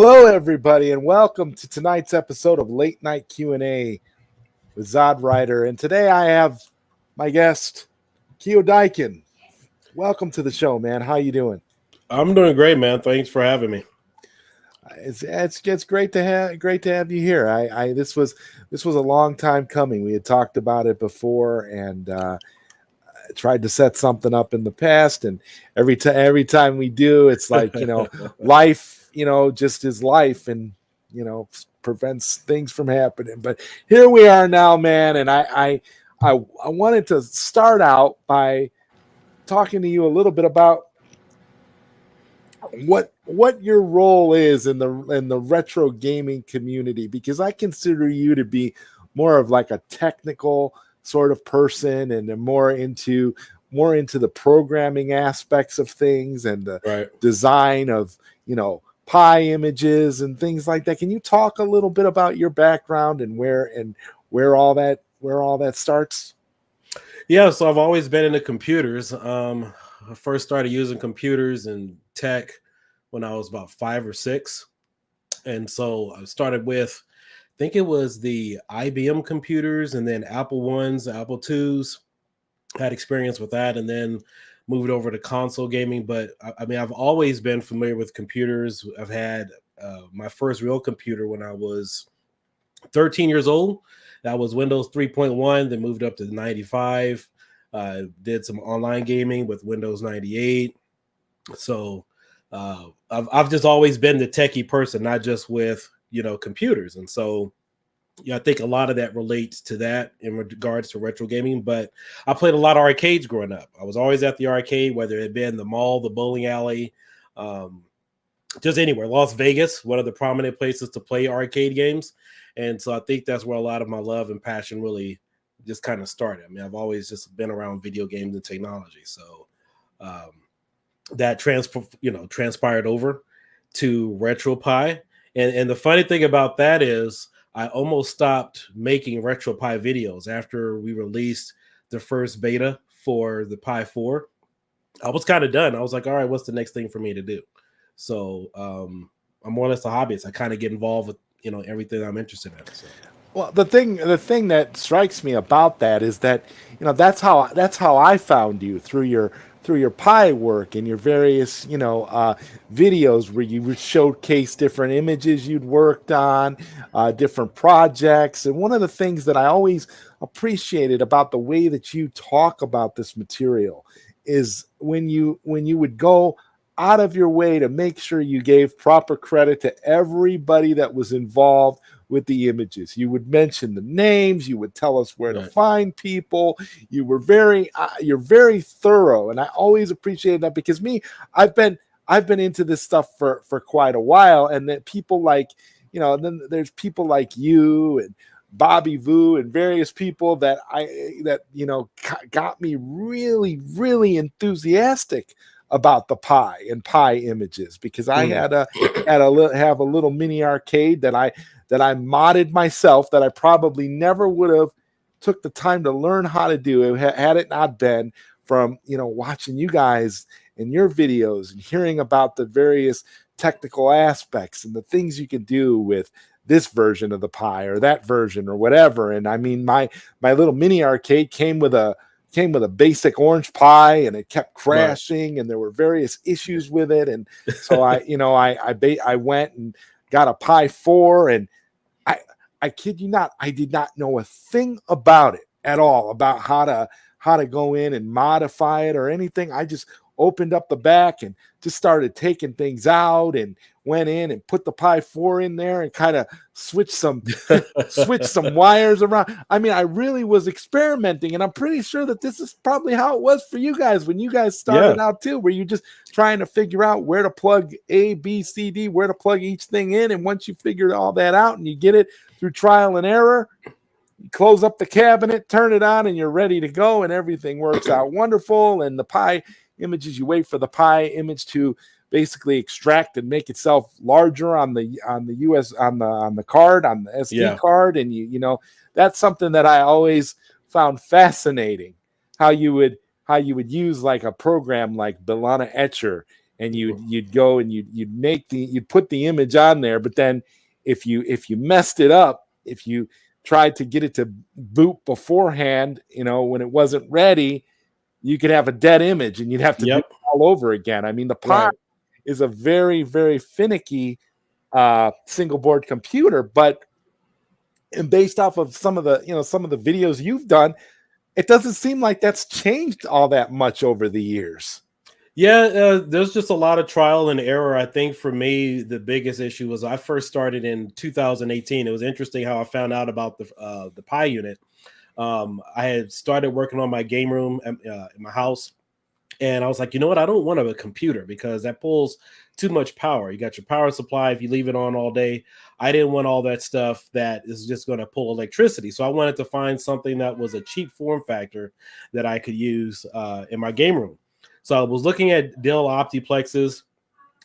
Hello, everybody, and welcome to tonight's episode of Late Night Q&A with ZodWriter. And today I have my guest, KioΔĥÍņ. Welcome to the show, man. How you doing? I'm doing great, man. Thanks for having me. It's great to have you here. This was a long time coming. We had talked about it before, and tried to set something up in the past, and every time we do, it's like life. Just is life, and prevents things from happening. But here we are now, man. And I wanted to start out by talking to you a little bit about what your role is in the retro gaming community, because I consider you to be more of like a technical sort of person, and more into the programming aspects of things and the design of pie images and things like that. Can you talk a little bit about your background and where all that starts? Yeah, so I've always been into computers. I first started using computers and tech when I was about 5 or 6. And so I started with, I think it was the IBM computers, and then Apple ones, Apple IIs. Had experience with that, and then moved over to console gaming. But I mean, I've always been familiar with computers. I've had my first real computer when I was 13 years old. That was Windows 3.1, then moved up to 95. Did some online gaming with Windows 98. So I've just always been the techie person, not just with computers. And so I think a lot of that relates to that in regards to retro gaming. But I played a lot of arcades growing up. I was always at the arcade, whether it had been the mall, the bowling alley, just anywhere. Las Vegas, one of the prominent places to play arcade games. And so I think that's where a lot of my love and passion really just kind of started. I mean, I've always just been around video games and technology. So that transpired over to RetroPie. And the funny thing about that is I almost stopped making RetroPie videos after we released the first beta for the Pi 4. I was kind of done. I was like, all right, what's the next thing for me to do? So I'm more or less a hobbyist. I kind of get involved with everything I'm interested in. So. Well, the thing that strikes me about that is that that's how I found you, through your Pi work and your various videos where you would showcase different images you'd worked on, different projects. And one of the things that I always appreciated about the way that you talk about this material is when you would go out of your way to make sure you gave proper credit to everybody that was involved with the images. You would mention the names, you would tell us where to find people. You were you're very thorough, and I always appreciated that, because I've been into this stuff for quite a while, and that people like, then there's people like you and Bobby Vu and various people that got me really, really enthusiastic about the Pi and Pi images, because I had a little mini arcade that I modded myself, that I probably never would have took the time to learn how to do it had it not been from watching you guys and your videos and hearing about the various technical aspects and the things you can do with this version of the Pi or that version or whatever. And I mean, my little mini arcade came with a basic orange Pi, and it kept crashing, and there were various issues with it. And so I went and got a Pi 4, and I kid you not, I did not know a thing about it at all, about how to go in and modify it or anything. I just opened up the back and just started taking things out, and went in and put the Pi 4 in there and kind of switch some wires around. I mean, I really was experimenting, and I'm pretty sure that this is probably how it was for you guys when you guys started out too, where you just trying to figure out where to plug A, B, C, D, where to plug each thing in. And once you figure all that out and you get it through trial and error, you close up the cabinet, turn it on, and you're ready to go, and everything works out wonderful. And the Pi images, you wait for the Pi image to basically extract and make itself larger on the card, on the SD card, and you that's something that I always found fascinating, how you would use like a program like Belana Etcher and you'd go and you'd put the image on there, but then if you messed it up, if you tried to get it to boot beforehand, when it wasn't ready, you could have a dead image and you'd have to do it all over again. I mean, the Pi is a very, very finicky single board computer, but based off of some of the videos you've done, it doesn't seem like that's changed all that much over the years. Yeah, there's just a lot of trial and error. I think for me, the biggest issue was I first started in 2018. It was interesting how I found out about the Pi unit. I had started working on my game room in my house, and I was like, you know what? I don't want a computer because that pulls too much power. You got your power supply if you leave it on all day. I didn't want all that stuff that is just going to pull electricity. So I wanted to find something that was a cheap form factor that I could use in my game room. So I was looking at Dell Optiplexes.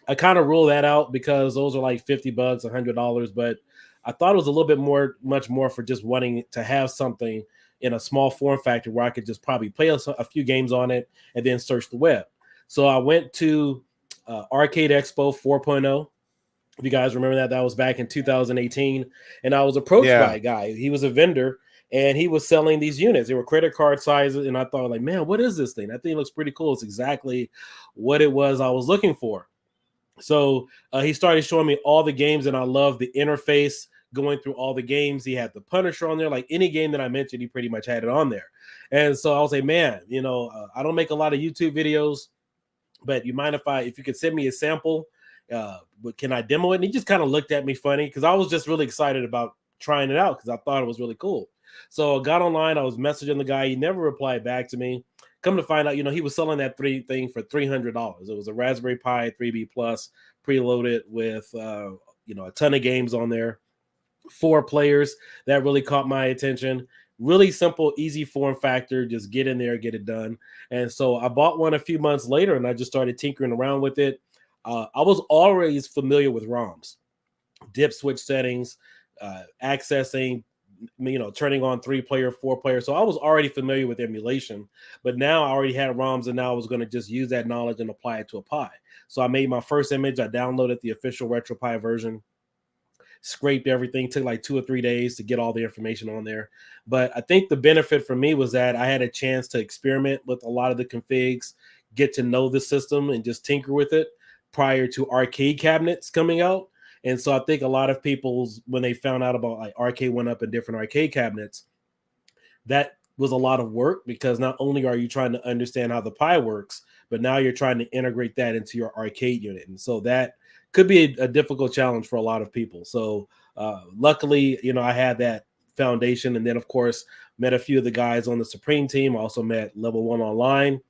I kind of ruled that out because those are like $50, $100, but I thought it was a little bit much more for just wanting to have something in a small form factor where I could just probably play a few games on it and then search the web. So I went to Arcade Expo 4.0. If you guys remember that was back in 2018. And I was approached by a guy. He was a vendor and he was selling these units. They were credit card sizes. And I thought, like, man, what is this thing? That thing looks pretty cool. It's exactly what it was I was looking for. So he started showing me all the games, and I love the interface going through all the games. He had the Punisher on there. Like any game that I mentioned, he pretty much had it on there. And so I was like, man, I don't make a lot of YouTube videos, but you mind if you could send me a sample? Can I demo it? And he just kind of looked at me funny because I was just really excited about trying it out because I thought it was really cool. So I got online. I was messaging the guy. He never replied back to me. Come to find out, he was selling that thing for $300. It was a Raspberry Pi 3B Plus preloaded with, a ton of games on there. 4 players. That really caught my attention. Really simple, easy form factor. Just get in there, get it done. And so I bought one a few months later, and I just started tinkering around with it. I was always familiar with ROMs, dip switch settings, accessing, turning on 3-player, 4-player. So I was already familiar with emulation, but now I already had ROMs, and now I was going to just use that knowledge and apply it to a Pi. So I made my first image. I downloaded the official RetroPie version, scraped everything, took like 2 or 3 days to get all the information on there. But I think the benefit for me was that I had a chance to experiment with a lot of the configs, get to know the system and just tinker with it prior to arcade cabinets coming out. And so I think a lot of people, when they found out about like Arcade 1UP and different arcade cabinets, that was a lot of work because not only are you trying to understand how the Pi works, but now you're trying to integrate that into your arcade unit. And so that could be a difficult challenge for a lot of people. So luckily, I had that foundation. And then, of course, met a few of the guys on the Supreme team. I also met Level 1 Online,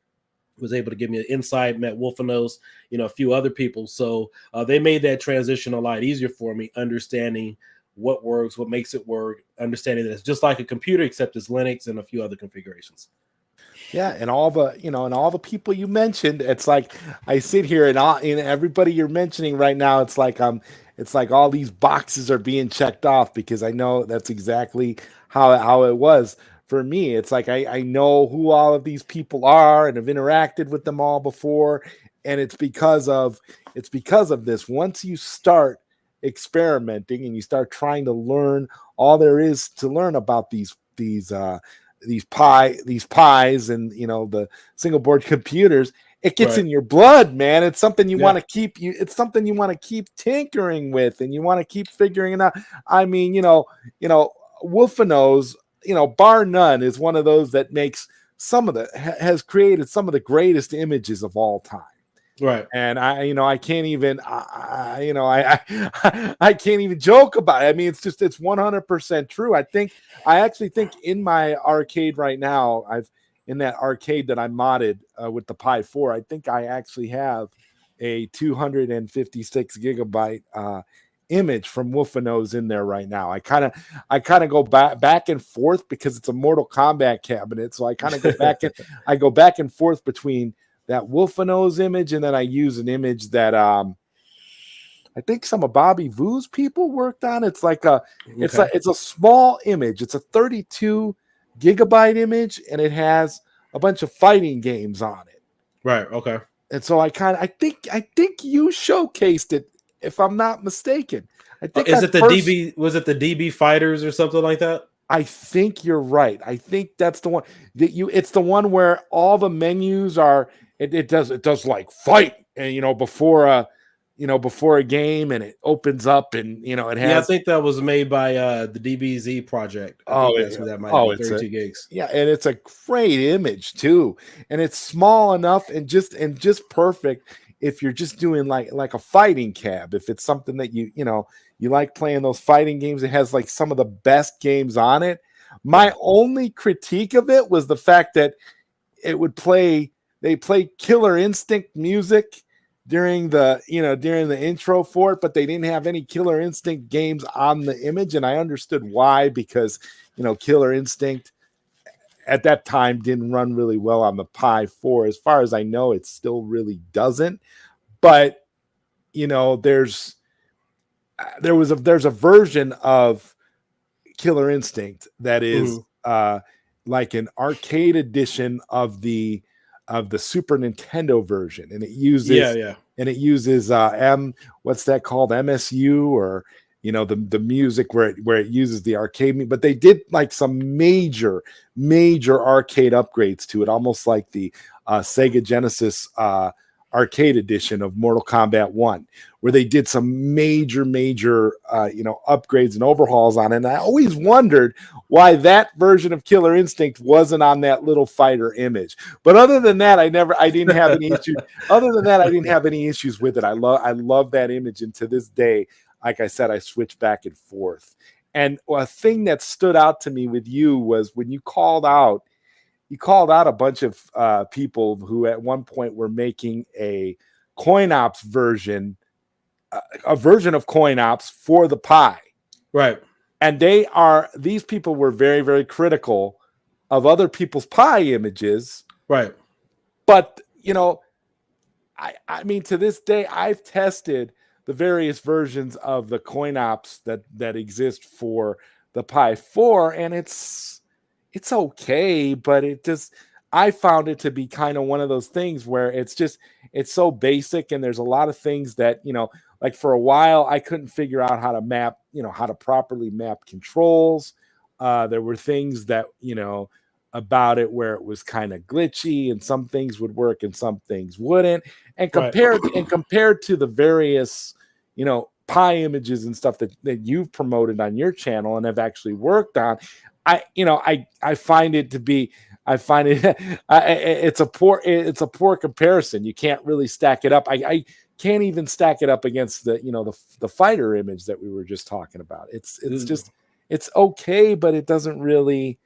was able to give me an insight, met Wolfenos, a few other people. So they made that transition a lot easier for me, understanding what works, what makes it work, understanding that it's just like a computer, except it's Linux and a few other configurations. Yeah, and all the people you mentioned, it's like I sit here and everybody you're mentioning right now, it's like all these boxes are being checked off because I know that's exactly how it was for me. It's like I know who all of these people are and have interacted with them all before, and it's because of this. Once you start experimenting and you start trying to learn all there is to learn about these pies and the single board computers, it gets in your blood, man. It's something you want to keep it's something you want to keep tinkering with, and you want to keep figuring it out. I mean, Wolfenos, bar none, is one of those that has created some of the greatest images of all time. Right. And I can't even, I can't even joke about it. I mean, it's 100% true. I actually think in my arcade right now, in that arcade that I modded with the Pi 4, I think I actually have a 256 gigabyte image from Wolfenos in there right now. I kind of go back and forth because it's a Mortal Kombat cabinet. So I kind of go back and forth between that Wolfenos image, and then I use an image that I think some of Bobby Vu's people worked on. It's like it's a small image. It's a 32 gigabyte image, and it has a bunch of fighting games on it. Right. Okay. And so I think you showcased it, if I'm not mistaken. I think Is it the DB? Was it the DB Fighters or something like that? I think you're right. I think that's the one that it's the one where all the menus are, it does like fight, and before a game, and it opens up, and it Yeah, I has. think that was made by the DBZ project. I think Oh, that's who that might be. it's 32 gigs. yeah, and it's a great image too, and it's small enough and just perfect if you're just doing like a fighting cab. If it's something that you like playing those fighting games, it has like some of the best games on it. My only critique of it was the fact that they play Killer Instinct music during the intro for it, but they didn't have any Killer Instinct games on the image, and I understood why, because Killer Instinct at that time didn't run really well on the Pi 4. As far as I know, it still really doesn't. But there's a version of Killer Instinct that is like an arcade edition of the Super Nintendo version, and it uses what's that called, MSU, or the music where it uses the arcade, but they did like some major arcade upgrades to it, almost like the Sega Genesis arcade edition of Mortal Kombat 1, where they did some major upgrades and overhauls on it. And I always wondered why that version of Killer Instinct wasn't on that little fighter image. But other than that, I didn't have any issues. Other than that, I didn't have any issues with it. I love that image, and to this day, like I said, I switch back and forth. And a thing that stood out to me with you was when you called out a bunch of people who at one point were making a coin ops version, a version of coin ops for the Pi. Right. And these people were very, very critical of other people's Pi images. Right. But, I mean, to this day, I've tested the various versions of the coin ops that exist for the Pi 4, and it's okay, but I found it to be kind of one of those things where it's so basic, and there's a lot of things that, like for a while I couldn't figure out how to map, how to properly map controls. There were things that, about it where it was kind of glitchy, and some things would work and some things wouldn't. And compared to the various, Pi images and stuff that you've promoted on your channel and have actually worked on, I find it to be, it's a poor comparison. You can't really stack it up. I can't even stack it up against the fighter image that we were just talking about. It's okay, but it doesn't really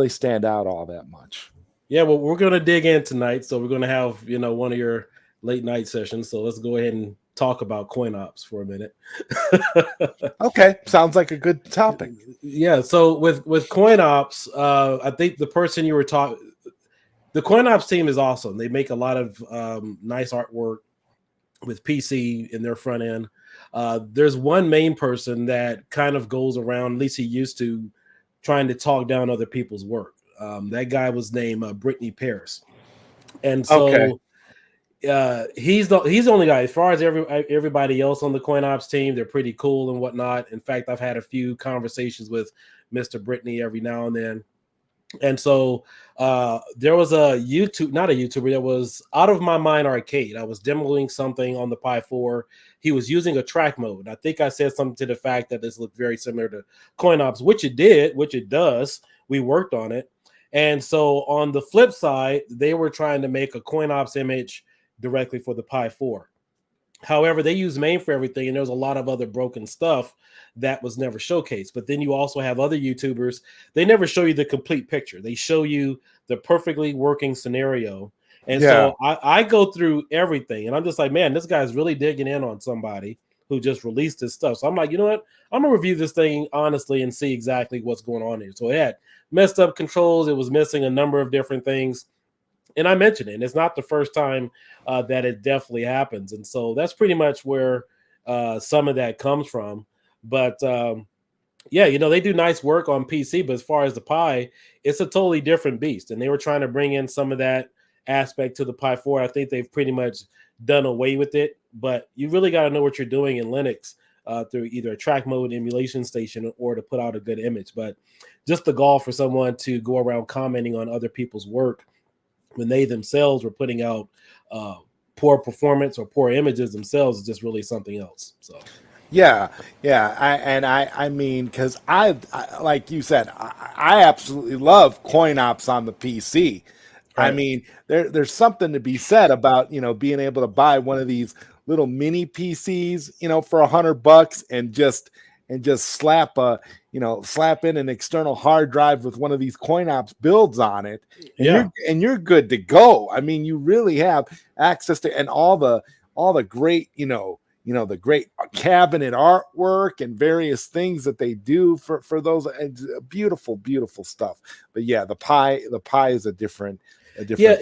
stand out all that much. Yeah, well, we're going to dig in tonight. So we're going to have, one of your late night sessions. So let's go ahead and talk about coin ops for a minute. Okay, sounds like a good topic. Yeah, so with coin ops, I think the person you were talking, the coin ops team is awesome. They make a lot of nice artwork with PC in their front end. There's one main person that kind of goes around, at least he used to, trying to talk down other people's work. That guy was named Brittany Paris, and so. Okay. He's the only guy. As far as everybody else on the coin ops team, they're pretty cool and whatnot. In fact, I've had a few conversations with Mr. Brittany every now and then. And so there was not a YouTuber, that was Out of My Mind Arcade. I was demoing something on the Pi 4. He was using a track mode. I think I said something to the fact that this looked very similar to coin ops, which it does. We worked on it. And so on the flip side, they were trying to make a coin ops image directly for the Pi 4. However, they use MAME for everything, and there's a lot of other broken stuff that was never showcased. But then you also have other YouTubers. They never show you the complete picture. They show you the perfectly working scenario. And so I go through everything, and I'm just like, man, this guy's really digging in on somebody who just released this stuff. So I'm like, you know what? I'm going to review this thing honestly and see exactly what's going on here. So it had messed up controls. It was missing a number of different things. And I mentioned it, and it's not the first time that it definitely happens. And so that's pretty much where some of that comes from. But yeah, they do nice work on PC, but as far as the Pi, it's a totally different beast. And they were trying to bring in some of that aspect to the Pi 4. I think they've pretty much done away with it, but you really got to know what you're doing in Linux through either a track mode emulation station or to put out a good image. But just the gall for someone to go around commenting on other people's work when they themselves were putting out poor performance or poor images themselves is just really something else. So yeah, I mean, because I like you said, I absolutely love coin ops on the PC. I right. mean, there's something to be said about, you know, being able to buy one of these little mini PCs, you know, for $100 and just slap in an external hard drive with one of these coin ops builds on it, and Yeah. you're good to go. I mean, you really have access to and all the great, the great cabinet artwork and various things that they do for those beautiful, beautiful stuff. But yeah, the Pi is a different. Yeah.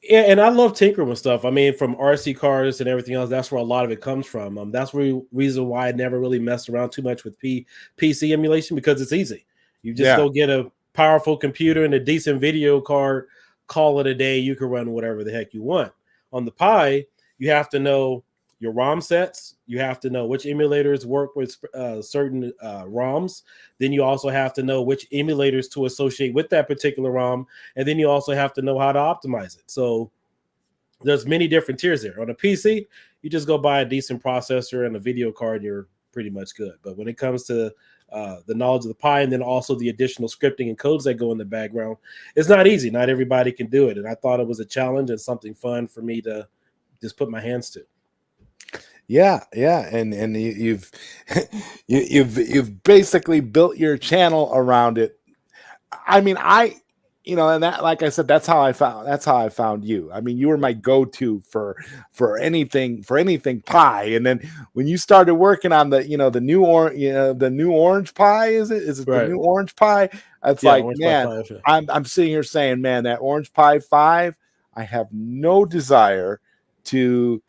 Yeah, and I love tinkering with stuff. I mean, from RC cars and everything else, that's where a lot of it comes from. That's the reason why I never really messed around too much with PC emulation, because it's easy. You just Yeah. go get a powerful computer and a decent video card, call it a day. You can run whatever the heck you want. On the Pi, you have to know your ROM sets. You have to know which emulators work with certain ROMs. Then you also have to know which emulators to associate with that particular ROM. And then you also have to know how to optimize it. So there's many different tiers there. On a PC, you just go buy a decent processor and a video card, you're pretty much good. But when it comes to the knowledge of the Pi and then also the additional scripting and codes that go in the background, it's not easy. Not everybody can do it. And I thought it was a challenge and something fun for me to just put my hands to. Yeah, and you've you've basically built your channel around it. I mean, and that, like I said, that's how I found you. I mean, you were my go-to for anything Pi. And then when you started working on the the new orange Pi, is it Right. the new orange Pi? It's Yeah, like, Orange Pi man, 5, yeah. I'm sitting here saying, man, that orange Pi 5, I have no desire to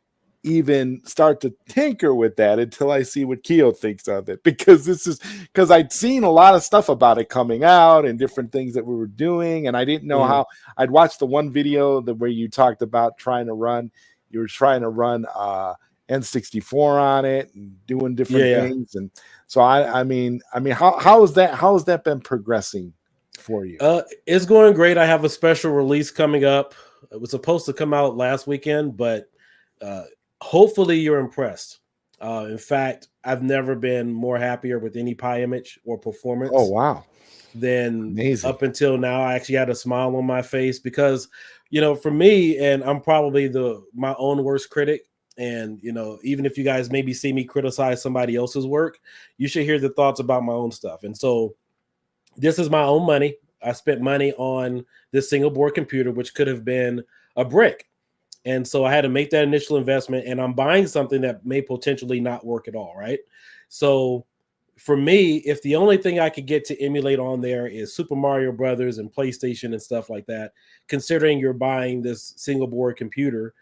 even start to tinker with that until I see what Kio thinks of it, because I'd seen a lot of stuff about it coming out and different things that we were doing, and I didn't know how. I'd watched the one video where you talked about you were trying to run N64 on it and doing different things, and so I mean how has that been progressing for you? It's going great. I have a special release coming up. It was supposed to come out last weekend, but hopefully you're impressed. In fact, I've never been more happier with any Pi image or performance. Oh, wow. Than Amazing. Up until now. I actually had a smile on my face because, for me, and I'm probably my own worst critic. And, even if you guys maybe see me criticize somebody else's work, you should hear the thoughts about my own stuff. And so this is my own money. I spent money on this single board computer, which could have been a brick. And so I had to make that initial investment, and I'm buying something that may potentially not work at all, right? So for me, if the only thing I could get to emulate on there is Super Mario Brothers and PlayStation and stuff like that, considering you're buying this single board computer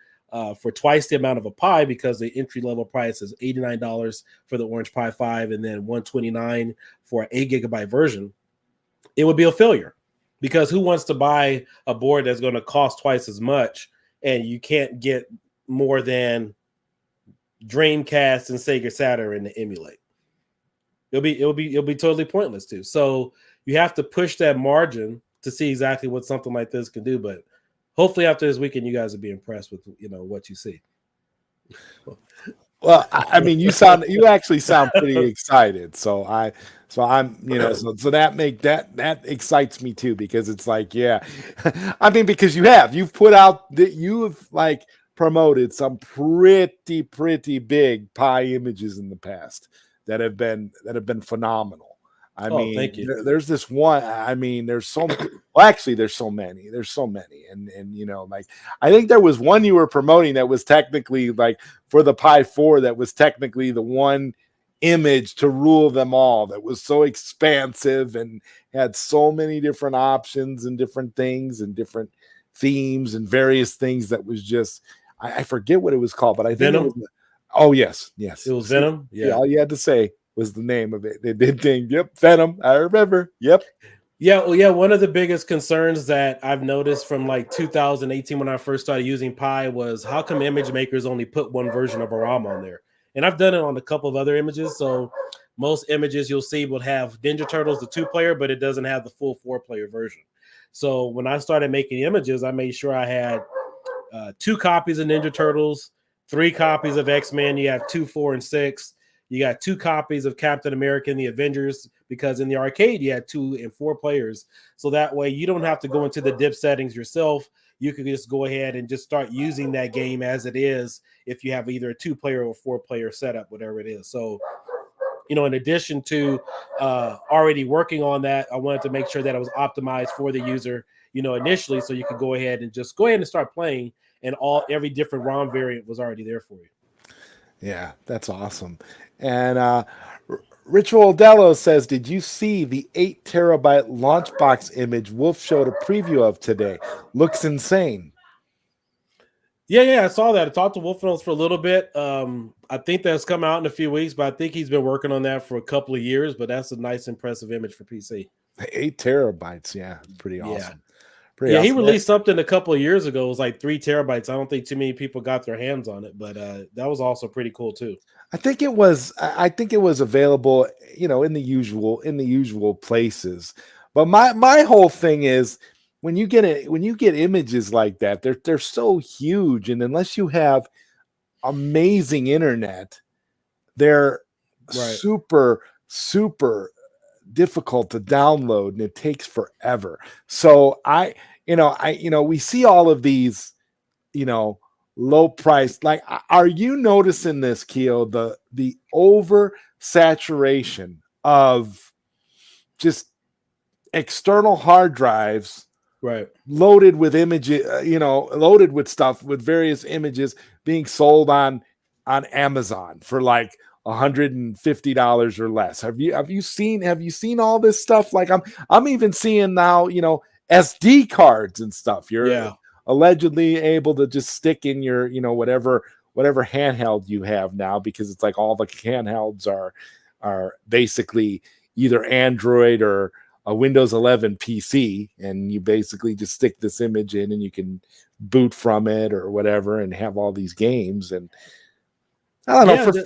for twice the amount of a Pi, because the entry level price is $89 for the Orange Pi 5 and then $129 for an 8 gigabyte version, it would be a failure, because who wants to buy a board that's going to cost twice as much and you can't get more than Dreamcast and Sega Saturn to emulate? It'll be totally pointless too. So you have to push that margin to see exactly what something like this can do. But hopefully after this weekend, you guys will be impressed with what you see. Well, I mean, you actually sound pretty excited. So I'm, so that excites me too, because it's like, yeah, I mean, because you've put out that you've like promoted some pretty big Pi images in the past that have been phenomenal. I mean, thank you. There's this one. I mean, there's so well, actually, there's so many, and like I think there was one you were promoting that was technically like for the Pi 4 that was technically the one image to rule them all. That was so expansive and had so many different options and different things and different themes and various things. That was just I forget what it was called, but I think Venom? it was. Oh yes, it was Venom. Yeah, all you had to say was the name of it. They did think, yep, Venom. I remember. Yep. Yeah, well, yeah. One of the biggest concerns that I've noticed from like 2018 when I first started using Pi was how come image makers only put one version of a ROM on there? And I've done it on a couple of other images. So most images you'll see will have Ninja Turtles, the 2-player, but it doesn't have the full 4-player version. So when I started making images, I made sure I had 2 copies of Ninja Turtles, 3 copies of X-Men. You have 2, 4, and 6. You got 2 copies of Captain America and the Avengers, because in the arcade you had 2 and 4 players. So that way you don't have to go into the dip settings yourself. You can just go ahead and just start using that game as it is if you have either a 2-player or 4-player setup, whatever it is. So, in addition to already working on that, I wanted to make sure that it was optimized for the user, initially, so you could go ahead and start playing, and every different ROM variant was already there for you. Yeah, that's awesome. And Ritual Dello says, did you see the 8 terabyte launchbox image Wolf showed a preview of today? Looks insane. Yeah, I saw that. I talked to Wolf Notes for a little bit. I think that's come out in a few weeks, but I think he's been working on that for a couple of years. But that's a nice, impressive image for PC. 8 terabytes. Yeah, pretty awesome. Pretty Yeah, he awesome. released something a couple of years ago. It was like 3 terabytes. I don't think too many people got their hands on it, but that was also pretty cool too. I think it was available, in the usual places. But my whole thing is when you get images like that, they're so huge, and unless you have amazing internet, they're Right. super difficult to download, and it takes forever. So we see all of these, low price. Like, are you noticing this, Keo? The over saturation of just external hard drives, Right. loaded with images, loaded with stuff, with various images being sold on Amazon for like $150 or less. Have you seen all this stuff? Like, I'm even seeing now, SD cards and stuff. You're Yeah. allegedly able to just stick in your, whatever handheld you have now, because it's like all the handhelds are basically either Android or a Windows 11 PC, and you basically just stick this image in and you can boot from it or whatever and have all these games. And I don't know,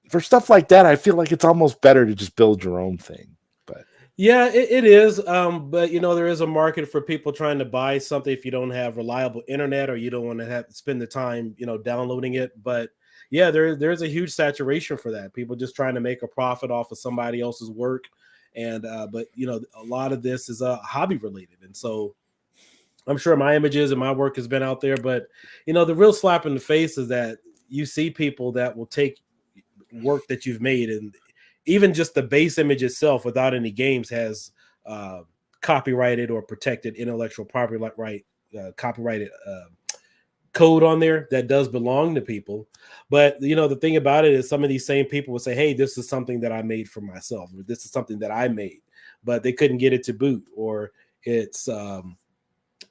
for stuff like that, I feel like it's almost better to just build your own thing. But yeah, it is. But there is a market for people trying to buy something if you don't have reliable internet or you don't want to have to spend the time, downloading it. But yeah, there's a huge saturation for that. People just trying to make a profit off of somebody else's work. And but a lot of this is hobby related. And so I'm sure my images and my work has been out there, but the real slap in the face is that you see people that will take work that you've made, and even just the base image itself without any games has copyrighted or protected intellectual property right, copyrighted code on there that does belong to people. But the thing about it is some of these same people will say, hey, this is something that I made for myself, or this is something that I made, but they couldn't get it to boot, or it's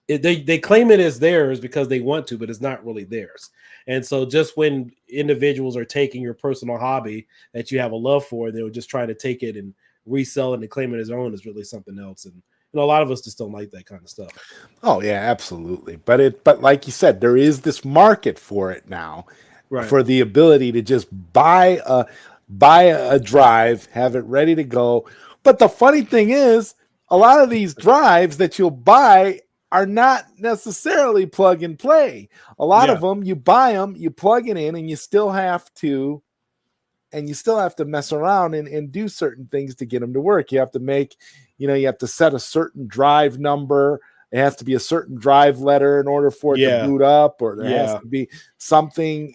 they claim it as theirs because they want to, but it's not really theirs. And so just when individuals are taking your personal hobby that you have a love for, they were just trying to take it and resell it and claim it as their own, is really something else. And a lot of us just don't like that kind of stuff. oh yeah, absolutely. But like you said, there is this market for it now, Right. for the ability to just buy a drive, have it ready to go. But the funny thing is, a lot of these drives that you'll buy are not necessarily plug and play. A lot of them, you buy them, you plug it in, and you still have to mess around and do certain things to get them to work. You have to make, you have to set a certain drive number. It has to be a certain drive letter in order for it to boot up, or there has to be something,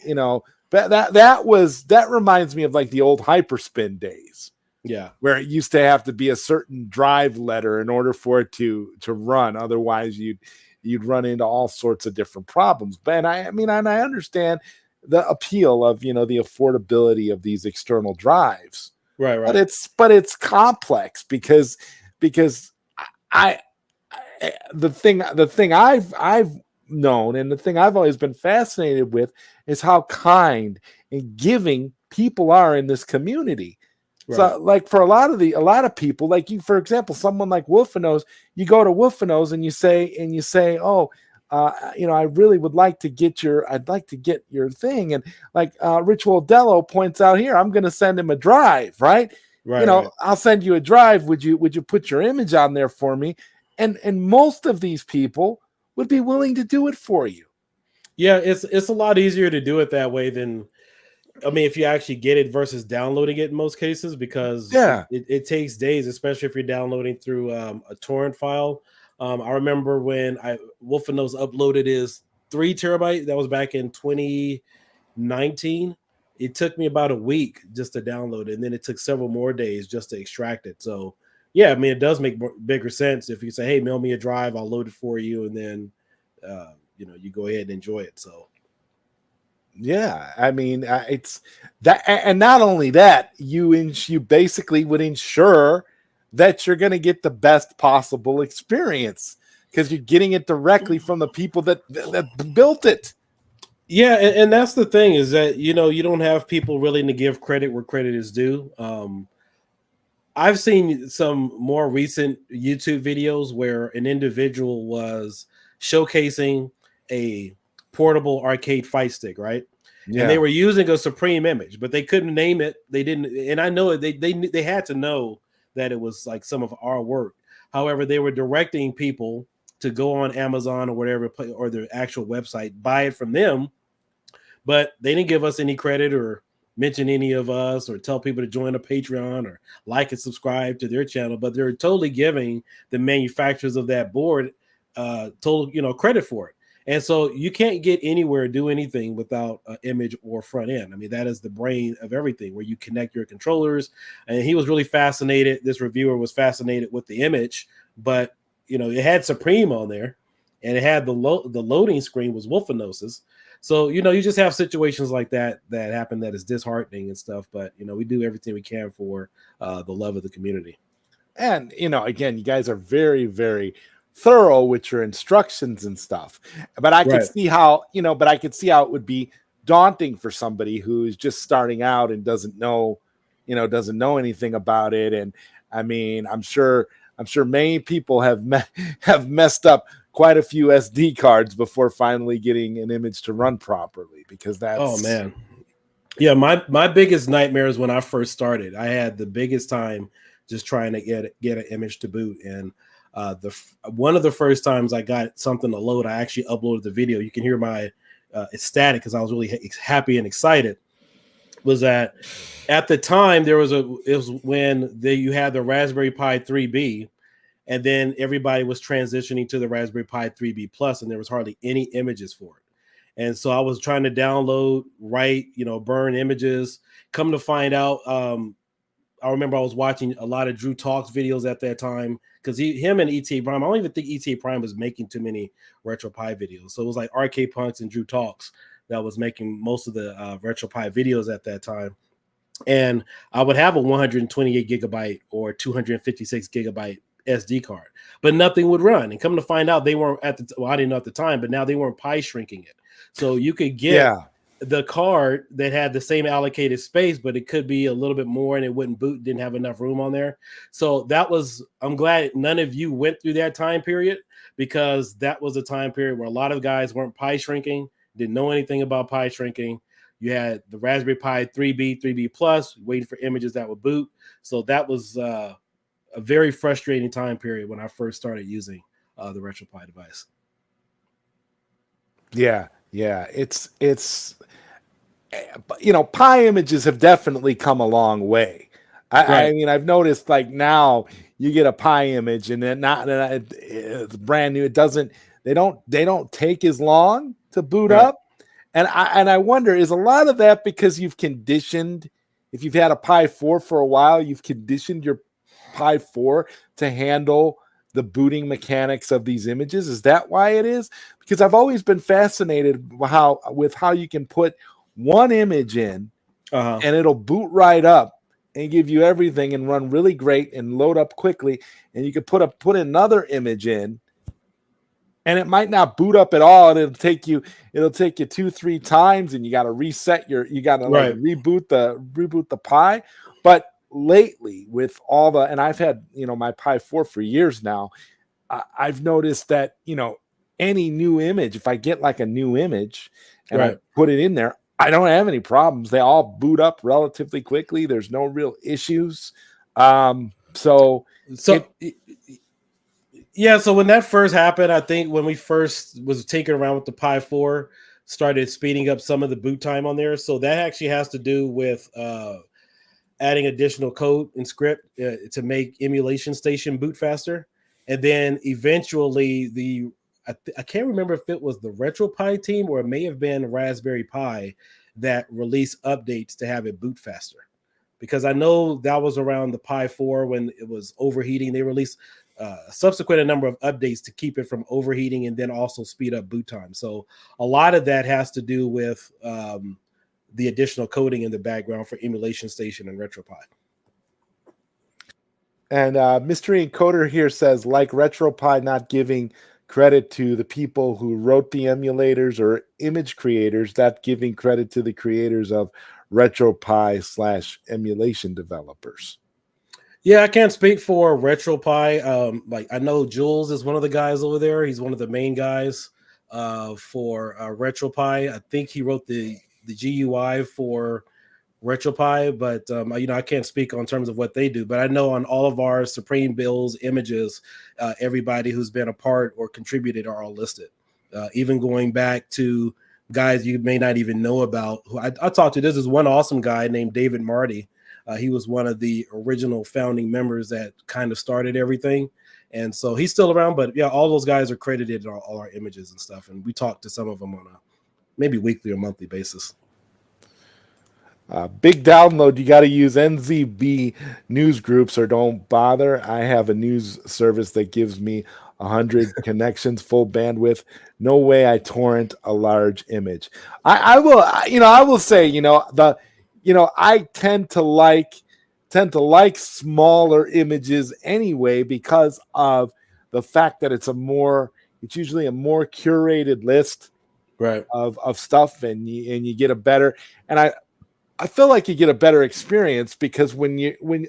but that reminds me of like the old Hyperspin days. Yeah. Where it used to have to be a certain drive letter in order for it to run. Otherwise you'd run into all sorts of different problems. But I understand the appeal of, the affordability of these external drives. Right. But it's complex because the thing I've known, and the thing I've always been fascinated with, is how kind and giving people are in this community. Right. So like for a lot of people, like you, for example, someone like Wolfenos, you go to Wolfenos and you say, oh, I really would like to get I'd like to get your thing. And like Ritual Dello points out here, I'm going to send him a drive, right? Right. I'll send you a drive. Would you put your image on there for me? And most of these people would be willing to do it for you. Yeah, it's a lot easier to do it that way than, I mean, if you actually get it versus downloading it in most cases, because Yeah. it takes days, especially if you're downloading through a torrent file. I remember when Wolfenos uploaded his 3 terabyte, that was back in 2019. It took me about a week just to download it, and then it took several more days just to extract it. So, yeah, I mean, it does make bigger sense if you say, "Hey, mail me a drive, I'll load it for you," and then you go ahead and enjoy it. So. Yeah, I mean, it's that, and not only that, you basically would ensure that you're going to get the best possible experience because you're getting it directly from the people that built it. Yeah, and that's the thing, is that you don't have people willing to give credit where credit is due. I've seen some more recent YouTube videos where an individual was showcasing a portable arcade fight stick, right? And they Yeah, were using a Supreme image, but they couldn't name it. They didn't, and I know they had to know that it was like some of our work. However, they were directing people to go on Amazon or whatever, or their actual website, buy it from them, but they didn't give us any credit or mention any of us or tell people to join a Patreon or like and subscribe to their channel. But they're totally giving the manufacturers of that board total credit for it. And so you can't get anywhere, do anything without an image or front end. I mean, that is the brain of everything, where you connect your controllers. And he was really fascinated. This reviewer was fascinated with the image, but it had Supreme on there, and it had the loading screen was Wolfenos's. So, you just have situations like that happen that is disheartening and stuff. But, we do everything we can for the love of the community. and again, you guys are very, very thorough with your instructions and stuff. But I could Right. see how, it would be daunting for somebody who's just starting out and doesn't know anything about it. And I mean, I'm sure many people have messed up quite a few SD cards before finally getting an image to run properly, because Oh, that's man. Yeah, my biggest nightmare is when I first started. I had the biggest time just trying to get an image to boot. And one of the first times I got something to load, I actually uploaded the video. You can hear my ecstatic because I was really happy and excited. Was that at the time it was when you had the Raspberry Pi 3B, and then everybody was transitioning to the Raspberry Pi 3B Plus, and there was hardly any images for it. And so I was trying to download, write, burn images. Come to find out, I remember I was watching a lot of Drew Talks videos at that time, because him and ETA Prime, I don't even think ETA Prime was making too many RetroPie videos. So it was like Arcade Punks and Drew Talks that was making most of the RetroPie videos at that time. And I would have a 128 gigabyte or 256 gigabyte SD card, but nothing would run. And come to find out, they weren't I didn't know at the time, but now they weren't Pi shrinking it. So you could get the card that had the same allocated space, but it could be a little bit more and it wouldn't boot, didn't have enough room on there. So I'm glad none of you went through that time period, because that was a time period where a lot of guys weren't Pi shrinking, didn't know anything about Pi shrinking. You had the Raspberry Pi 3B, 3B Plus, waiting for images that would boot. So that was a very frustrating time period when I first started using the RetroPie device. Yeah, it's Pi images have definitely come a long way. I mean, I've noticed, like, now you get a Pi image and then it's brand new. They don't take as long to boot up. And I wonder, is a lot of that because you've conditioned, if you've had a Pi 4 for a while, you've conditioned your Pi 4 to handle the booting mechanics of these images? Is that why it is? Because I've always been fascinated with how you can put one image in and it'll boot right up and give you everything and run really great and load up quickly. And you could put another image in, and it might not boot up at all, and it'll take you 2-3 times, and you got to reset you got to reboot the Pi. But lately with all the, and I've had, my Pi 4 for years now. I've noticed that, any new image, if I get like a new image and I Right. put it in there, I don't have any problems. They all boot up relatively quickly. There's no real issues. So So yeah, so when that first happened, I think when we first was tinkering around with the Pi 4, started speeding up some of the boot time on there. So that actually has to do with adding additional code and script to make Emulation Station boot faster. And then eventually I can't remember if it was the RetroPie team or it may have been Raspberry Pi that released updates to have it boot faster. Because I know that was around the Pi 4 when it was overheating. They released subsequent a number of updates to keep it from overheating and then also speed up boot time. So a lot of that has to do with the additional coding in the background for Emulation Station and RetroPie. And Mystery Encoder here says, like RetroPie not giving credit to the people who wrote the emulators or image creators, that giving credit to the creators of RetroPie / emulation developers. Yeah, I can't speak for RetroPie. Like I know Jules is one of the guys over there. He's one of the main guys for RetroPie. I think he wrote the GUI for RetroPie, but I can't speak on terms of what they do. But I know on all of our Supreme Bills images, everybody who's been a part or contributed are all listed. Even going back to guys you may not even know about. Who I talked to. This is one awesome guy named David Marty. He was one of the original founding members that kind of started everything. And so he's still around, but yeah, all those guys are credited in all our images and stuff. And we talk to some of them on a maybe weekly or monthly basis. Big download. You got to use NZB news groups or don't bother. I have a news service that gives me 100 connections, full bandwidth. No way I torrent a large image. I will say, I tend to like smaller images anyway because of the fact that it's usually a more curated list Right. of stuff, and you get a better, and I feel like you get a better experience because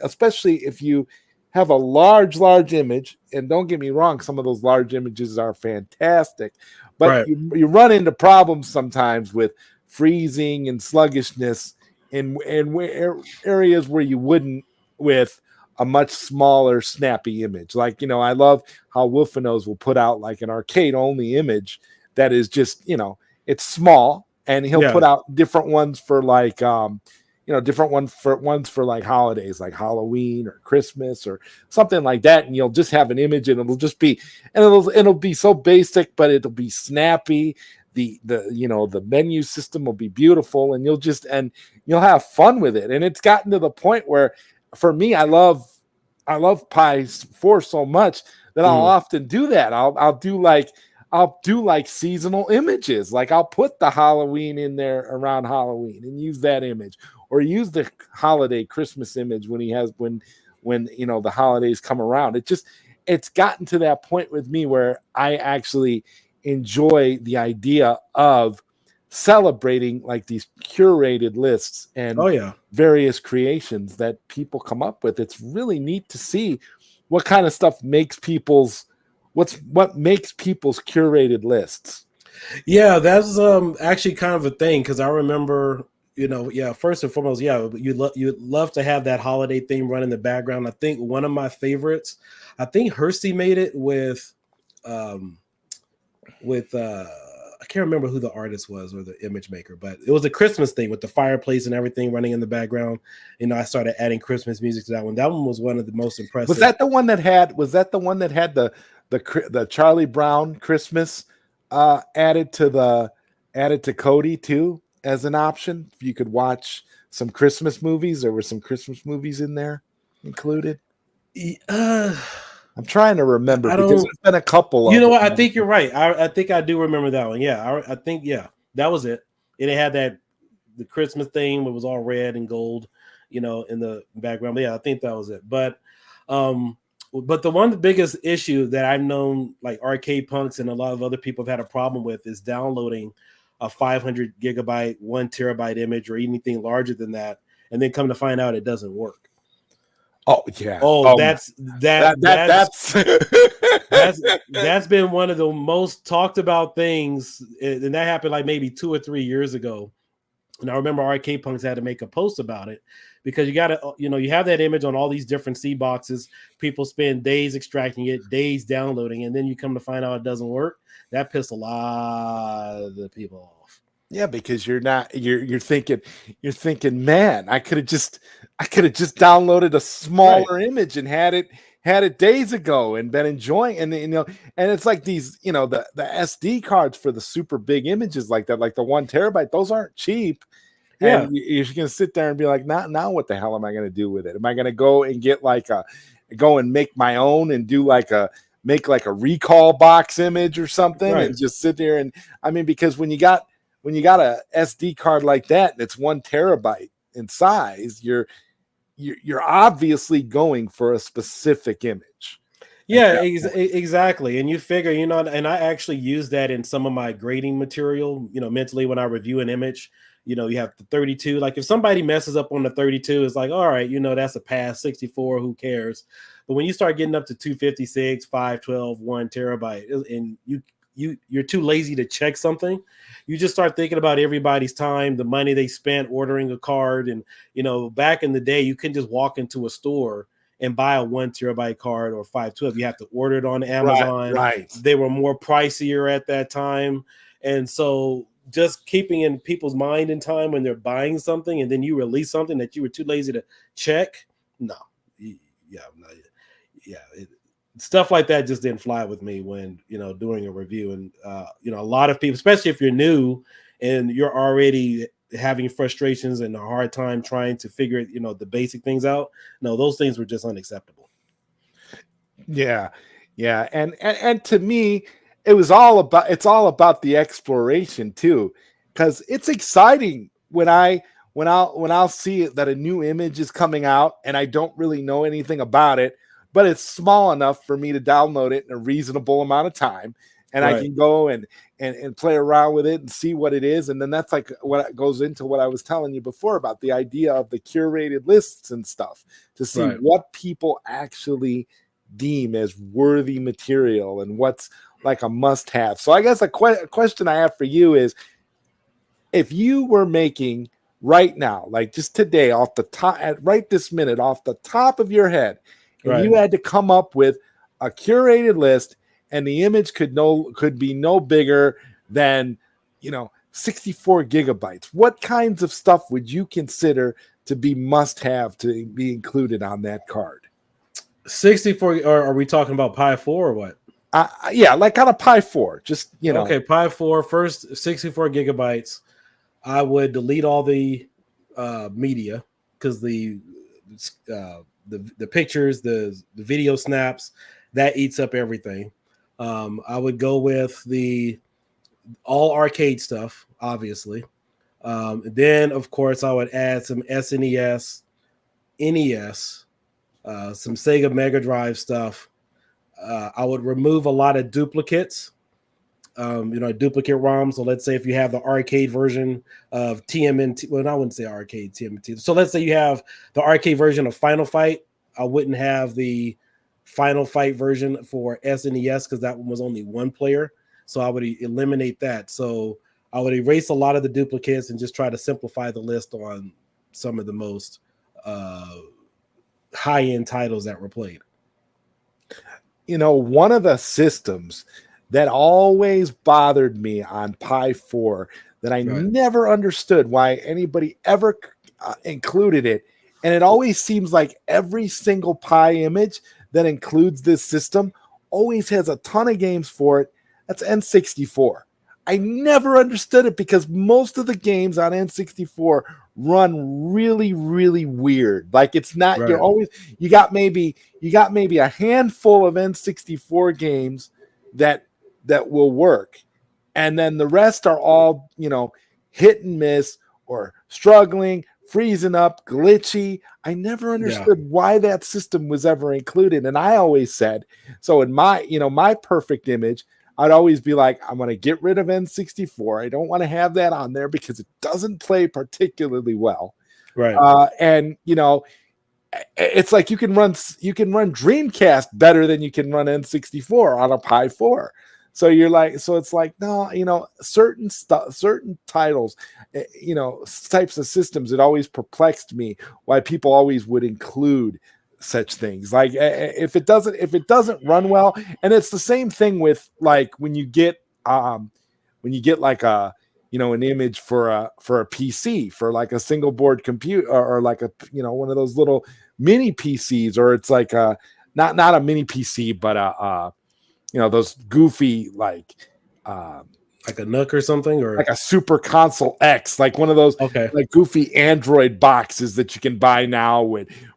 especially if you have a large image, and don't get me wrong, some of those large images are fantastic, but Right. you run into problems sometimes with freezing and sluggishness in areas where you wouldn't with a much smaller, snappy image. Like, I love how Wolfenos will put out like an arcade only image that is just, it's small, and he'll put out different ones for like different ones for like holidays, like Halloween or Christmas or something like that, and you'll just have an image, and it'll be so basic, but it'll be snappy. The menu system will be beautiful, and you'll have fun with it. And it's gotten to the point where, for me, I love Pi 4 so much that I'll often do that. I'll do like seasonal images. Like I'll put the Halloween in there around Halloween and use that image, or use the holiday Christmas image when the holidays come around. It's gotten to that point with me where I actually enjoy the idea of celebrating like these curated lists and various creations that people come up with. It's really neat to see what kind of stuff makes what makes people's curated lists. Yeah, that's actually kind of a thing, because I remember, first and foremost, you'd love to have that holiday theme run in the background. I think one of my favorites, I think Hersey made it with I can't remember who the artist was or the image maker, but it was a Christmas thing with the fireplace and everything running in the background. I started adding Christmas music to that one. That one was one of the most impressive. Was that the one that had the Charlie Brown Christmas added to Cody too as an option? You could watch some Christmas movies. There were some Christmas movies in there included. I'm trying to remember because there's been a couple. You know what? I think you're right. I think I do remember that one. Yeah, I think that was it. And it had the Christmas theme. It was all red and gold, in the background. But yeah, I think that was it. But the biggest issue that I've known, like arcade punks and a lot of other people have had a problem with, is downloading a 500 gigabyte, 1 terabyte image or anything larger than that, and then come to find out it doesn't work. Oh yeah. Oh, Oh, that's that's that's been one of the most talked about things, and that happened like maybe 2 or 3 years ago. And I remember Arcade Punks had to make a post about it because you got to, you have that image on all these different C boxes. People spend days extracting it, days downloading, and then you come to find out it doesn't work. That pissed a lot of the people off. Yeah, because you're thinking, man, I could have just downloaded a smaller image and had it days ago and been enjoying, and and it's like these, the SD cards for the super big images like that, like the 1 terabyte, those aren't cheap. Yeah. And you're gonna sit there and be like, now what the hell am I gonna do with it? Am I gonna go and get go and make my own and do make a recall box image or something, Right. and just sit there? And I mean, because when you got a SD card like that and it's 1 terabyte in size, you're obviously going for a specific image. Yeah, exactly. And you figure, and I actually use that in some of my grading material, mentally when I review an image. You have the 32. Like if somebody messes up on the 32, it's like, all right, that's a pass. 64, who cares? But when you start getting up to 256, 512, 1 terabyte, and you're too lazy to check something, you just start thinking about everybody's time, the money they spent ordering a card. And back in the day, you couldn't just walk into a store and buy a 1 terabyte card or 512. You have to order it on Amazon. Right. They were more pricier at that time. And so just keeping in people's mind in time when they're buying something and then you release something that you were too lazy to check. No. Stuff like that just didn't fly with me when, doing a review. And, a lot of people, especially if you're new and you're already having frustrations and a hard time trying to figure, the basic things out. No, those things were just unacceptable. Yeah. Yeah. And to me, it's all about the exploration too, because it's exciting when I'll see that a new image is coming out and I don't really know anything about it, but it's small enough for me to download it in a reasonable amount of time, and right. I can go and play around with it and see what it is. And then that's like what goes into what I was telling you before about the idea of the curated lists and stuff, to see right. what people actually deem as worthy material and what's like a must-have. So I guess a question I have for you is, if you were making right now, like just today, off the top, right this minute, off the top of your head, and right. you had to come up with a curated list, and the image could be no bigger than 64 gigabytes, what kinds of stuff would you consider to be must-have to be included on that card? 64, or are we talking about Pi 4 or what? Yeah, like on a Pi 4, just Okay, Pi 4, first 64 gigabytes. I would delete all the media, because the pictures, the video snaps, that eats up everything. I would go with all arcade stuff, obviously. Then, of course, I would add some SNES, NES, some Sega Mega Drive stuff. I would remove a lot of duplicates, duplicate ROMs. So let's say if you have the arcade version of TMNT, well, I wouldn't say arcade TMNT. So let's say you have the arcade version of Final Fight. I wouldn't have the Final Fight version for SNES because that one was only one player. So I would eliminate that. So I would erase a lot of the duplicates and just try to simplify the list on some of the most high-end titles that were played. One of the systems that always bothered me on Pi 4 that I right. never understood why anybody ever included it, and it always seems like every single Pi image that includes this system always has a ton of games for it, that's N64. I never understood it because most of the games on N64 run really, really weird. Like it's not, right. you got maybe a handful of N64 games that will work. And then the rest are all, hit and miss or struggling, freezing up, glitchy. I never understood why that system was ever included. And I always said, so in my perfect image, I'd always be like, I'm going to get rid of N64. I don't want to have that on there because it doesn't play particularly well. Right. And, it's like you can run Dreamcast better than you can run N64 on a Pi 4. So you're like, so it's like, no, certain titles, types of systems, it always perplexed me why people always would include such things. Like if it doesn't run well, and it's the same thing with like when you get like an image for a PC, for like a single board computer, or like a one of those little mini PCs, or it's like not a mini PC, but those goofy like a Nook or something, or like a Super Console X, like one of those like goofy Android boxes that you can buy now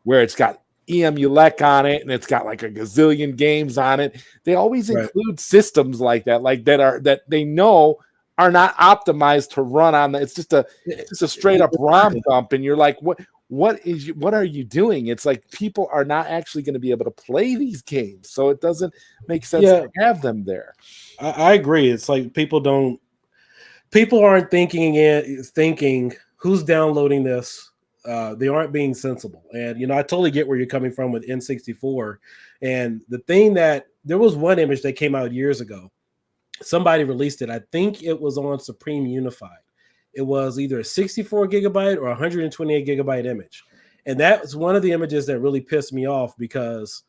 where it's got EMULEC on it and it's got like a gazillion games on it. They always include systems like that, that they know are not optimized to run on it's just a straight up ROM dump, and you're like, what are you doing? It's like people are not actually going to be able to play these games, so it doesn't make sense to have them there. I agree. It's like people aren't thinking who's downloading this. They aren't being sensible, and I totally get where you're coming from with N64. And the thing that there was one image that came out years ago. Somebody released it. I think it was on Supreme Unified. It was either a 64 gigabyte or 128 gigabyte image. And that was one of the images that really pissed me off, because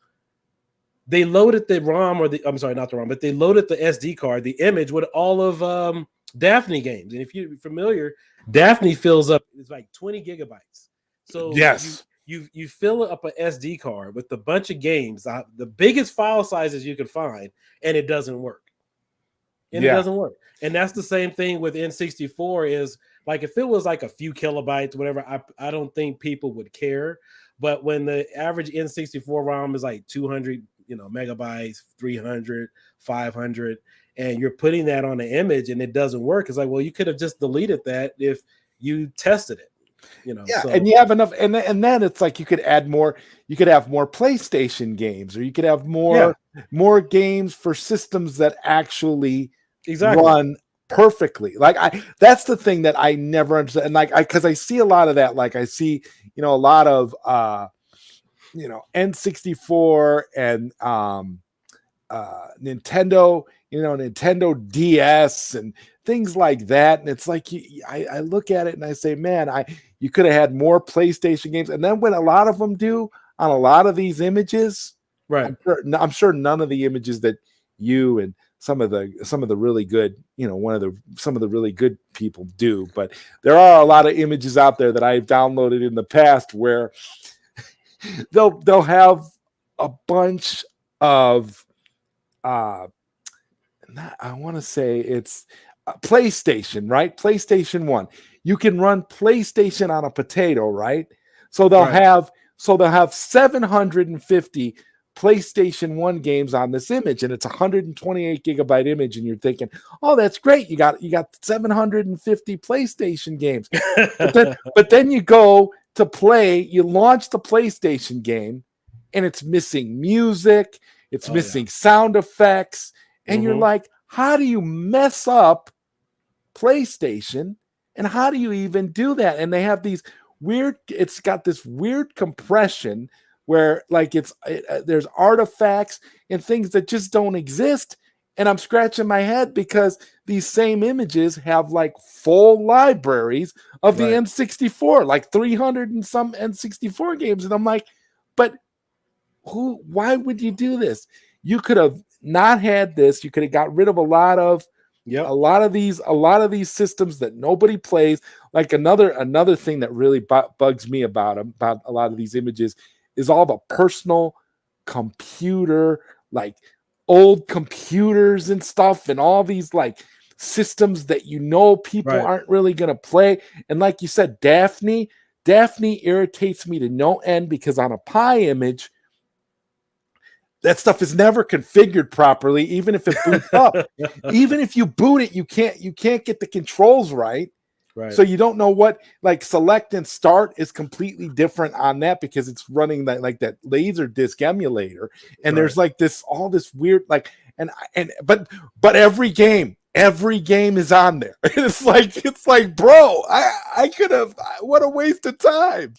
they loaded the ROM, I'm sorry, not the ROM, but they loaded the SD card, the image, with all of Daphne games. And if you're familiar, Daphne fills up, it's like 20 gigabytes. So yes, you fill up an SD card with a bunch of games, the biggest file sizes you can find, and it doesn't work. And it doesn't work. And that's the same thing with N64. Is like, if it was like a few kilobytes, whatever, I don't think people would care. But when the average N64 ROM is like 200, megabytes, 300, 500, and you're putting that on an image and it doesn't work, it's like, well, you could have just deleted that if you tested it. And you have enough, and then it's like you could have more PlayStation games, or you could have more games for systems that actually run perfectly. Like that's the thing that I never understand. And like because I see a lot of that. Like I see a lot of N64 and Nintendo, Nintendo DS and things like that. And it's like I look at it and I say, man, you could have had more PlayStation games. And then when a lot of them do on a lot of these images, right? I'm sure none of the images that you and some of the really good, some of the really good people do, but there are a lot of images out there that I've downloaded in the past where they'll have a bunch of I want to say it's PlayStation, right? PlayStation 1. You can run PlayStation on a potato, right? So they'll have 750 PlayStation 1 games on this image, and it's a 128 gigabyte image, and you're thinking, oh, that's great. You got 750 PlayStation games. but then you go to play, you launch the PlayStation game, and it's missing music, it's missing sound effects, and you're like, how do you mess up PlayStation, and how do you even do that? And they have these it's got this weird compression where like there's artifacts and things that just don't exist. And I'm scratching my head because these same images have like full libraries of the N64, like 300 and some N64 games. And I'm like, but why would you do this? You could have not had this. You could have got rid of a lot of these systems that nobody plays. Like another thing that really bugs me about a lot of these images is all the personal computer, like old computers and stuff, and all these like systems that people aren't really gonna play. And like you said, Daphne irritates me to no end, because on a Pi image, that stuff is never configured properly, even if it boots up. Even if you boot it, you can't get the controls right. So you don't know what, like, select and start is completely different on that, because it's running that laser disc emulator, and there's like all this weird, like, but every game is on there. It's like, bro, I could have, what a waste of time.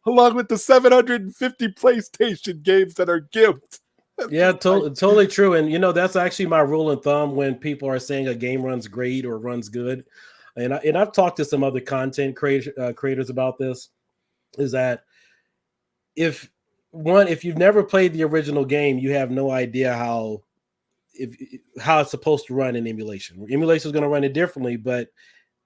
along with the 750 PlayStation games that are gimped. Yeah, totally true. And that's actually my rule of thumb when people are saying a game runs great or runs good. And I've talked to some other content creators about this. Is that if you've never played the original game, you have no idea how it's supposed to run in emulation. Emulation is going to run it differently, but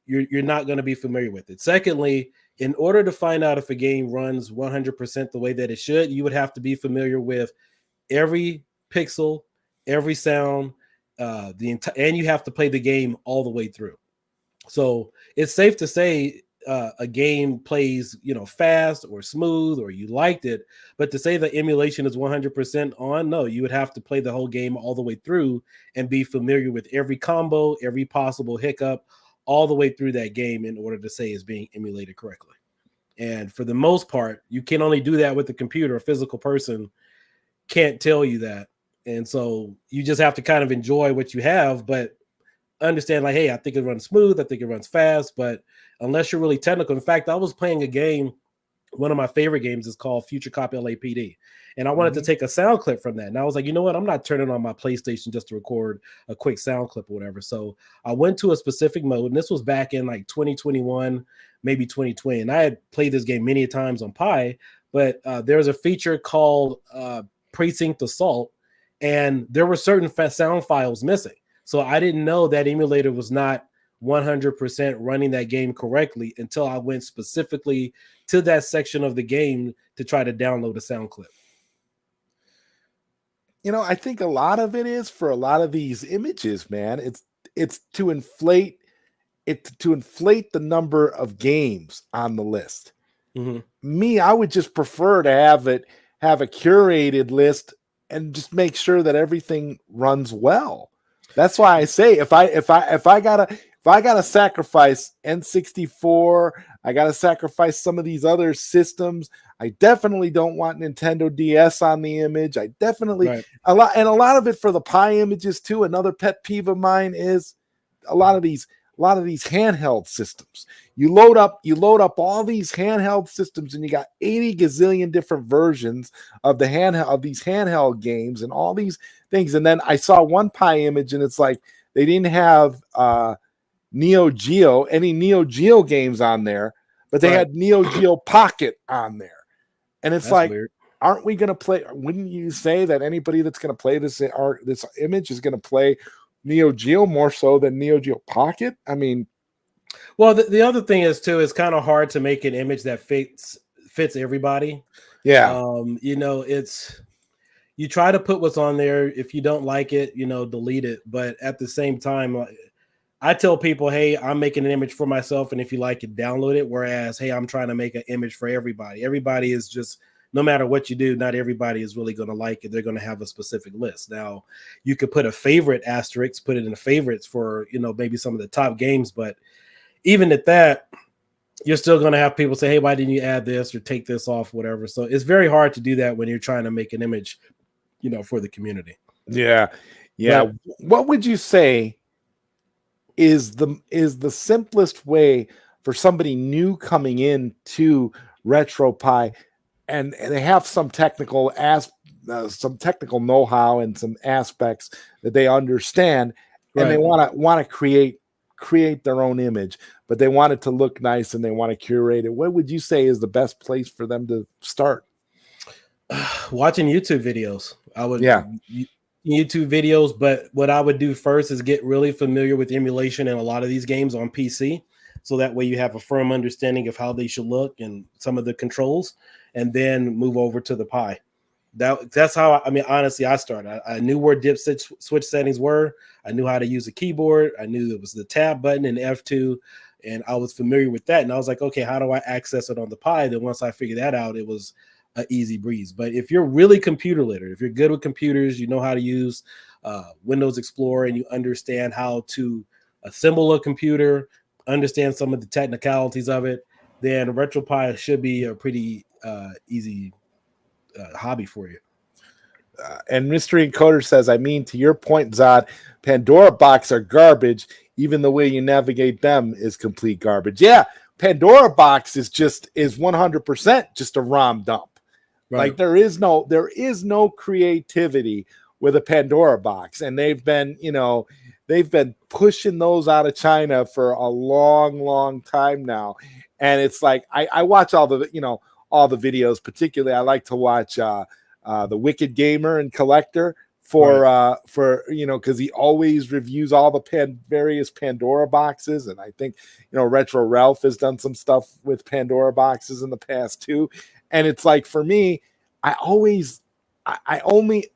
you're not going to be familiar with it. Secondly, in order to find out if a game runs 100% the way that it should, you would have to be familiar with every pixel, every sound, and you have to play the game all the way through. So it's safe to say a game plays, fast or smooth, or you liked it, but to say that emulation is 100% on, no, you would have to play the whole game all the way through and be familiar with every combo, every possible hiccup, all the way through that game in order to say it's being emulated correctly. And for the most part, you can only do that with the computer. A physical person can't tell you that. And so you just have to kind of enjoy what you have, but understand like, hey, I think it runs smooth, I think it runs fast, but unless you're really technical. In fact, I was playing a game, one of my favorite games is called Future Cop LAPD, and I wanted to take a sound clip from that, and I was like, you know what, I'm not turning on my PlayStation just to record a quick sound clip or whatever. So I went to a specific mode, and this was back in like 2021, maybe 2020, and I had played this game many times on Pi, but there's a feature called Precinct Assault, and there were certain sound files missing. So I didn't know that emulator was not 100% running that game correctly until I went specifically to that section of the game to try to download a sound clip. I think a lot of it is for a lot of these images, man. It's to inflate the number of games on the list. Mm-hmm. Me, I would just prefer to have a curated list and just make sure that everything runs well. That's why I say if I gotta sacrifice N64, I gotta sacrifice some of these other systems. I definitely don't want Nintendo DS on the image. I definitely a lot of it for the Pi images too. Another pet peeve of mine is a lot of these handheld systems. You load up all these handheld systems, and you got 80 gazillion different versions of these handheld games and all these things. And then I saw one Pi image, and it's like they didn't have Neo Geo games on there, but they had Neo Geo Pocket on there. And it's like, weird. Aren't we going to play? Wouldn't you say that anybody that's going to play this image is going to play Neo Geo more so than Neo Geo Pocket? I mean, well, the other thing is too, it's kind of hard to make an image that fits everybody. Yeah. It's, you try to put what's on there. If you don't like it, delete it. But at the same time, I tell people, hey, I'm making an image for myself, and if you like it, download it. Whereas, hey, I'm trying to make an image for everybody. Everybody is just, no matter what you do, not everybody is really going to like it. They're going to have a specific list. Now, you could put a favorite asterisk, put it in the favorites for, maybe some of the top games. But even at that, you're still going to have people say, hey, why didn't you add this or take this off, whatever. So it's very hard to do that when you're trying to make an image, for the community. Yeah. Yeah. But what would you say is the simplest way for somebody new coming in to RetroPie, and they have some technical know-how and some aspects that they understand, and they want to create their own image, but they want it to look nice and they want to curate it? What would you say is the best place for them to start? Watching YouTube videos. I would YouTube videos, but what I would do first is get really familiar with emulation in a lot of these games on PC, so that way you have a firm understanding of how they should look and some of the controls, and then move over to the Pi. That's how honestly, I started. I knew where dip switch settings were. I knew how to use a keyboard. I knew it was the tab button and F2, and I was familiar with that. And I was like, okay, how do I access it on the Pi? Then once I figured that out, it was an easy breeze. But if you're really computer literate, if you're good with computers, you know how to use Windows Explorer, and you understand how to assemble a computer, understand some of the technicalities of it, then RetroPie should be a pretty easy hobby for you. And Mystery Encoder says, to your point, Zod, Pandora box are garbage. Even the way you navigate them is complete garbage. Yeah, Pandora Box is 100% just a ROM dump. Right. Like there is no creativity with a Pandora Box, and they've been pushing those out of China for a long time now. And it's like I watch all the videos. Particularly, I like to watch the Wicked Gamer and Collector for because he always reviews all the various Pandora boxes, and I think Retro Ralph has done some stuff with Pandora boxes in the past too. And it's like, for me, I only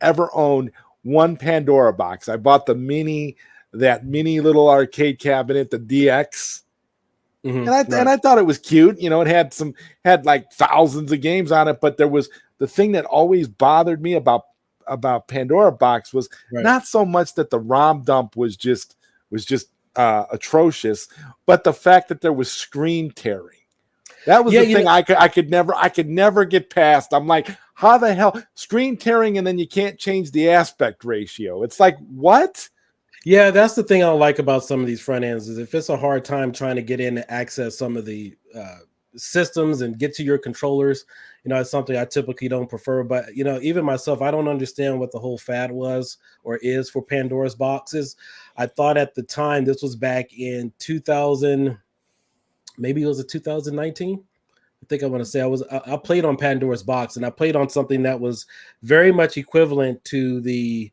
ever owned one Pandora box. I bought that mini little arcade cabinet, the DX. Mm-hmm. And I thought it was cute. It had like thousands of games on it, but there was the thing that always bothered me about Pandora Box was not so much that the ROM dump was just atrocious, but the fact that there was screen tearing. That was the thing I could never get past. I'm like, how the hell screen tearing, and then you can't change the aspect ratio? It's like, what? Yeah, that's the thing I don't like about some of these front ends, is if it's a hard time trying to get in and access some of the systems and get to your controllers, it's something I typically don't prefer. But even myself, I don't understand what the whole fad was or is for Pandora's boxes. I thought at the time, this was back in 2000, maybe it was 2019. I think I want to say I played on Pandora's box, and I played on something that was very much equivalent to the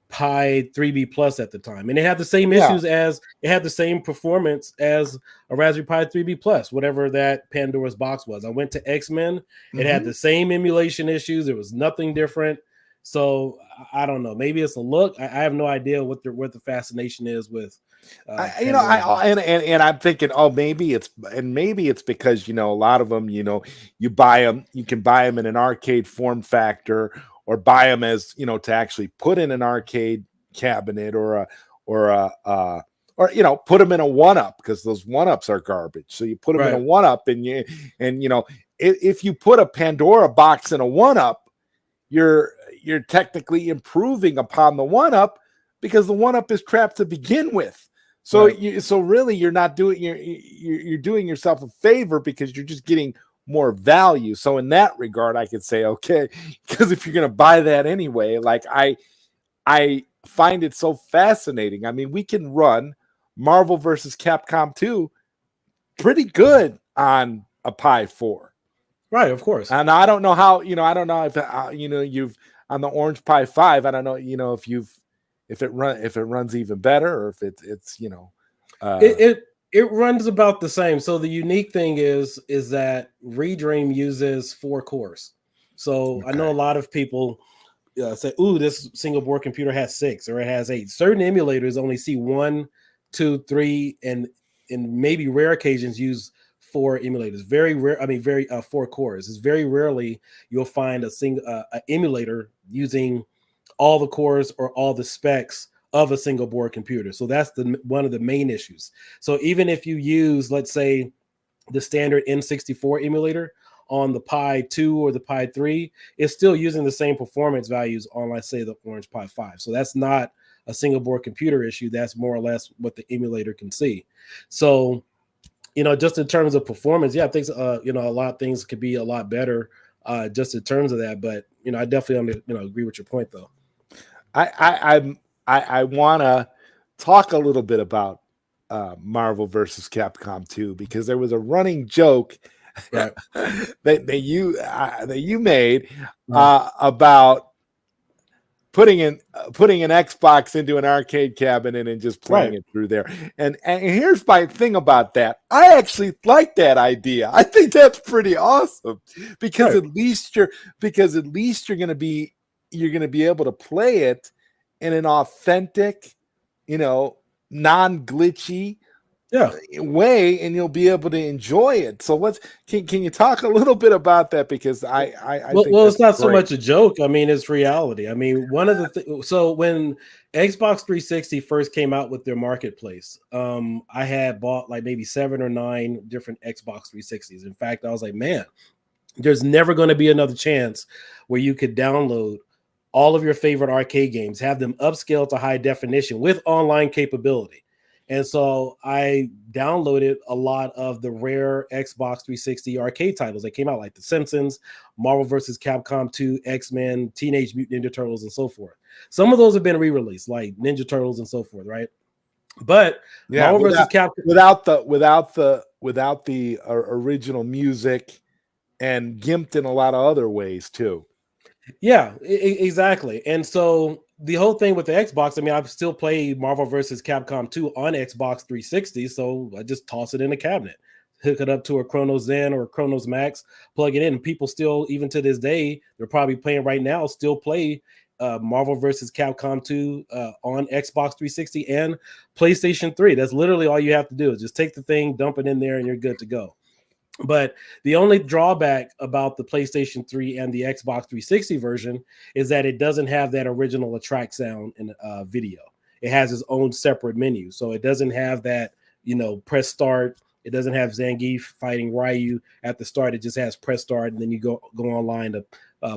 Pi 3B Plus at the time, and it had the same issues as it had the same performance as a Raspberry Pi 3B Plus, whatever that Pandora's box was. I went to X-Men. It had the same emulation issues. There was nothing different. So I don't know. Maybe it's a look. I have no idea what the fascination is with. And I'm thinking, maybe it's because a lot of them, you can buy them in an arcade form factor, or buy them as to actually put in an arcade cabinet, or put them in a 1-up, because those 1-ups are garbage. So you put them in a 1-up, and if you put a Pandora box in a 1-up, you're technically improving upon the 1-up, because the 1-up is crap to begin with. So really you're not doing you're doing yourself a favor, because you're just getting more value. So in that regard, I could say, okay, because if you're going to buy that anyway, like I find it so fascinating. I mean, we can run Marvel versus Capcom 2 pretty good on a Pi 4. Right, of course. And I don't know how, I don't know if you've on the Orange Pi 5, I don't know, if it runs even better, or if it's it runs about the same. So the unique thing is that Redream uses 4 cores. So I know a lot of people say, "Ooh, this single board computer has 6 or it has 8." Certain emulators only see 1, 2, 3, and in maybe rare occasions use 4 emulators. Very rare. I mean, 4 cores. It's very rarely you'll find a single emulator using all the cores or all the specs of a single board computer. So that's one of the main issues. So even if you use, let's say, the standard N64 emulator on the Pi 2 or the Pi 3, it's still using the same performance values on, let's say, the Orange Pi 5. So that's not a single board computer issue. That's more or less what the emulator can see. So, just in terms of performance, I think, a lot of things could be a lot better just in terms of that. But, I definitely, agree with your point, though. I want to talk a little bit about Marvel versus Capcom 2, because there was a running joke that you made about putting an Xbox into an arcade cabinet and just playing it through there. And here's my thing about that. I actually like that idea. I think that's pretty awesome, because at least you're going to be able to play it in an authentic, non-glitchy way, and you'll be able to enjoy it. So can you talk a little bit about that? Because I think it's not so much a joke. I mean, it's reality. I mean, one of the so when Xbox 360 first came out with their marketplace, I had bought like maybe 7 or 9 different Xbox 360s. In fact, I was like, man, there's never going to be another chance where you could download all of your favorite arcade games, have them upscaled to high definition with online capability. And so I downloaded a lot of the rare Xbox 360 arcade titles that came out, like The Simpsons, Marvel vs. Capcom 2, X-Men, Teenage Mutant Ninja Turtles, and so forth. Some of those have been re-released, like Ninja Turtles and so forth, right? But Yeah, Marvel vs. Capcom, without the original music, and gimped in a lot of other ways too. yeah, exactly. And so the whole thing with the Xbox, I mean, I still play Marvel vs. Capcom 2 on Xbox 360, so I just toss it in a cabinet, hook it up to a Chronos Zen or a Chronos Max, plug it in. And people still, even to this day, they're probably playing right now, still play Marvel vs. Capcom 2 on Xbox 360 and PlayStation 3. That's literally all you have to do is just take the thing, dump it in there, and you're good to go. But the only drawback about the PlayStation 3 and the Xbox 360 version is that it doesn't have that original attract sound in video. It has its own separate menu. So it doesn't have that, press start. It doesn't have Zangief fighting Ryu at the start. It just has press start, and then you go online to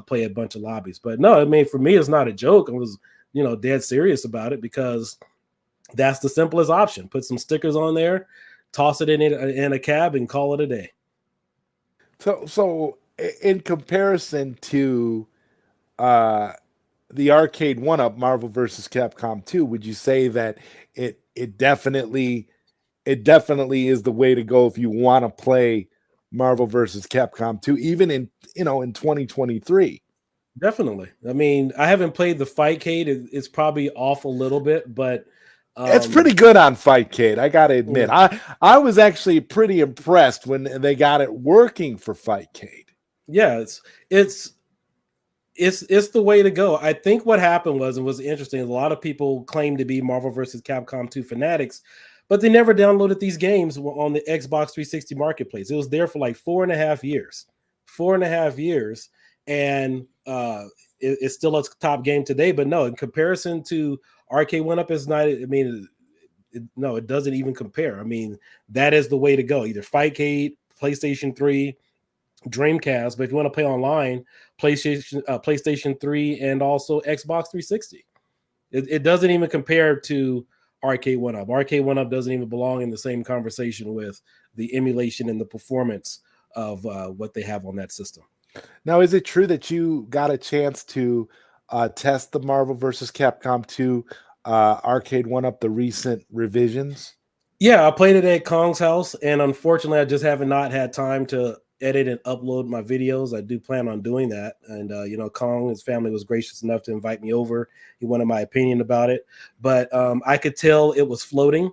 play a bunch of lobbies. But no, I mean, for me, it's not a joke. I was, dead serious about it because that's the simplest option. Put some stickers on there, toss it in a cab, and call it a day. So in comparison to the arcade one-up Marvel vs. Capcom 2, would you say that it definitely is the way to go if you want to play Marvel vs. Capcom 2, even in 2023? Definitely. I mean, I haven't played the Fightcade. It's probably off a little bit, but It's pretty good on Fightcade, I gotta admit. mm, I was actually pretty impressed when they got it working for Fightcade. yeah, it's the way to go. I think what happened was interesting. A lot of people claim to be Marvel vs. Capcom 2 fanatics, but they never downloaded these games on the Xbox 360 marketplace. It was there for like 4.5 years. 4.5 years, and it's still a top game today. But no, in comparison to Arcade One Up, is not. I mean, no, it doesn't even compare. I mean, that is the way to go. Either Fightcade, PlayStation 3, Dreamcast, but if you want to play online, PlayStation 3, and also Xbox 360. It doesn't even compare to Arcade One Up. Arcade One Up doesn't even belong in the same conversation with the emulation and the performance of what they have on that system. Now, is it true that you got a chance to test the Marvel vs. Capcom 2 arcade one-up, the recent revisions? Yeah, I played it at Kong's house, and unfortunately, I just haven't not had time to edit and upload my videos. I do plan on doing that, and Kong, his family was gracious enough to invite me over. He wanted my opinion about it, but I could tell it was floating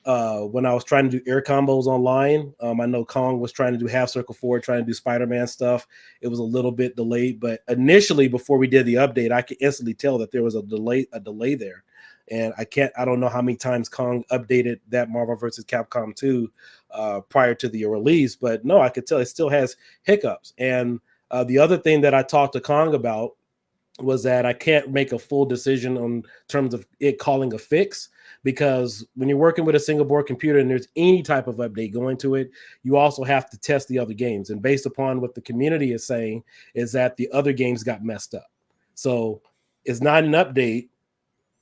when I was trying to do air combos online. I know Kong was trying to do half circle forward, trying to do Spider-Man stuff. It was a little bit delayed, but initially, before we did the update, I could instantly tell that there was a delay there. And I don't know how many times Kong updated that Marvel vs. Capcom 2 prior to the release, but no, I could tell it still has hiccups. And the other thing that I talked to Kong about was that I can't make a full decision on terms of it calling a fix, because when you're working with a single board computer and there's any type of update going to it, you also have to test the other games. And based upon what the community is saying is that the other games got messed up. So it's not an update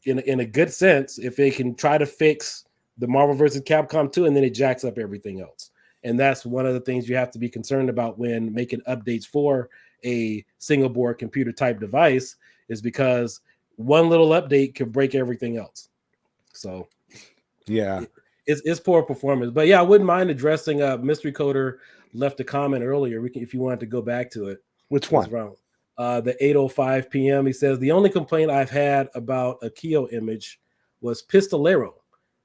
in a good sense if they can try to fix the Marvel vs. Capcom 2 and then it jacks up everything else. And that's one of the things you have to be concerned about when making updates for a single board computer type device, is because one little update can break everything else. So Yeah. It's poor performance. But yeah, I wouldn't mind addressing Mystery Coder left a comment earlier. If you wanted to go back to it. Which one? Wrong. The 8:05 p.m. He says, the only complaint I've had about a Kyo image was Pistolero.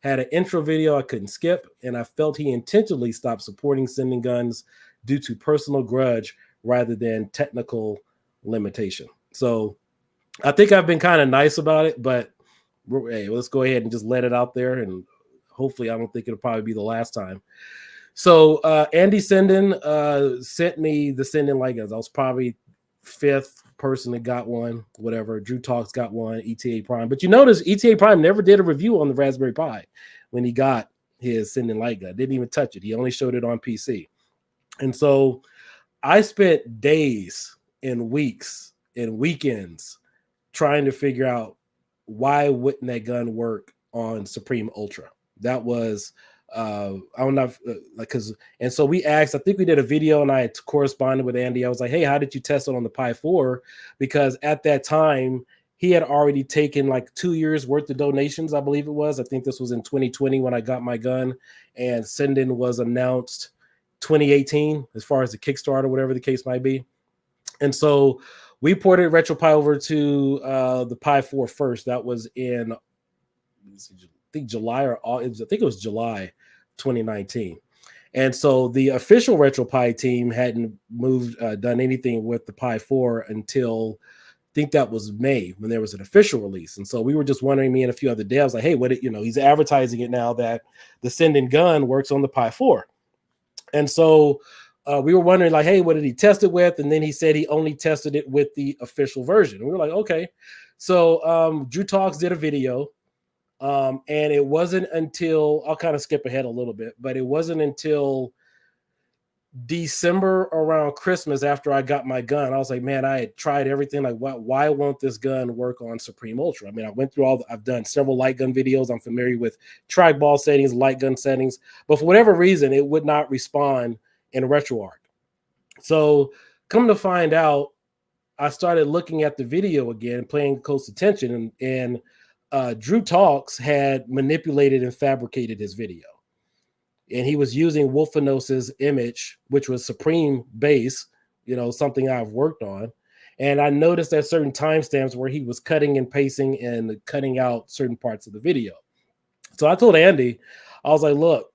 Had an intro video I couldn't skip, and I felt he intentionally stopped supporting sending guns due to personal grudge rather than technical limitation. So I think I've been kind of nice about it, but hey, let's go ahead and just let it out there, and hopefully I don't think it'll probably be the last time. So Andy Senden sent me the sending light guns. I was probably fifth person that got one, whatever. Drew Talks got one, ETA Prime. But you notice ETA Prime never did a review on the Raspberry Pi when he got his sending light gun. Didn't even touch it. He only showed it on PC. And so I spent days and weeks and weekends trying to figure out why wouldn't that gun work on Supreme Ultra. That was I don't know, like, because, and so we asked, I think we did a video and I had corresponded with Andy. I was like, hey, how did you test it on the Pi 4? Because at that time, he had already taken like 2 years worth of donations, I believe it was. I think this was in 2020 when I got my gun, and send-in was announced 2018 as far as the Kickstarter, whatever the case might be. And so we ported RetroPie over to the Pi 4 first. That was in, I think July or August, I think it was July 2019. And so the official RetroPie team hadn't done anything with the Pi 4 until I think that was May when there was an official release. And so we were just wondering, me and a few other devs, like, hey, he's advertising it now that the send-in gun works on the Pi 4. And so we were wondering, like, hey, what did he test it with? And then he said he only tested it with the official version. And we were like, okay. So Drew Talks did a video. And it wasn't until, I'll kind of skip ahead a little bit, but it wasn't until December around Christmas after I got my gun. I was like, man, I had tried everything. Like, why won't this gun work on Supreme Ultra? I mean, I went through I've done several light gun videos. I'm familiar with trackball settings, light gun settings, but for whatever reason, it would not respond in RetroArch. So come to find out, I started looking at the video again, paying close attention, and Drew Talks had manipulated and fabricated his video. And he was using Wolfenos's image, which was Supreme base, something I've worked on. And I noticed at certain timestamps where he was cutting and pasting and cutting out certain parts of the video. So I told Andy, I was like, look,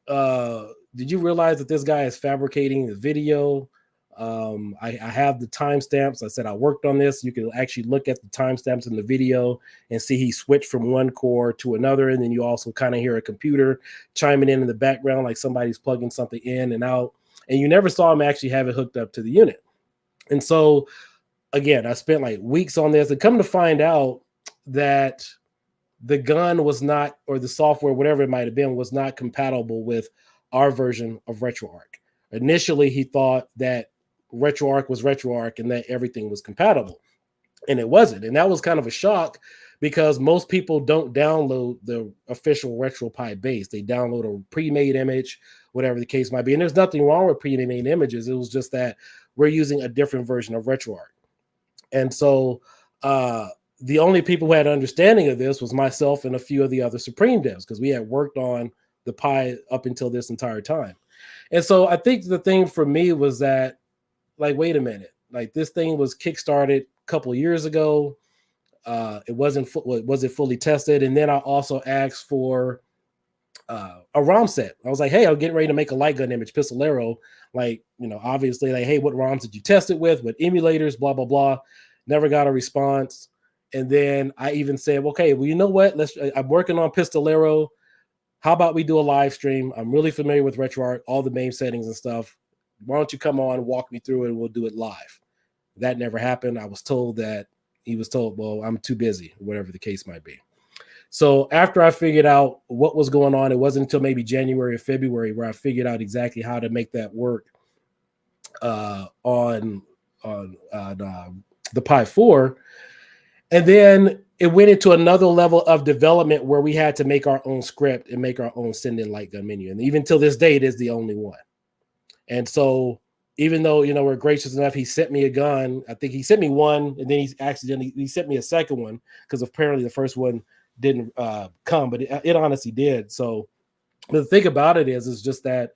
did you realize that this guy is fabricating the video? I have the timestamps. I said I worked on this. You can actually look at the timestamps in the video and see he switched from one core to another. And then you also kind of hear a computer chiming in the background, like somebody's plugging something in and out. And you never saw him actually have it hooked up to the unit. And so, again, I spent like weeks on this, and come to find out that the gun was not, or the software, whatever it might have been, was not compatible with our version of RetroArch. Initially, he thought that RetroArch was RetroArch and that everything was compatible, and it wasn't. And that was kind of a shock, because most people don't download the official RetroPie base. They download a pre-made image, whatever the case might be. And there's nothing wrong with pre-made images. It was just that we're using a different version of RetroArch. And so the only people who had understanding of this was myself and a few of the other Supreme devs, because we had worked on the Pi up until this entire time. And so I think the thing for me was that, like, wait a minute, like, this thing was kickstarted a couple of years ago. It wasn't fully tested. And then I also asked for a ROM set. I was like, hey, I'm getting ready to make a light gun image, Pistolero. Like, obviously, like, hey, what ROMs did you test it with? What emulators? Blah, blah, blah. Never got a response. And then I even said, okay, well, you know what? I'm working on Pistolero. How about we do a live stream? I'm really familiar with RetroArch, all the main settings and stuff. Why don't you come on, walk me through it, and we'll do it live? That never happened. I was told that he was told, well, I'm too busy, whatever the case might be. So after I figured out what was going on, it wasn't until maybe January or February where I figured out exactly how to make that work on the Pi 4. And then it went into another level of development where we had to make our own script and make our own send-in light gun menu. And even till this day, it is the only one. And so even though, we're gracious enough, he sent me a gun. I think he sent me one, and then he sent me a second one, because apparently the first one didn't come, but it honestly did. So the thing about it is just that,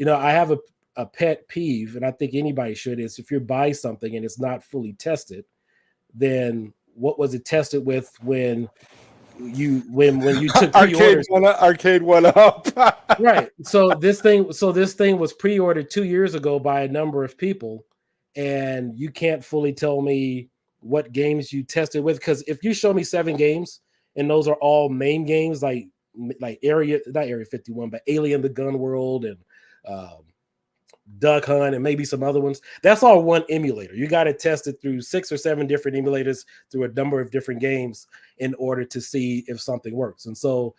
I have a pet peeve, and I think anybody should, is if you buy something and it's not fully tested, then what was it tested with when you took pre-orders? Arcade one up. Right. So this thing was pre-ordered 2 years ago by a number of people, and you can't fully tell me what games you tested with, because if you show me 7 games and those are all main games, like not Area 51, but Alien the Gun World and Duck Hunt and maybe some other ones, that's all one emulator. You got to test it through 6 or 7 different emulators through a number of different games in order to see if something works. And so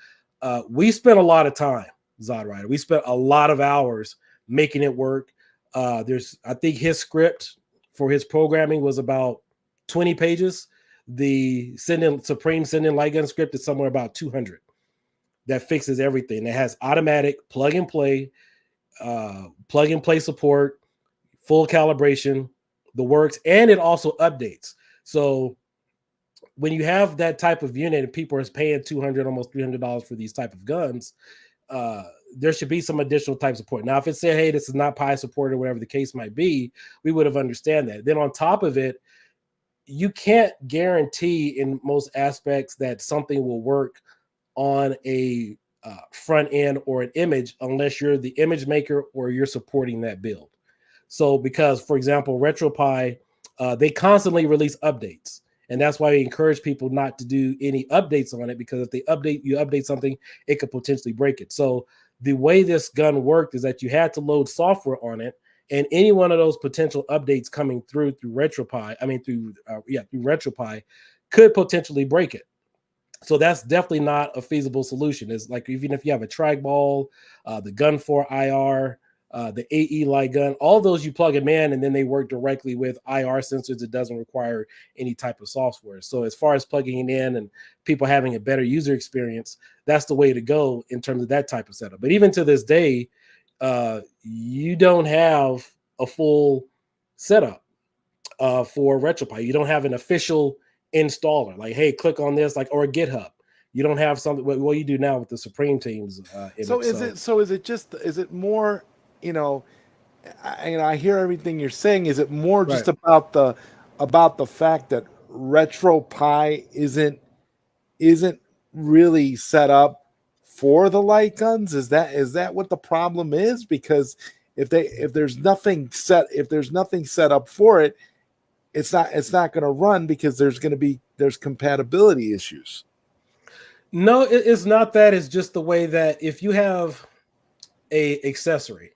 we spent a lot of time, ZodWriter. We spent a lot of hours making it work. I think his script for his programming was about 20 pages. The Supreme send-in light gun script is somewhere about 200. that fixes everything. It has automatic plug and play support, full calibration, the works, and it also updates. So when you have that type of unit and people are paying $200, almost $300 for these type of guns, there should be some additional type support. Now, if it said, hey, this is not Pi support or whatever the case might be, we would have understand that. Then on top of it, you can't guarantee in most aspects that something will work on a front end or an image unless you're the image maker or you're supporting that build. So because, for example, RetroPie, they constantly release updates. And that's why we encourage people not to do any updates on it, because if you update something, it could potentially break it. So the way this gun worked is that you had to load software on it, and any one of those potential updates coming through RetroPie, through RetroPie, could potentially break it. So that's definitely not a feasible solution. It's like, even if you have a trackball, the Gun 4 IR, the AE light gun, all those you plug them in and then they work directly with IR sensors. It doesn't require any type of software. So as far as plugging it in and people having a better user experience, that's the way to go in terms of that type of setup. But even to this day, you don't have a full setup for RetroPie. You don't have an official installer, like, hey, click on this, like, or a GitHub. You don't have something. What you do now with the Supreme team's image. Is it more, I hear everything you're saying. Is it more just about the fact that RetroPie isn't really set up for the light guns? Is that what the problem is? Because if there's nothing set up for it, it's not going to run, because there's compatibility issues. No, it's not that. It's just the way that if you have a accessory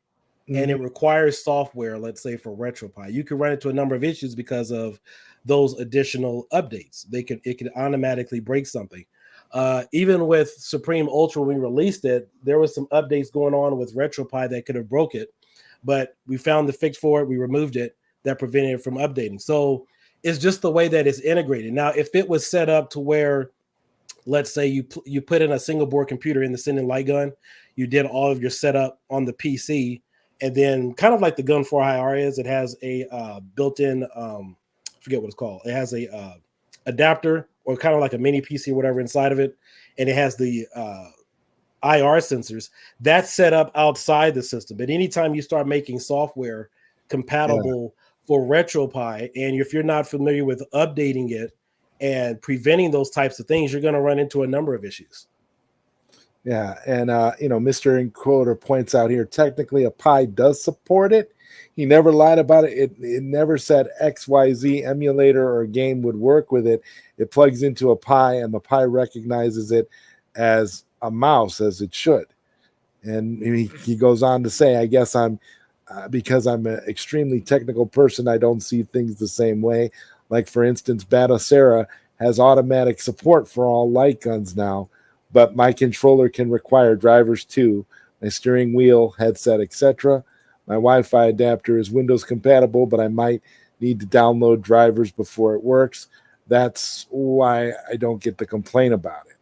and it requires software, let's say for RetroPie, you can run into a number of issues because of those additional updates. It could automatically break something. Even with Supreme Ultra, when we released it, there was some updates going on with RetroPie that could have broke it, but we found the fix for it. We removed it that prevented it from updating. So it's just the way that it's integrated. Now, if it was set up to where, let's say you put in a single board computer in the Sending light gun, you did all of your setup on the PC, and then kind of like the Gun 4 IR is, it has a built-in, I forget what it's called. It has a adapter, or kind of like a mini PC or whatever inside of it, and it has the IR sensors. That's set up outside the system. But anytime you start making software compatible for RetroPie, and if you're not familiar with updating it and preventing those types of things, you're going to run into a number of issues. Yeah, and Mr. Encoder points out here, technically a Pi does support it. He never lied about it. It never said XYZ emulator or game would work with it. It plugs into a Pi, and the Pi recognizes it as a mouse, as it should. And he goes on to say, I guess because I'm an extremely technical person, I don't see things the same way. Like, for instance, Batocera has automatic support for all light guns now, but my controller can require drivers too. My steering wheel, headset, etc. My Wi-Fi adapter is Windows compatible, but I might need to download drivers before it works. That's why I don't get the complaint about it.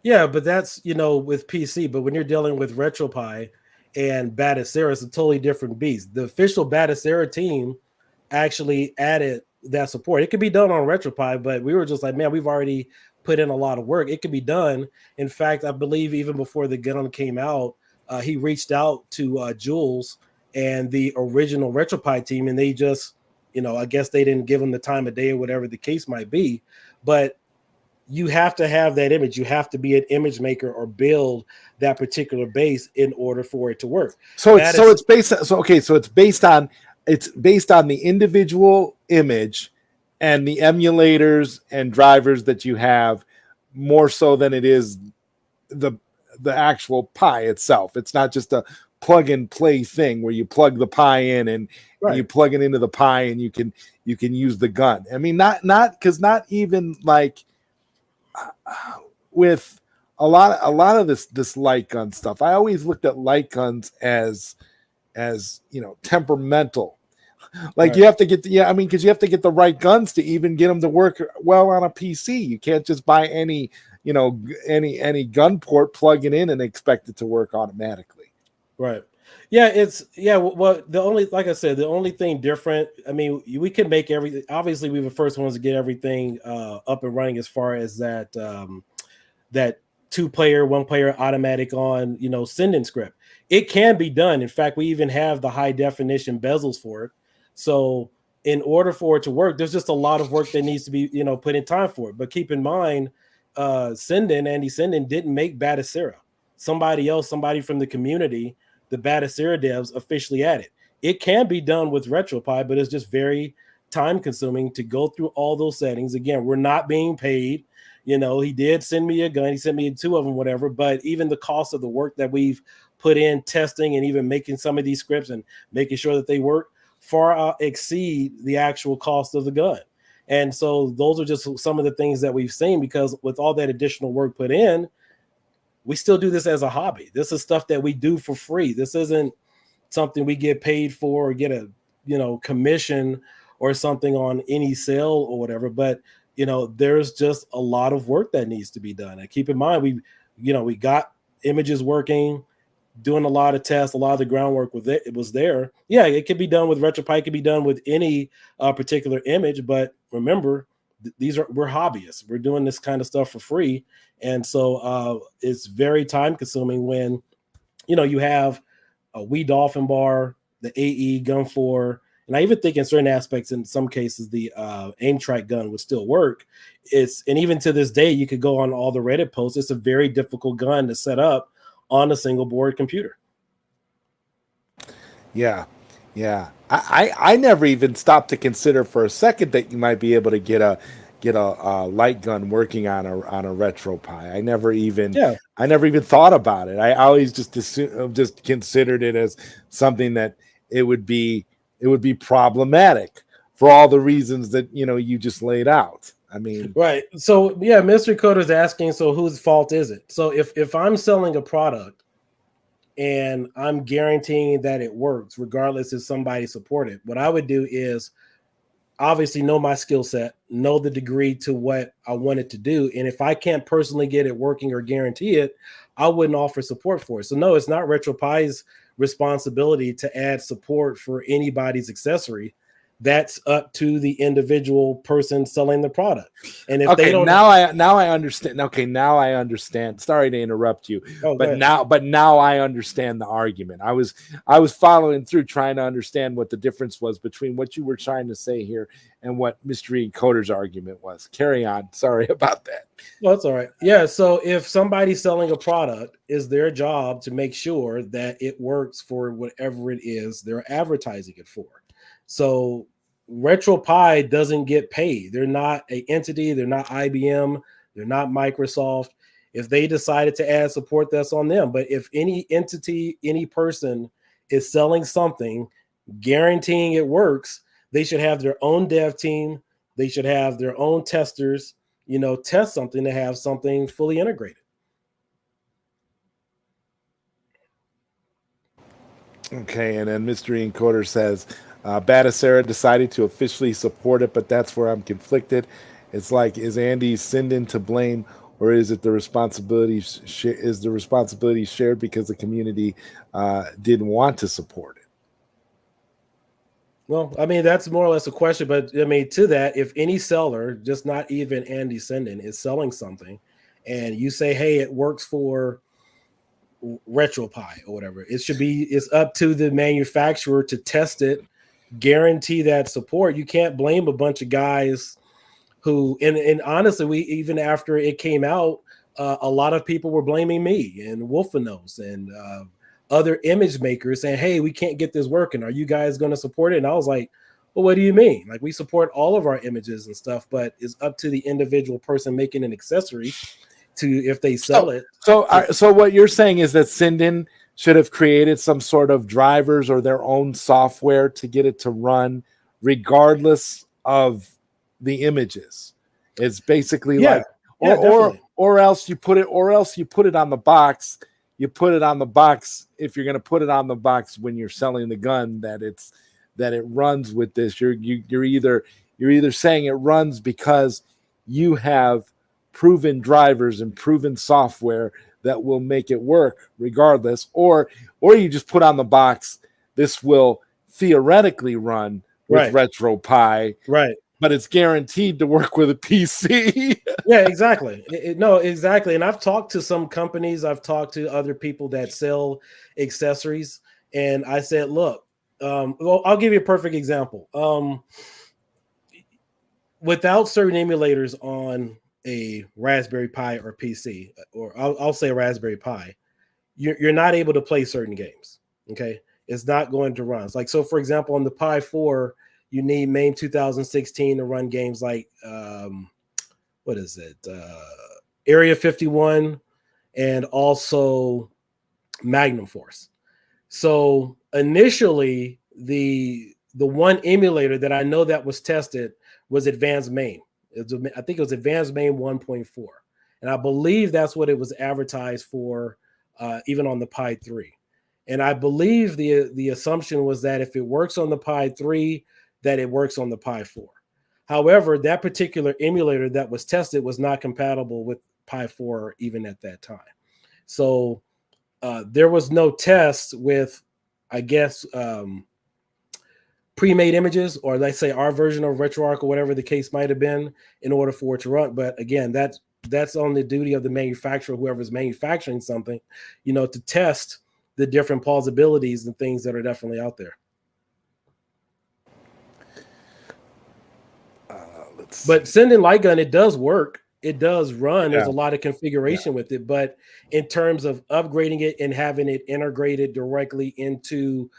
Yeah, but that's, with PC. But when you're dealing with RetroPie and Batocera, it's a totally different beast. The official Batocera team actually added that support. It could be done on RetroPie, but we were just like, man, we've already put in a lot of work. It could be done. In fact, I believe even before the gun came out, he reached out to Jules and the original RetroPie team, and they just, I guess they didn't give them the time of day or whatever the case might be. But you have to have that image. You have to be an image maker or build that particular base in order for it to work. It's based on the individual image and the emulators and drivers that you have, more so than it is the actual Pi itself. It's not just a plug and play thing where you plug the Pi in and you plug it into the Pi and you can use the gun. I mean, not even like with a lot of this light gun stuff. I always looked at light guns as temperamental. Like, you have to get because you have to get the right guns to even get them to work well on a PC. You can't just buy any any gun port, plug it in, and expect it to work automatically. Right. Yeah. Well, the only, like I said, the only thing different. I mean, we can make everything. Obviously, we were the first ones to get everything up and running as far as that that 2-player, 1-player automatic on send-in script. It can be done. In fact, we even have the high definition bezels for it. So in order for it to work, there's just a lot of work that needs to be put in time for it. But keep in mind, Andy Senden didn't make Batacera. Somebody from the community, the Batacera devs, officially added. It can be done with RetroPie, but it's just very time consuming to go through all those settings. Again, we're not being paid. He did send me a gun. He sent me 2 of them, whatever. But even the cost of the work that we've put in testing and even making some of these scripts and making sure that they work far exceed the actual cost of the gun. And so those are just some of the things that we've seen, because with all that additional work put in, we still do this as a hobby. This is stuff that we do for free. This isn't something we get paid for or get a commission or something on any sale or whatever. But there's just a lot of work that needs to be done. And keep in mind, we got images working, doing a lot of tests, a lot of the groundwork with it was there. Yeah, it could be done with RetroPie, it could be done with any particular image. But remember, we're hobbyists. We're doing this kind of stuff for free. And so it's very time consuming when, you have a Wee Dolphin bar, the AE Gun 4, and I even think in certain aspects, in some cases, the aim track gun would still work. And even to this day, you could go on all the Reddit posts. It's a very difficult gun to set up on a single board computer. Yeah. I never even stopped to consider for a second that you might be able to get a light gun working on a RetroPie. I never even thought about it. I always just considered it as something that it would be problematic for all the reasons that you just laid out. I mean, right. So yeah, Mr. Coder's asking, so whose fault is it? So if I'm selling a product and I'm guaranteeing that it works, regardless if somebody support it, what I would do is obviously know my skill set, know the degree to what I want it to do. And if I can't personally get it working or guarantee it, I wouldn't offer support for it. So no, it's not RetroPie's responsibility to add support for anybody's accessory. That's up to the individual person selling the product. And if they don't, now I understand. Okay, now I understand. Sorry to interrupt you, but now I understand the argument. I was following through, trying to understand what the difference was between what you were trying to say here and what Mystery Encoder's argument was. Carry on. Sorry about that. Well, that's all right. Yeah. So if somebody's selling a product, it's their job to make sure that it works for whatever it is they're advertising it for. So RetroPie doesn't get paid. They're not an entity. They're not IBM. They're not Microsoft. If they decided to add support, that's on them. But if any entity, any person is selling something, guaranteeing it works, they should have their own dev team. They should have their own testers, test something to have something fully integrated. Okay, and then Mystery Encoder says, Batacera decided to officially support it, but that's where I'm conflicted. It's like, is Andy Sinden to blame, or is it the responsibility shared because the community didn't want to support it? Well, I mean, that's more or less a question, but I mean, to that, if any seller, just not even Andy Sinden, is selling something, and you say, hey, it works for RetroPie or whatever, it's up to the manufacturer to test it, guarantee that support. You can't blame a bunch of guys who, and honestly, we, even after it came out, a lot of people were blaming me and Wolfenos and other image makers saying, hey, we can't get this working. Are you guys going to support it? And I was like, well, what do you mean? Like, we support all of our images and stuff, but it's up to the individual person making an accessory to, if they sell it. So what you're saying is that Sinden should have created some sort of drivers or their own software to get it to run regardless of the images. It's basically or else you put it on the box. You put it on the box if you're going to put it on the box when you're selling the gun that it runs with this. You're either saying it runs because you have proven drivers and proven software that will make it work regardless, or you just put on the box, this will theoretically run with Right. RetroPie, Right. but it's guaranteed to work with a PC. Yeah, exactly. No, exactly. And I've talked to some companies, I've talked to other people that sell accessories, and I said, look, well, I'll give you a perfect example. Without certain emulators on a Raspberry Pi or PC, or I'll say Raspberry Pi, you're not able to play certain games. Okay, it's not going to run. It's like, so for example, on the Pi 4, you need MAME 2016 to run games like what is it? Area 51 and also Magnum Force. So initially, the one emulator that I know that was tested was Advanced MAME. I think it was Advanced MAME 1.4, and I believe that's what it was advertised for, even on the Pi 3. And I believe the assumption was that if it works on the Pi 3, that it works on the Pi 4. However, that particular emulator that was tested was not compatible with Pi 4 even at that time. So there was no test with, I guess, pre-made images, or let's say our version of RetroArch or whatever the case might have been, in order for it to run. But again, that's on the duty of the manufacturer, whoever's manufacturing something, to test the different plausibilities and things that are definitely out there. But sending light gun, it does work. It does run. There's a lot of configuration with it, but in terms of upgrading it and having it integrated directly into,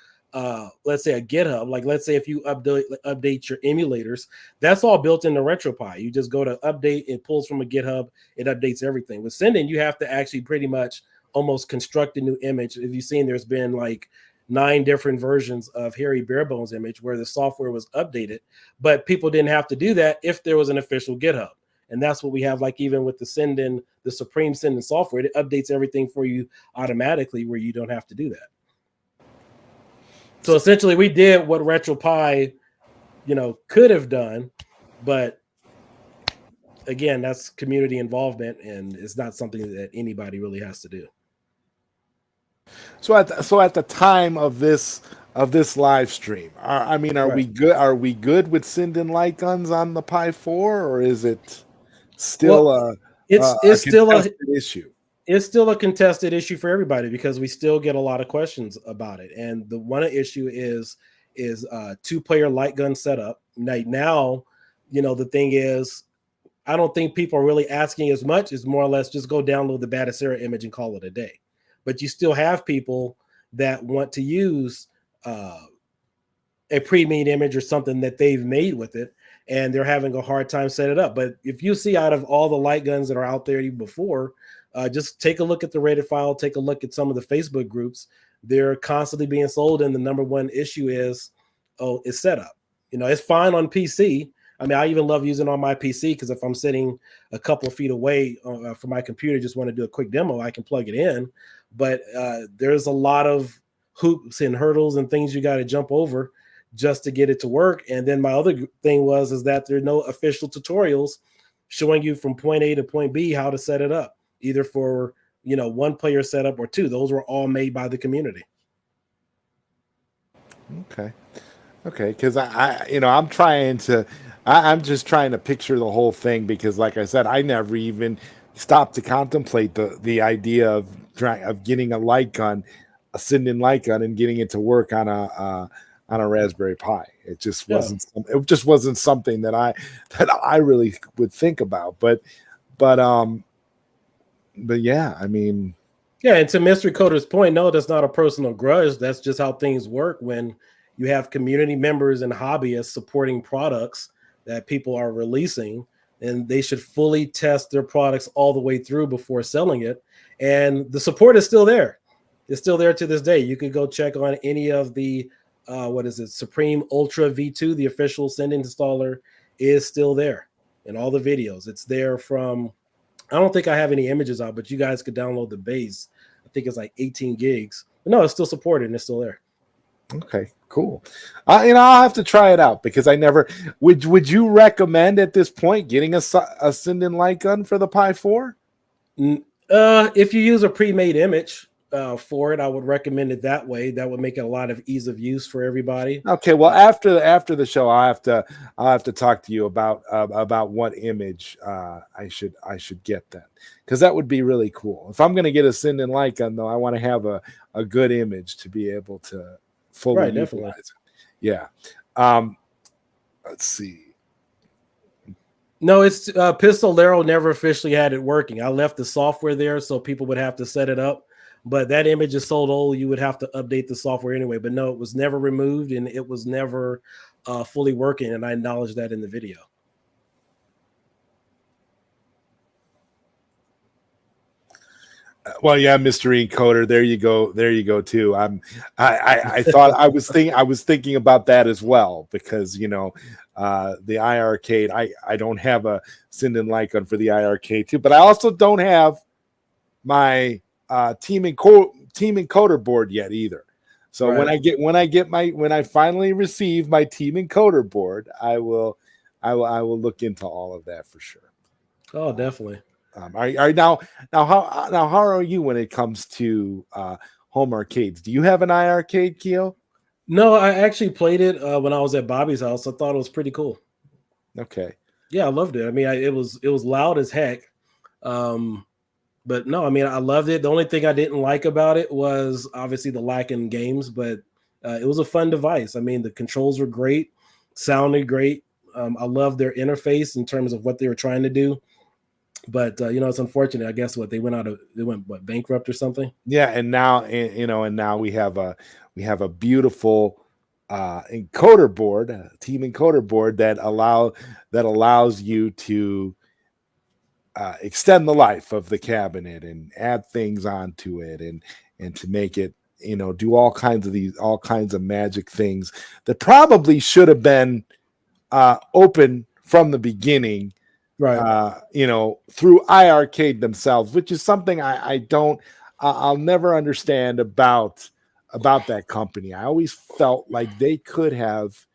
let's say, a GitHub, like let's say if you update your emulators, that's all built into RetroPie. You just go to update, it pulls from a GitHub, it updates everything. With sending, you have to actually pretty much almost construct a new image. If you've seen, there's been like 9 different versions of Harry Barebones image where the software was updated, but people didn't have to do that if there was an official GitHub. And that's what we have, like even with the the Supreme Sending software, it updates everything for you automatically where you don't have to do that. So essentially we did what RetroPie, could have done, but again, that's community involvement and it's not something that anybody really has to do. So at the time of this live stream, are we good? Are we good with sending light guns on the Pi 4, or is it still it's still a issue? It's still a contested issue for everybody because we still get a lot of questions about it. And the one issue is 2-player light gun setup. Now, the thing is, I don't think people are really asking as much. It's more or less just go download the Batacera image and call it a day. But you still have people that want to use a pre-made image or something that they've made with it, and they're having a hard time setting it up. But if you see out of all the light guns that are out there even before, just take a look at the Reddit file, take a look at some of the Facebook groups. They're constantly being sold, and the number one issue is setup. It's fine on PC. I mean, I even love using it on my PC because if I'm sitting a couple of feet away from my computer, just want to do a quick demo, I can plug it in. But there's a lot of hoops and hurdles and things you got to jump over just to get it to work. And then my other thing is that there are no official tutorials showing you from point A to point B how to set it up, either for 1-player setup or 2. Those were all made by the community. Okay, because I'm just trying to picture the whole thing, because like I said, I never even stopped to contemplate the idea of getting a light gun, a sending light gun, and getting it to work on a Raspberry Pi. It just wasn't. It just wasn't something that I really would think about. But yeah, I mean. Yeah, and to Mystery Coder's point, no, that's not a personal grudge. That's just how things work when you have community members and hobbyists supporting products that people are releasing, and they should fully test their products all the way through before selling it. And the support is still there. It's still there to this day. You could go check on any of the Supreme Ultra V2, the official sending installer, is still there in all the videos. It's there from, I don't think I have any images out, but you guys could download the base. I think it's like 18 gigs. But no, it's still supported and it's still there. Okay, cool. I'll have to try it out because I never would you recommend at this point getting a Sinden light gun for the Pi 4? If you use a pre-made image for it, I would recommend it that way. That would make it a lot of ease of use for everybody. Okay, well after the show, I'll have to talk to you about what image I should get then, because that would be really cool. If I'm going to get a Sinden light gun, though, I want to have a good image to be able to fully Right, definitely. utilize it. Yeah. Let's see. No, it's Pistolero never officially had it working. I left the software there so people would have to set it up. But that image is so old, you would have to update the software anyway. But no, it was never removed and it was never fully working. And I acknowledge that in the video. Well, yeah, Mystery Encoder. There you go. There you go too. I thought I was thinking about that as well, because the iArcade. I don't have a Sinden light gun for the iArcade too, but I also don't have my Team Encoder board yet either. So Right. when I finally receive my Team Encoder board, I will look into all of that for sure. Oh, definitely. Now how are you when it comes to home arcades? Do you have an iArcade, Kio? No, I actually played it when I was at Bobby's house. I thought it was pretty cool. Okay. Yeah, I loved it. I mean, it was loud as heck. But no, I mean, I loved it. The only thing I didn't like about it was obviously the lack in games, but it was a fun device. I mean, the controls were great, sounded great. I love their interface in terms of what they were trying to do. But it's unfortunate. I guess they went bankrupt or something. Yeah, and now we have a beautiful encoder board, a Team Encoder board that allows you to extend the life of the cabinet and add things onto it, and to make it do all kinds of magic things that probably should have been open from the beginning, Right. Through iArcade themselves, which is something I'll never understand about that company. I always felt like they could have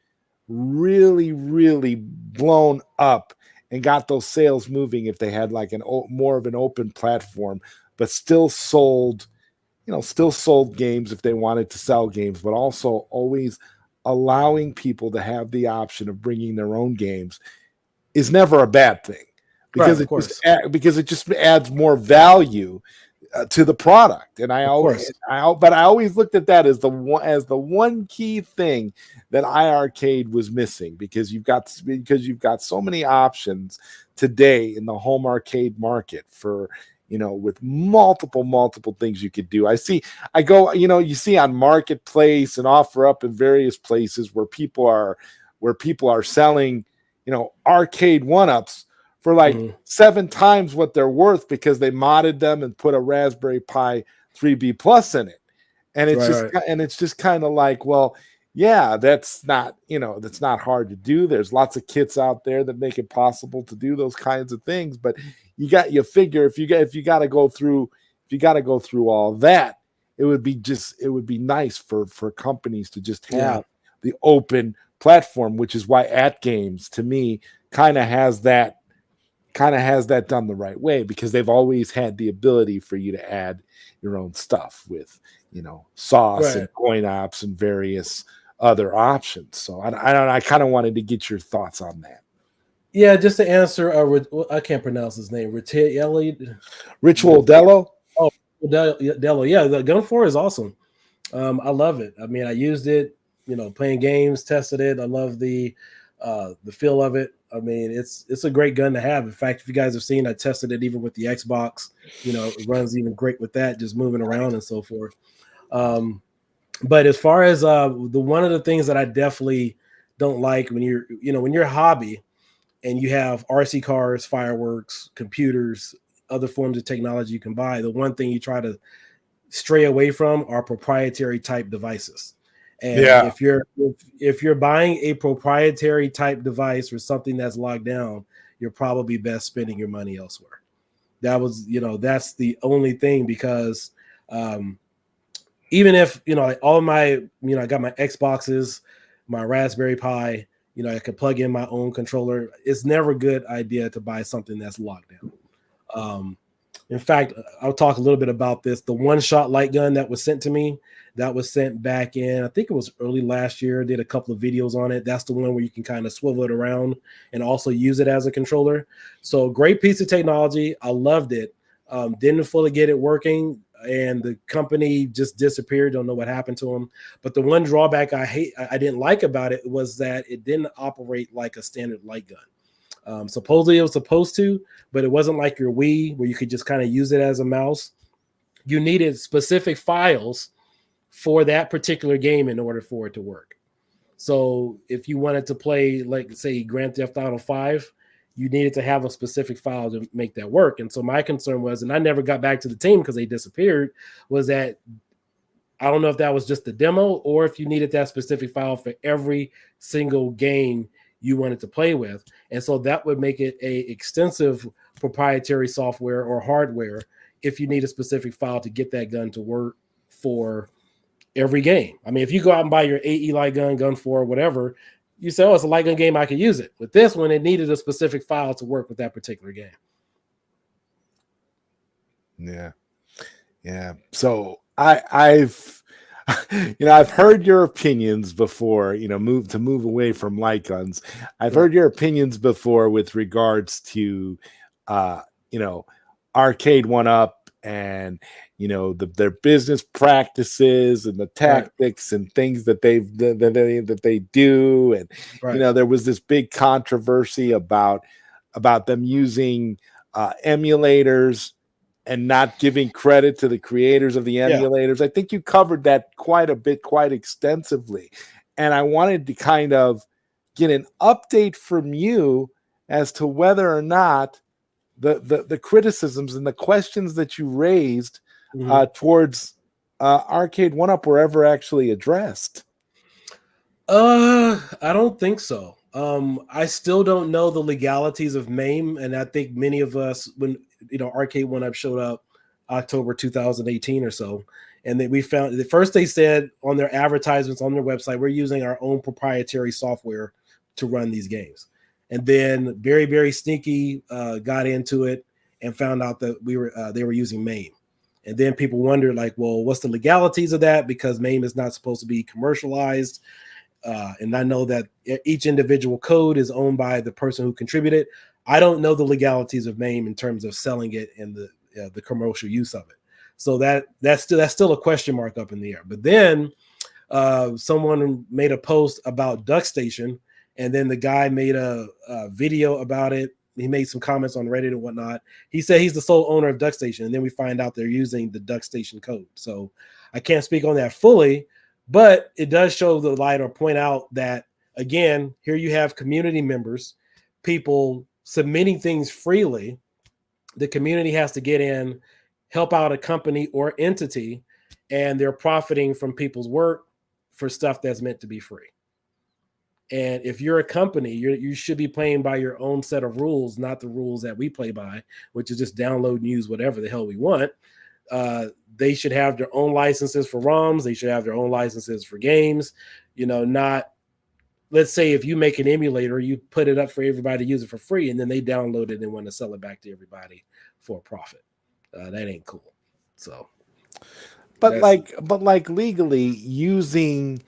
really, really blown up and got those sales moving if they had like more of an open platform, but still sold games if they wanted to sell games, but also always allowing people to have the option of bringing their own games is never a bad thing, because Right, it just adds more value to the product. And I always looked at that as the one key thing that iArcade was missing, because you've got so many options today in the home arcade market for with multiple things you could do. You see on Marketplace and OfferUp in various places where people are selling arcade one-ups for like 7 times what they're worth, because they modded them and put a Raspberry Pi 3B Plus in it. And it's just kind of like, well, yeah, that's not hard to do. There's lots of kits out there that make it possible to do those kinds of things, but you figure if you got to go through all that, it would be nice for companies to just have the open platform, which is why At Games to me kind of has that done the right way, because they've always had the ability for you to add your own stuff with sauce and coin ops and various other options. So I kind of wanted to get your thoughts on that. Yeah, just to answer, I can't pronounce his name. Ritual Dello. Oh, Dello. Yeah, the Gun 4 is awesome. I love it. I mean, I used it, playing games, tested it. I love the feel of it. I mean, it's a great gun to have. In fact, if you guys have seen, I tested it even with the Xbox. It runs even great with that, just moving around and so forth. But as far as one of the things that I definitely don't like when you're a hobby and you have RC cars, fireworks, computers, other forms of technology you can buy, the one thing you try to stray away from are proprietary type devices. And if you're buying a proprietary type device or something that's locked down, you're probably best spending your money elsewhere. That's the only thing, because even if, like all my, I got my Xboxes, my Raspberry Pi, I could plug in my own controller. It's never a good idea to buy something that's locked down. In fact, I'll talk a little bit about this. The one-shot light gun that was sent to me, that was sent back in, I think it was early last year. Did a couple of videos on it. That's the one where you can kind of swivel it around and also use it as a controller. So great piece of technology. I loved it. Didn't fully get it working, and the company just disappeared. Don't know what happened to them. But the one drawback I didn't like about it was that it didn't operate like a standard light gun. Supposedly it was supposed to, but it wasn't like your Wii where you could just kind of use it as a mouse. You needed specific files for that particular game in order for it to work. So if you wanted to play, like, say, Grand Theft Auto 5, you needed to have a specific file to make that work. And so my concern was, and I never got back to the team because they disappeared, was that I don't know if that was just the demo or if you needed that specific file for every single game you wanted to play with. And so that would make it a extensive proprietary software or hardware if you need a specific file to get that gun to work for every game. I mean, if you go out and buy your AE light gun, gun 4, whatever, you say, oh, it's a light gun game, I can use it. With this one, it needed a specific file to work with that particular game. Yeah. So I've I've heard your opinions before, move away from light guns. I've heard your opinions before with regards to Arcade 1UP and their business practices and the tactics and things that they do. And there was this big controversy about them using emulators and not giving credit to the creators of the emulators. I think you covered that quite a bit, quite extensively. And I wanted to kind of get an update from you as to whether or not the criticisms and the questions that you raised towards Arcade 1UP were ever actually addressed. I don't think so. I still don't know the legalities of MAME, and I think many of us, when Arcade 1UP showed up October 2018 or so, and then we found at first they said on their advertisements on their website, we're using our own proprietary software to run these games. And then very, very sneaky got into it and found out that they were using MAME. And then people wondered, like, well, what's the legalities of that? Because MAME is not supposed to be commercialized. And I know that each individual code is owned by the person who contributed. I don't know the legalities of MAME in terms of selling it and the commercial use of it. So that's still a question mark up in the air. But then someone made a post about DuckStation, and then the guy made a video about it. He made some comments on Reddit and whatnot. He said he's the sole owner of DuckStation, and then we find out they're using the DuckStation code. So I can't speak on that fully, but it does show the light or point out that, again, here you have community members, people submitting things freely. The community has to get in, help out a company or entity, and they're profiting from people's work for stuff that's meant to be free. And if you're a company, you should be playing by your own set of rules, not the rules that we play by, which is just download and use whatever the hell we want. They should have their own licenses for ROMs. They should have their own licenses for games. Not, let's say if you make an emulator, you put it up for everybody to use it for free, and then they download it and want to sell it back to everybody for a profit. That ain't cool. So, but like legally using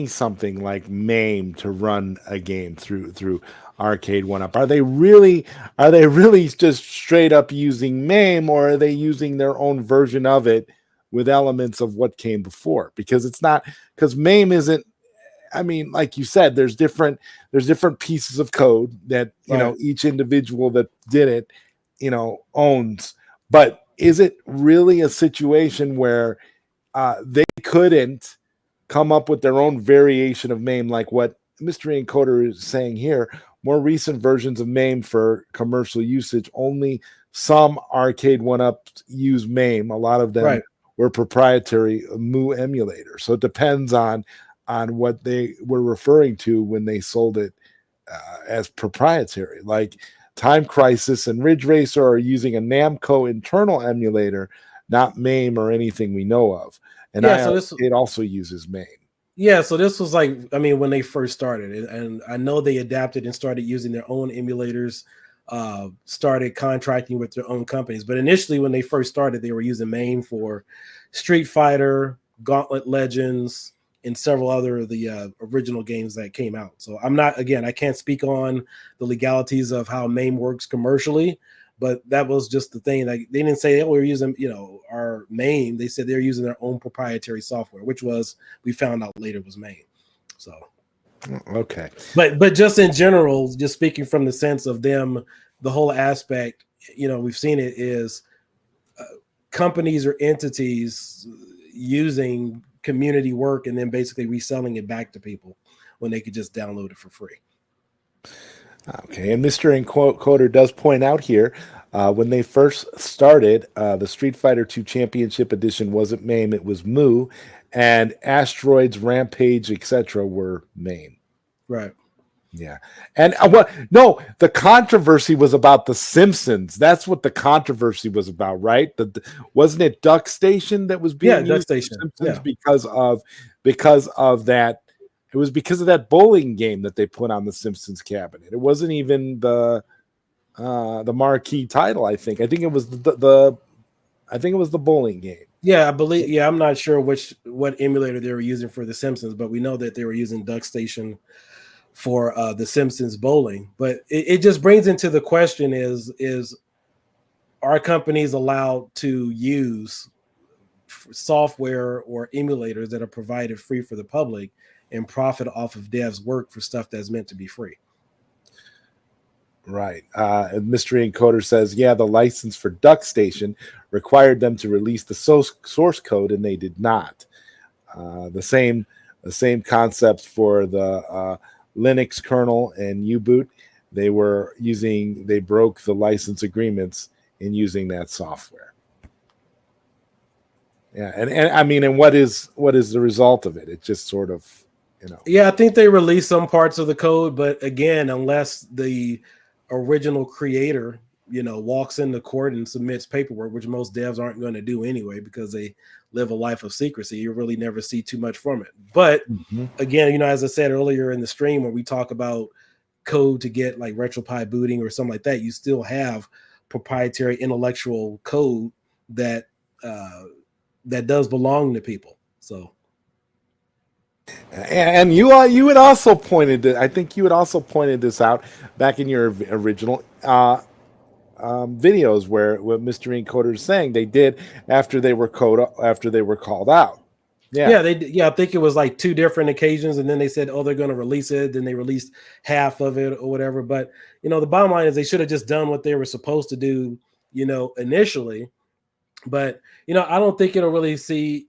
something like MAME to run a game through Arcade 1UP, are they really just straight up using MAME, or are they using their own version of it with elements of what came before? Because MAME isn't, I mean, like you said, there's different pieces of code that each individual that did it owns. But is it really a situation where they couldn't come up with their own variation of MAME, like what Mystery Encoder is saying here? More recent versions of MAME for commercial usage, only some Arcade 1UP use MAME. A lot of them were proprietary Mu emulators. So it depends on what they were referring to when they sold it as proprietary. Like Time Crisis and Ridge Racer are using a Namco internal emulator, not MAME or anything we know of. and Yeah, so this it also uses main. Yeah, so this was like, I mean, when they first started, and I know they adapted and started using their own emulators, started contracting with their own companies. But initially, when they first started, they were using MAME for Street Fighter, Gauntlet Legends, and several other of the original games that came out. So I can't speak on the legalities of how MAME works commercially, but that was just the thing. Like, they didn't say, oh, we're using, our MAME. They said they're using their own proprietary software, which was, we found out later, was MAME. So, okay. But just in general, just speaking from the sense of them, the whole aspect, we've seen it is companies or entities using community work and then basically reselling it back to people when they could just download it for free. Okay, and Mr. Encoder does point out here, when they first started, the Street Fighter II Championship Edition wasn't MAME, it was Mu, and Asteroids, Rampage, etc. were MAME. Right. Yeah. And the controversy was about The Simpsons. That's what the controversy was about, right? Wasn't it Duck Station that was being used Duck Station. Simpsons because of that. It was because of that bowling game that they put on the Simpsons cabinet. It wasn't even the marquee title. I think it was the bowling game. Yeah, I believe. Yeah, I'm not sure what emulator they were using for the Simpsons, but we know that they were using Duck Station for the Simpsons bowling. But it just brings into the question: is are companies allowed to use software or emulators that are provided free for the public and profit off of devs' work for stuff that's meant to be free? Right. Mystery Encoder says, yeah, the license for Duck Station required them to release the source code, and they did not. The same concepts for the Linux kernel and U-boot. They broke the license agreements in using that software. Yeah, and I mean, and what is the result of it? It just sort of, Yeah, I think they released some parts of the code, but again, unless the original creator, walks into court and submits paperwork, which most devs aren't going to do anyway because they live a life of secrecy, you really never see too much from it. But again, as I said earlier in the stream, when we talk about code to get like RetroPie booting or something like that, you still have proprietary intellectual code that does belong to people. So. And you had also pointed this out back in your original videos, where what Mr. Encoder is saying they did after they were called out. Yeah, they did. Yeah, I think it was like 2 different occasions, and then they said, "Oh, they're going to release it." Then they released half of it or whatever. But the bottom line is they should have just done what they were supposed to do, initially. But I don't think it'll really see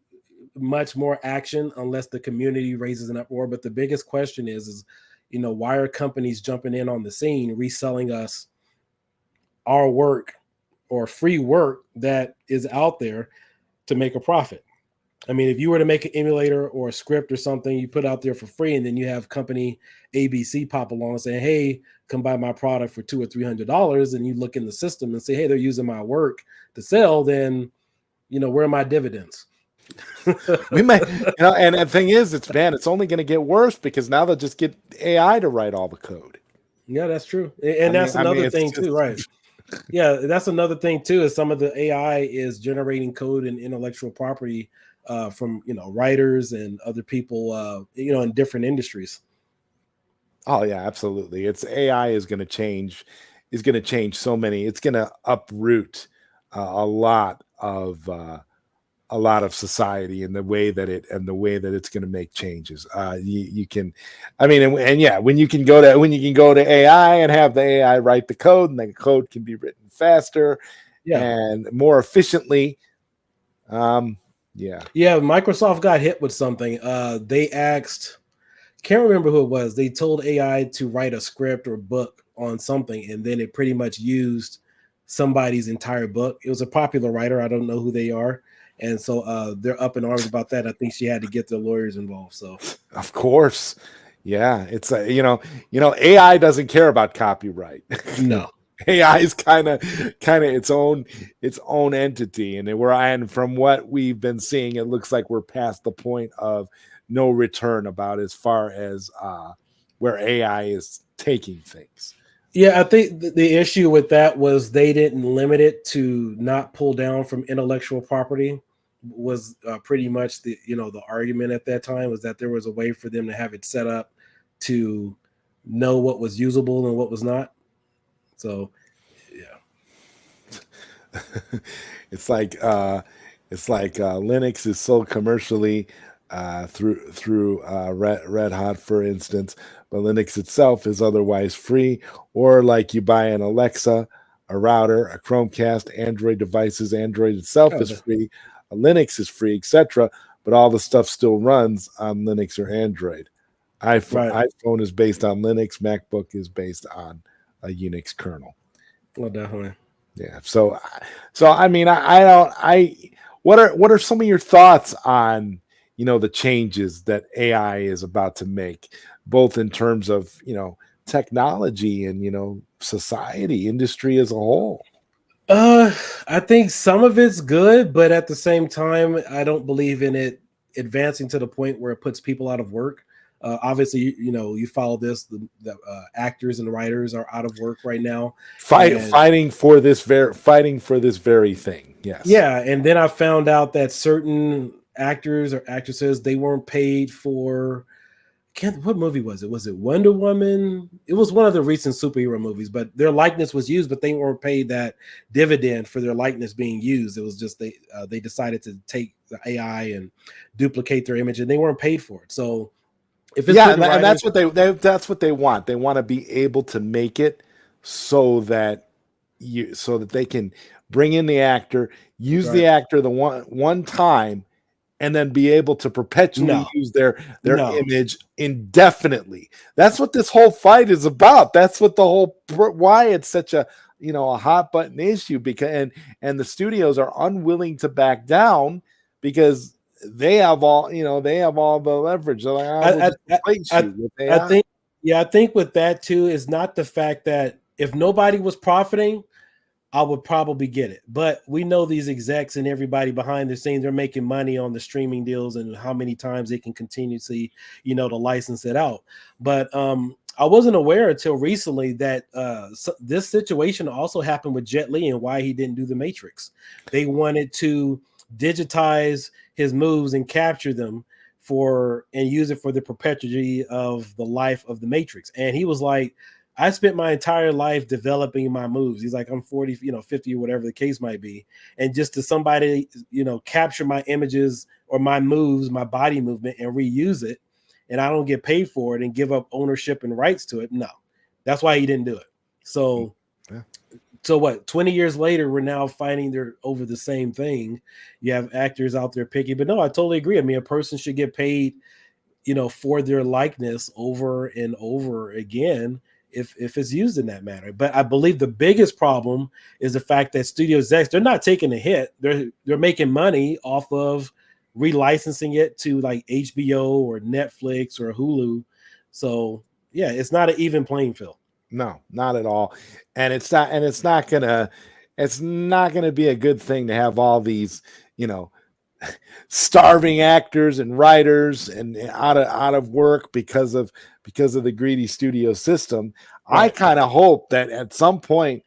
much more action unless the community raises an uproar. But the biggest question is why are companies jumping in on the scene, reselling us our work or free work that is out there to make a profit? I mean, if you were to make an emulator or a script or something you put out there for free, and then you have company ABC pop along and say, "Hey, come buy my product for $200 or $300," and you look in the system and say, "Hey, they're using my work to sell," then where are my dividends? We might, and the thing is, it's only going to get worse because now they'll just get AI to write all the code. Yeah, that's true, and that's another thing too, right? Yeah, that's another thing too. Is some of the AI is generating code and intellectual property from writers and other people in different industries. Oh yeah, absolutely. AI is going to change so many. It's going to uproot a lot of society in the way that it's going to make changes. You can, I mean, and yeah, when you can go to AI and have the AI write the code, and the code can be written faster and more efficiently. Yeah, Microsoft got hit with something. They asked, can't remember who it was. They told AI to write a script or book on something, and then it pretty much used somebody's entire book. It was a popular writer. I don't know who they are. And so they're up in arms about that. I think she had to get the lawyers involved. So, of course, yeah, it's AI doesn't care about copyright. No, AI is kind of its own entity, and from what we've been seeing, it looks like we're past the point of no return about as far as where AI is taking things. Yeah, I think the issue with that was they didn't limit it to not pull down from intellectual property. Was pretty much the argument at that time was that there was a way for them to have it set up to know what was usable and what was not. So yeah, It's like Linux is sold commercially through Red Hot, for instance, but Linux itself is otherwise free. Or like you buy an Alexa, a router, a Chromecast, Android devices. Android itself oh, is free, Linux is free, etc. But all the stuff still runs on Linux or Android. right. iPhone is based on Linux. MacBook is based on a Unix kernel. Well, definitely. Yeah. So I mean, I don't. What are some of your thoughts on the changes that AI is about to make, both in terms of technology and society, industry as a whole? I think some of it's good, but at the same time, I don't believe in it advancing to the point where it puts people out of work. Obviously, you follow this. The actors and writers are out of work right now, and Fighting for this very thing. Yes. yeah, and then I found out that certain actors or actresses they weren't paid for. What movie was it? Was it Wonder Woman? It was one of the recent superhero movies, but their likeness was used, but they weren't paid that dividend for their likeness being used. It was just they decided to take the AI and duplicate their image, and they weren't paid for it. So if it's Yeah, good and writing, that's what they want. They want to be able to make it so that they can bring in the actor, use the right? actor the one time, and then be able to perpetually No, use their no, image indefinitely. That's what this whole fight is about. That's what the whole why it's such a hot button issue, because and the studios are unwilling to back down because they have all the leverage. They're like, we'll I, just I, replace I, you with I AI. think, yeah, I think with that too is not the fact that if nobody was profiting, I would probably get it. But we know these execs and everybody behind the scenes, they're making money on the streaming deals and how many times they can continuously, to license it out. But I wasn't aware until recently that this situation also happened with Jet Li and why he didn't do the Matrix. They wanted to digitize his moves and capture them and use it for the perpetuity of the life of the Matrix. And he was like, I spent my entire life developing my moves. He's like, I'm 40, 50 or whatever the case might be. And just to somebody, capture my images or my moves, my body movement and reuse it. And I don't get paid for it and give up ownership and rights to it. No, that's why he didn't do it. So, Yeah. so what, 20 years later, we're now fighting over the same thing. You have actors out there picky, but no, I totally agree. I mean, a person should get paid, for their likeness over and over again if it's used in that manner. But I believe the biggest problem is the fact that studio execs, they're not taking a hit. They're making money off of relicensing it to like HBO or Netflix or Hulu. So yeah, it's not an even playing field. No, not at all. And it's not gonna be a good thing to have all these, you know, starving actors and writers and out of work because of the greedy studio system. I Right. kind of hope that at some point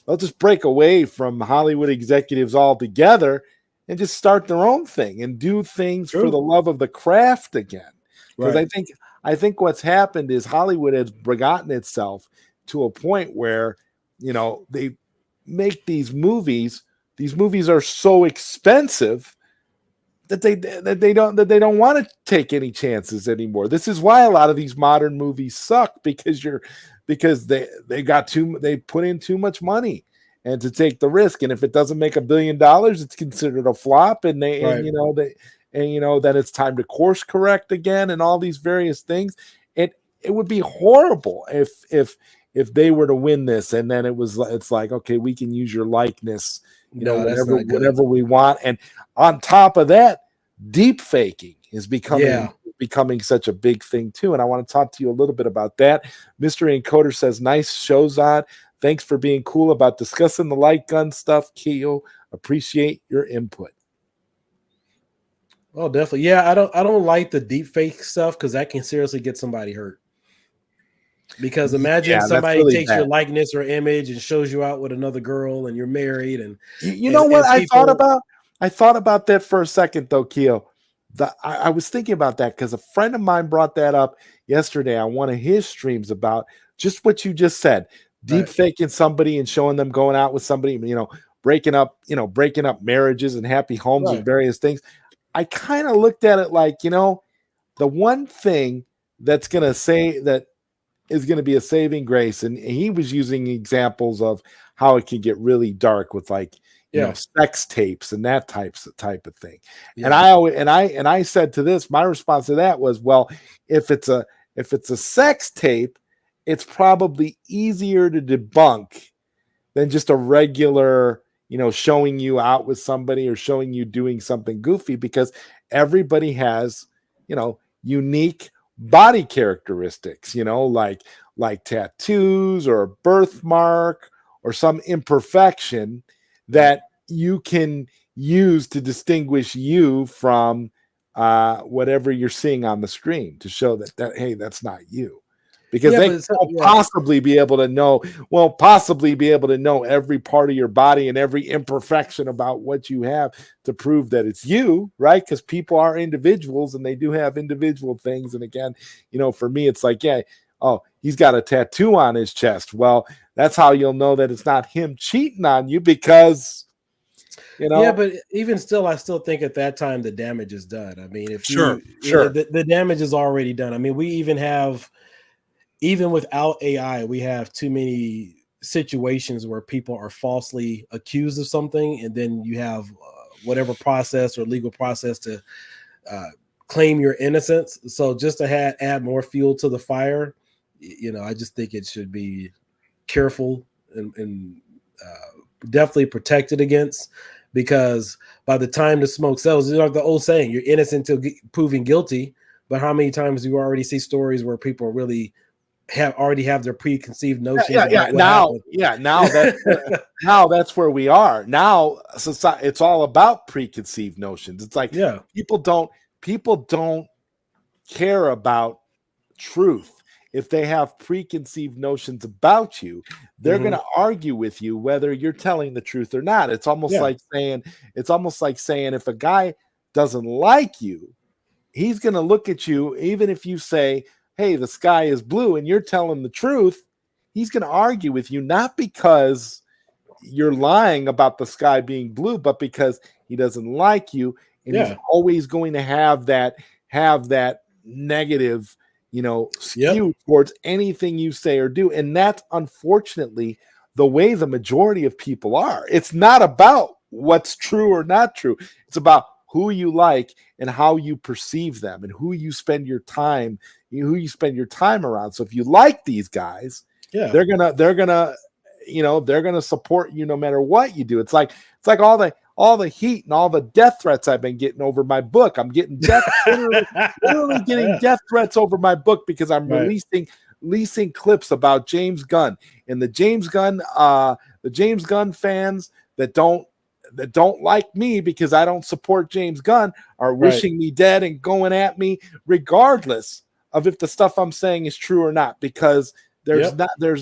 they'll just break away from Hollywood executives altogether and just start their own thing and do things for the True. love of the craft again. Because Right. I think what's happened is Hollywood has gotten itself to a point where they make these movies. These movies are so expensive that they don't want to take any chances anymore. This is why a lot of these modern movies suck, because they put in too much money and to take the risk. And if it doesn't make $1 billion, it's considered a flop. And Right. that it's time to course correct again and all these various things. It would be horrible if they were to win this and then it's like, okay, we can use your likeness, No, that's not good. whenever we want. And on top of that, deep faking is Yeah. becoming such a big thing too. And I want to talk to you a little bit about that. Mystery Encoder says, nice shows on. Thanks for being cool about discussing the light gun stuff, Keo. Appreciate your input. Oh, definitely. Yeah, I don't like the deep fake stuff because that can seriously get somebody hurt. Because imagine Yeah, that's somebody really takes your bad. likeness or image and shows you out with another girl and you're married You know what and I thought people. about? I thought about that for a second, though, Keo. I was thinking about that because a friend of mine brought that up yesterday on one of his streams about just what you just said, deep Right. faking somebody and showing them going out with somebody, breaking up marriages and happy homes and Right. various things. I kind of looked at it like, the one thing that's going to say that is going to be a saving grace. And he was using examples of how it can get really dark with Yeah. sex tapes and that type of thing. And Yeah. I said to this, my response to that was, well, if it's a sex tape, it's probably easier to debunk than just a regular, showing you out with somebody or showing you doing something goofy, because everybody has, unique body characteristics, like tattoos or a birthmark or some imperfection that you can use to distinguish you from whatever you're seeing on the screen, to show that hey, that's not you, because Yeah, they but won't possibly be able to know every part of your body and every imperfection about what you have to prove that it's you, right? Because people are individuals and they do have individual things. And again, for me, it's like, yeah, oh, he's got a tattoo on his chest. Well, that's how you'll know that it's not him cheating on you, because yeah, but even still, I still think at that time the damage is done. I mean, if sure. the damage is already done. I mean, we even without AI, we have too many situations where people are falsely accused of something, and then you have whatever process or legal process to claim your innocence. So just to add more fuel to the fire, I just think it should be careful and definitely protected against, because by the time the smoke sells, it's like the old saying, you're innocent until proven guilty. But how many times do you already see stories where people really already have their preconceived notions about what happened? Now that's where we are. Now society, it's all about preconceived notions. It's like, people don't care about truth. If they have preconceived notions about you, they're going to argue with you whether you're telling the truth or not. It's almost like saying if a guy doesn't like you, he's going to look at you, even if you say, hey, the sky is blue, and you're telling the truth, he's going to argue with you, not because you're lying about the sky being blue, but because he doesn't like you. And he's always going to have that negative, skew towards anything you say or do. And that's unfortunately the way the majority of people are. It's not about what's true or not true. It's about who you like and how you perceive them and who you spend your time around. So if you like these guys, they're gonna support you no matter what you do. It's like all the heat and all the death threats I've been getting over my book. I'm getting literally getting death threats over my book because I'm releasing clips about James Gunn, and the James Gunn fans that don't like me because I don't support James Gunn are wishing me dead and going at me regardless of if the stuff I'm saying is true or not, because there's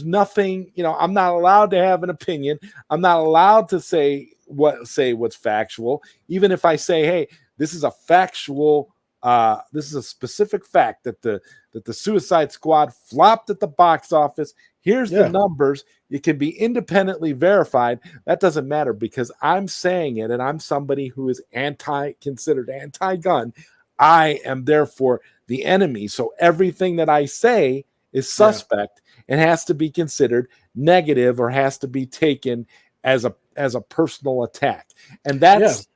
nothing, I'm not allowed to have an opinion. I'm not allowed to say what's factual. Even if I say, hey, this is a specific fact that the Suicide Squad flopped at the box office. Here's the numbers. It can be independently verified. That doesn't matter because I'm saying it, and I'm somebody who is considered anti-gun. I am therefore the enemy. So everything that I say is suspect and has to be considered negative or has to be taken as a personal attack. And that's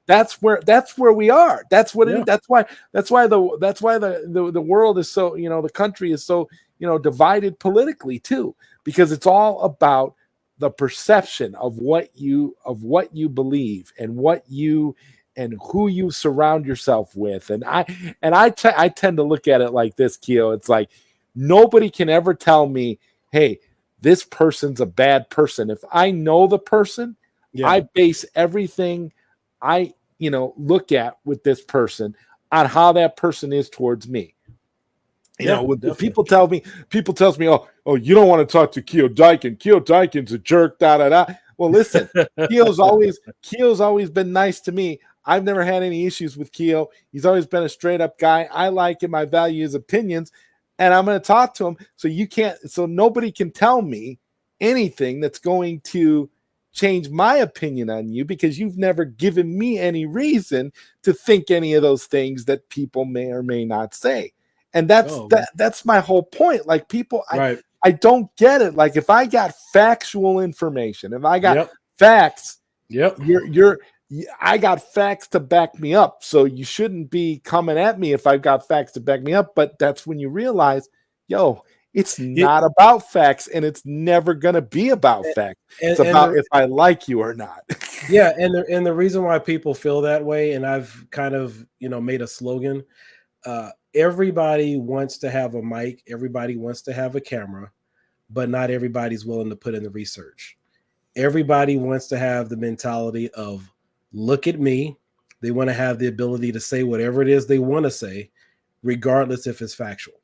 where we are. That's what it is. That's why the world is so, the country is so, divided politically too, because it's all about the perception of what you believe and and who you surround yourself with. And I tend to look at it like this, Keo. It's like nobody can ever tell me, hey, this person's a bad person. If I know the person, Yeah. I base everything I, look at with this person on how that person is towards me. When people tells me, oh, you don't want to talk to KioÐΗÉKÜＮ. KioΔaikin's a jerk, da da da. Well, listen, Kio's always been nice to me. I've never had any issues with Kio. He's always been a straight up guy. I like him. I value his opinions, and I'm going to talk to him. So nobody can tell me anything that's going to change my opinion on you, because you've never given me any reason to think any of those things that people may or may not say. And that's my whole point. Like, people, right. I don't get it. Like, if I got factual information, if I got facts, I got facts to back me up. So you shouldn't be coming at me if I've got facts to back me up. But that's when you realize, it's not about facts, and it's never going to be about facts. It's about if I like you or not. Yeah. And the reason why people feel that way, and I've kind of, made a slogan, everybody wants to have a mic. Everybody wants to have a camera, but not everybody's willing to put in the research. Everybody wants to have the mentality of, look at me. They want to have the ability to say whatever it is they want to say, regardless if it's factual.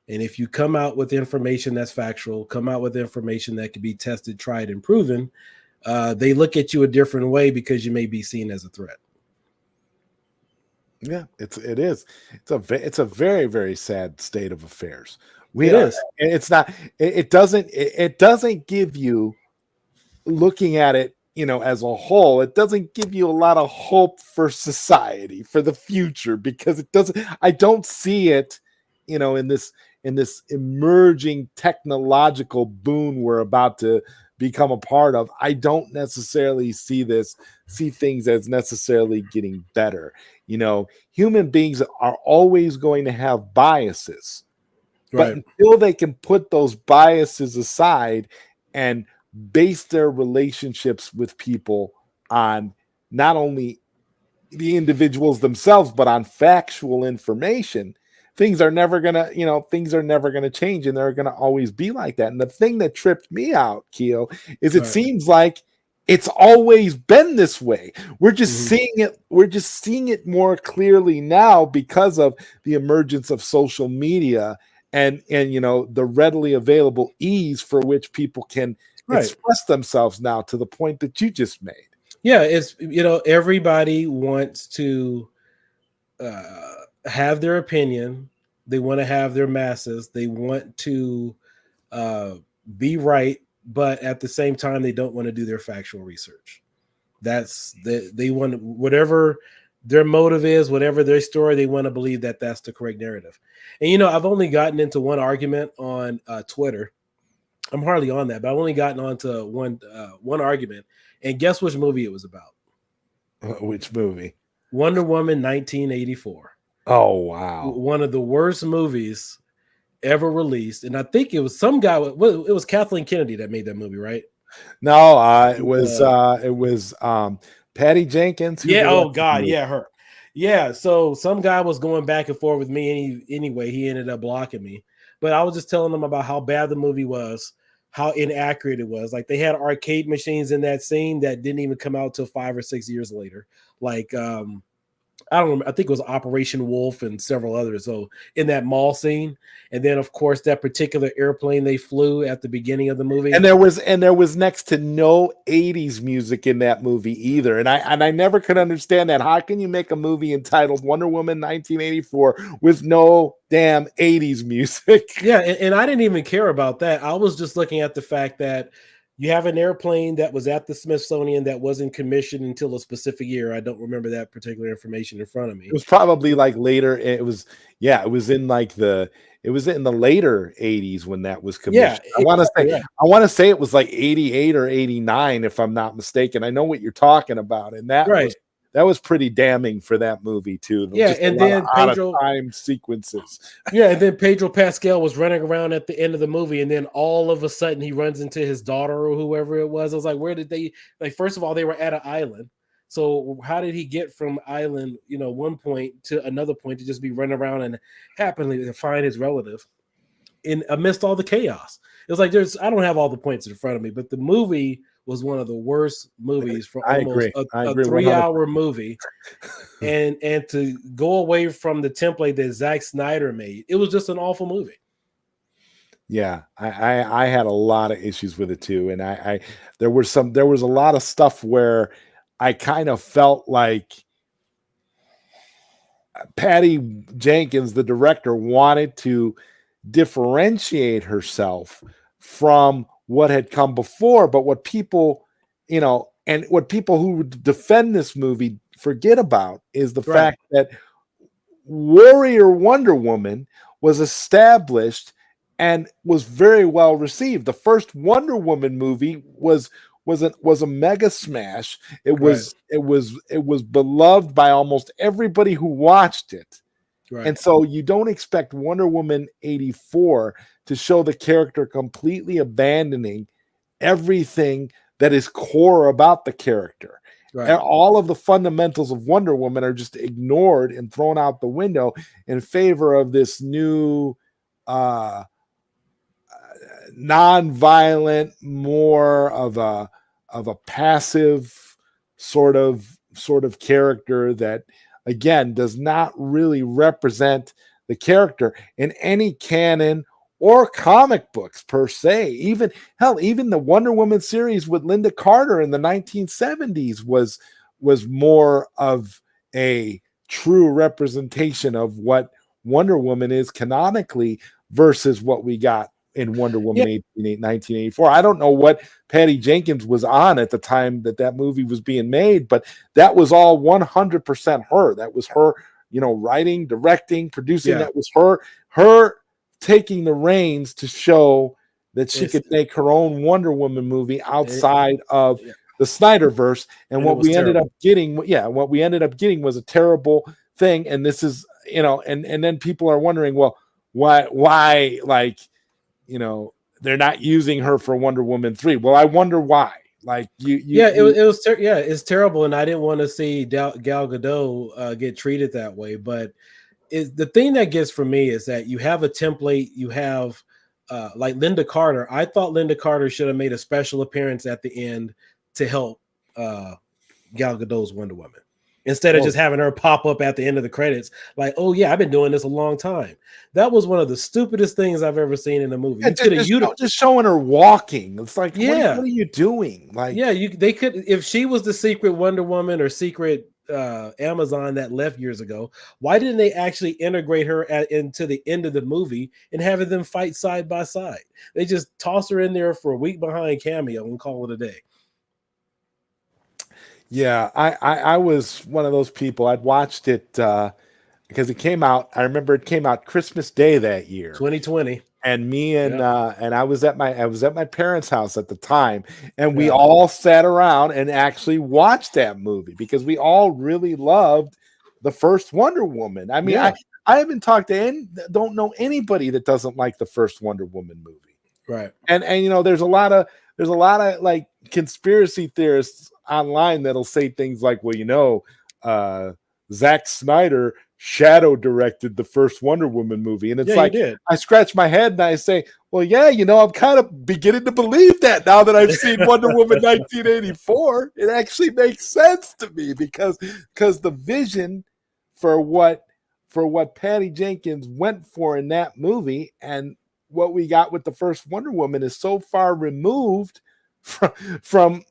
And if you come out with information that's factual, come out with information that can be tested, tried, and proven, they look at you a different way because you may be seen as a threat. Yeah, it is. It's a very, very sad state of affairs. It doesn't give you, looking at it, as a whole, it doesn't give you a lot of hope for society, for the future, because I don't see it, in this emerging technological boon we're about to become a part of. I don't necessarily see things as necessarily getting better. Human beings are always going to have biases, but until they can put those biases aside and base their relationships with people on not only the individuals themselves, but on factual information, things are never gonna change, and they're gonna always be like that. And the thing that tripped me out, Kio, is it seems like it's always been this way. We're just seeing it. We're just seeing it more clearly now because of the emergence of social media and the readily available ease for which people can express themselves now, to the point that you just made. Yeah, it's everybody wants to have their opinion. They want to have their masses. They want to be right, but at the same time, they don't want to do their factual research. They want, whatever their motive is, whatever their story, they want to believe that that's the correct narrative. And I've only gotten into one argument on Twitter. I'm hardly on that, but I've only gotten onto one argument. And guess which movie it was about? Which movie? Wonder Woman 1984. Oh, wow. One of the worst movies ever released. And I think it was some guy, it was Kathleen Kennedy that made that movie, right? No, it was Patty Jenkins. Yeah. Oh God. Yeah. Her. Yeah. So some guy was going back and forth with me. Anyway, he ended up blocking me, but I was just telling them about how bad the movie was, how inaccurate it was. Like, they had arcade machines in that scene that didn't even come out till 5 or 6 years later. Like, I don't remember. I think it was Operation Wolf and several others. So in that mall scene, and then of course that particular airplane they flew at the beginning of the movie, and there was next to no 80s music in that movie either. And I never could understand that. How can you make a movie entitled Wonder Woman 1984 with no damn 80s music? Yeah, and I didn't even care about that. I was just looking at the fact that you have an airplane that was at the Smithsonian that wasn't commissioned until a specific year. I don't remember that particular information in front of me. It was probably like later. It was in the later 80s when that was commissioned. Yeah, I want to say it was like 88 or 89, if I'm not mistaken. I know what you're talking about, and that was pretty damning for that movie too. Yeah, and then Pedro time sequences. Yeah, and then Pedro Pascal was running around at the end of the movie, and then all of a sudden he runs into his daughter or whoever it was. I was like, where did they? Like, first of all, they were at an island. So how did he get from island, one point to another point to just be running around and happily find his relative amidst all the chaos? It's like I don't have all the points in front of me, but the movie was one of the worst movies for I almost agree. I a agree 3-hour 100%. movie. And to go away from the template that Zack Snyder made, it was just an awful movie. Yeah, I had a lot of issues with it too, and there was a lot of stuff where I kind of felt like Patty Jenkins, the director, wanted to differentiate herself from what had come before, but what people, and what people who defend this movie forget about is the Right. fact that Warrior Wonder Woman was established and was very well received. The first Wonder Woman movie was a mega smash. It Right. was beloved by almost everybody who watched it. Right. And so you don't expect Wonder Woman 84 to show the character completely abandoning everything that is core about the character. Right. All of the fundamentals of Wonder Woman are just ignored and thrown out the window in favor of this new non-violent, more of a passive sort of character that, again, does not really represent the character in any canon or comic books per se. Even the Wonder Woman series with Linda Carter in the 1970s was more of a true representation of what Wonder Woman is canonically versus what we got in Wonder Woman 1984. I don't know what Patty Jenkins was on at the time that movie was being made, but that was all 100% her. That was her, writing, directing, producing. Yeah. That was her taking the reins to show that she could make her own Wonder Woman movie outside of the Snyderverse. And what we ended up getting, was a terrible thing. And this is, and then people are wondering, well, why, like, they're not using her for Wonder Woman 3. Well, I wonder why. Like it's terrible, and I didn't want to see Gal Gadot get treated that way. But the thing that gets for me is that you have a template. You have like Linda Carter. I thought Linda Carter should have made a special appearance at the end to help Gal Gadot's Wonder Woman, instead of just having her pop up at the end of the credits like, oh yeah, I've been doing this a long time. That was one of the stupidest things I've ever seen in a movie. Just showing her walking. It's like, what are you doing? Like, they could, if she was the secret Wonder Woman or secret Amazon that left years ago, why didn't they actually integrate her into the end of the movie and having them fight side by side? They just toss her in there for a week behind cameo and call it a day. Yeah, I was one of those people. I'd watched it because it came out. I remember it came out Christmas Day that year, 2020. And me and I was at my parents' house at the time, and we all sat around and actually watched that movie because we all really loved the first Wonder Woman. I mean, I haven't talked to don't know anybody that doesn't like the first Wonder Woman movie. Right. And there's a lot of like conspiracy theorists online that'll say things like, well, Zack Snyder shadow directed the first Wonder Woman movie. And it's like, I scratch my head and I say, well, yeah, I'm kind of beginning to believe that now that I've seen Wonder Woman 1984. It actually makes sense to me because the vision for what Patty Jenkins went for in that movie and what we got with the first Wonder Woman is so far removed from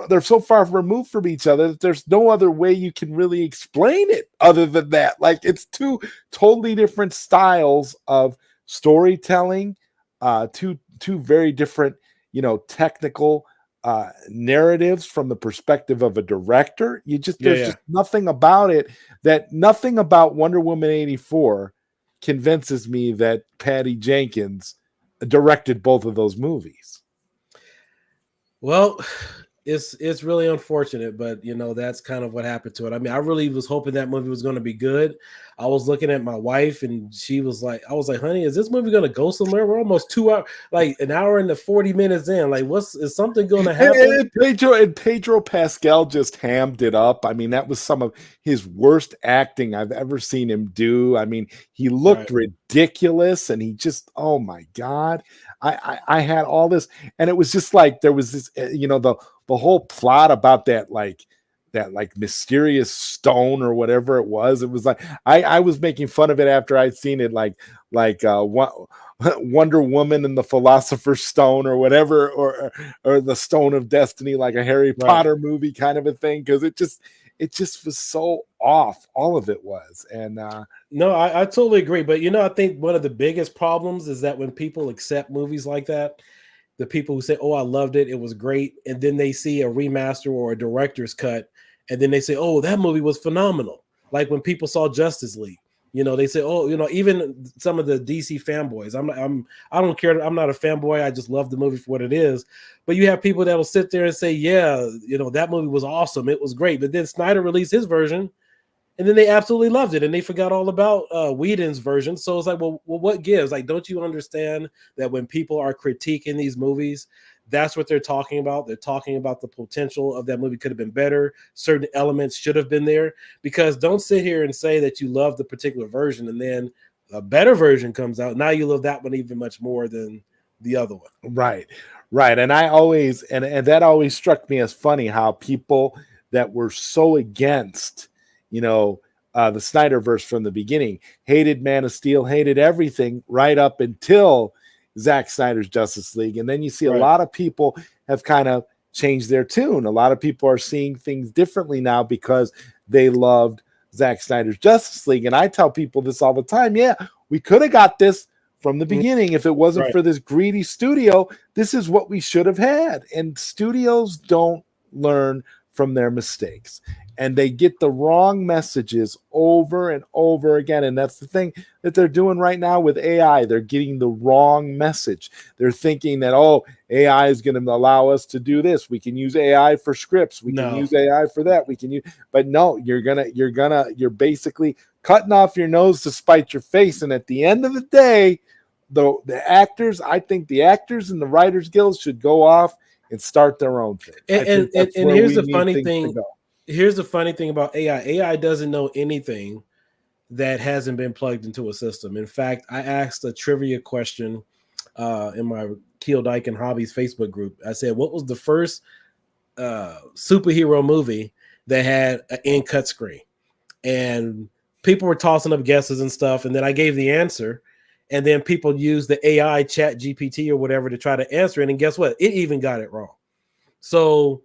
they're so far removed from each other that there's no other way you can really explain it other than that. Like, it's two totally different styles of storytelling, two very different, technical narratives from the perspective of a director. There's just nothing about it nothing about Wonder Woman 84 convinces me that Patty Jenkins directed both of those movies. Well, it's really unfortunate, but you know, that's kind of what happened to it. I mean, I really was hoping that movie was going to be good. I was looking at my wife and she was like, I was like, honey, is this movie going to go somewhere? We're almost 2 hours, like an hour and 40 minutes in. Like, is something going to happen? And Pedro Pascal just hammed it up. I mean, that was some of his worst acting I've ever seen him do. I mean, he looked ridiculous, and he just, oh my God. I had all this, and it was just like there was this, you know, the whole plot about that like mysterious stone or whatever it was. It was like I was making fun of it after I'd seen it, like Wonder Woman and the Philosopher's Stone or whatever, or the Stone of Destiny, like a Harry Potter movie kind of a thing, because it just was so off. All of it was. And no, I totally agree. But you know, I think one of the biggest problems is that when people accept movies like that, the people who say, "Oh, I loved it, it was great," and then they see a remaster or a director's cut, and then they say, "Oh, that movie was phenomenal." Like when people saw Justice League, you know, they say, "Oh, you know," even some of the DC fanboys. I don't care. I'm not a fanboy. I just love the movie for what it is. But you have people that will sit there and say, "Yeah, you know, that movie was awesome. It was great." But then Snyder released his version, and then they absolutely loved it, and they forgot all about Whedon's version. So it's like, well, what gives? Like, don't you understand that when people are critiquing these movies, that's what they're talking about? They're talking about the potential of that movie could have been better. Certain elements should have been there. Because don't sit here and say that you love the particular version, and then a better version comes out. Now you love that one even much more than the other one. Right. And I always, and that always struck me as funny, how people that were so against, you know, the Snyderverse from the beginning, hated Man of Steel, hated everything right up until Zack Snyder's Justice League. And then you see a lot of people have kind of changed their tune. A lot of people are seeing things differently now because they loved Zack Snyder's Justice League. And I tell people this all the time. Yeah, we could have got this from the beginning. If it wasn't for this greedy studio, this is what we should have had. And studios don't learn from their mistakes, and they get the wrong messages over and over again. And that's the thing that they're doing right now with AI. They're getting the wrong message. They're thinking that, oh, AI is going to allow us to do this. We can use AI for scripts. We can use AI for that. We can use, but no, you're basically cutting off your nose to spite your face. And at the end of the day, the actors, I think the actors and the Writers Guild should go off and start their own thing. And here's the funny thing. Here's the funny thing about AI. AI doesn't know anything that hasn't been plugged into a system. In fact, I asked a trivia question in my KioÐΗÉKÜＮ Hobbies Facebook group. I said, what was the first superhero movie that had an end cut screen? And people were tossing up guesses and stuff. And then I gave the answer. And then people used the AI chat GPT or whatever to try to answer it. And guess what? It even got it wrong. So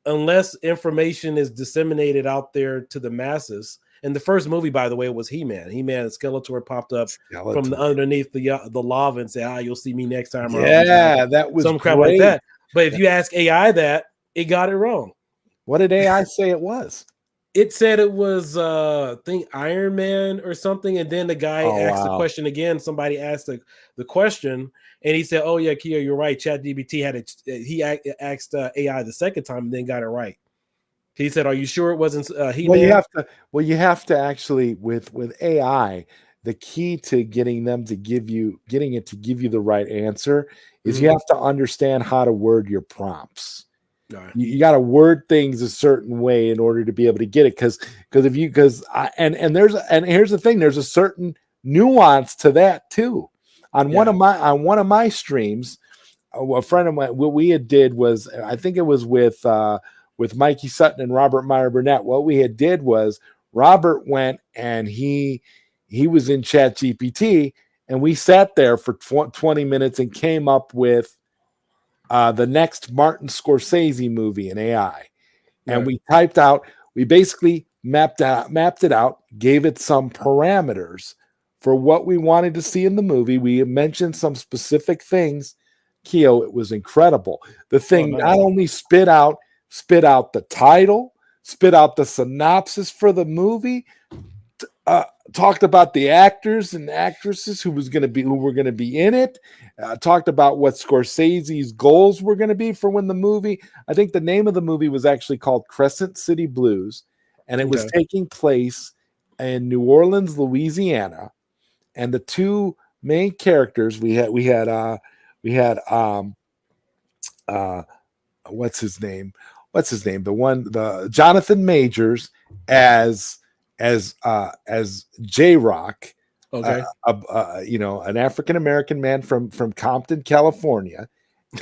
unless information is disseminated out there to the masses, and the first movie, by the way, was He-Man. He-Man, Skeletor popped up from underneath the lava and said, you'll see me next time. Yeah, that was some crap like that. But if you ask AI that, it got it wrong. What did AI say it was? It said it was, I think, Iron Man or something. And then the guy asked the question again. Somebody asked the question, and he said, "Oh yeah, Kio, you're right. ChatGPT had it." He asked AI the second time and then got it right. He said, "Are you sure it wasn't He-Man?" You have to actually with AI. The key to getting it to give you the right answer is you have to understand how to word your prompts. You got to word things a certain way in order to be able to get it. Here's the thing, there's a certain nuance to that too. On one of my streams, a friend of mine, what we had did was, I think it was with Mikey Sutton and Robert Meyer Burnett. What we had did was Robert went and he was in Chat GPT, and we sat there for 20 minutes and came up with the next Martin Scorsese movie in AI. And we basically mapped it out, gave it some parameters for what we wanted to see in the movie. We mentioned some specific things. Kio, it was incredible. The thing not only spit out the title, spit out the synopsis for the movie, talked about the actors and actresses who were going to be in it. Talked about what Scorsese's goals were going to be for when the movie. I think the name of the movie was actually called Crescent City Blues, and it was Okay. taking place in New Orleans, Louisiana. And the two main characters we had what's his name? The Jonathan Majors as J Rock, Okay. an African American man from Compton, California,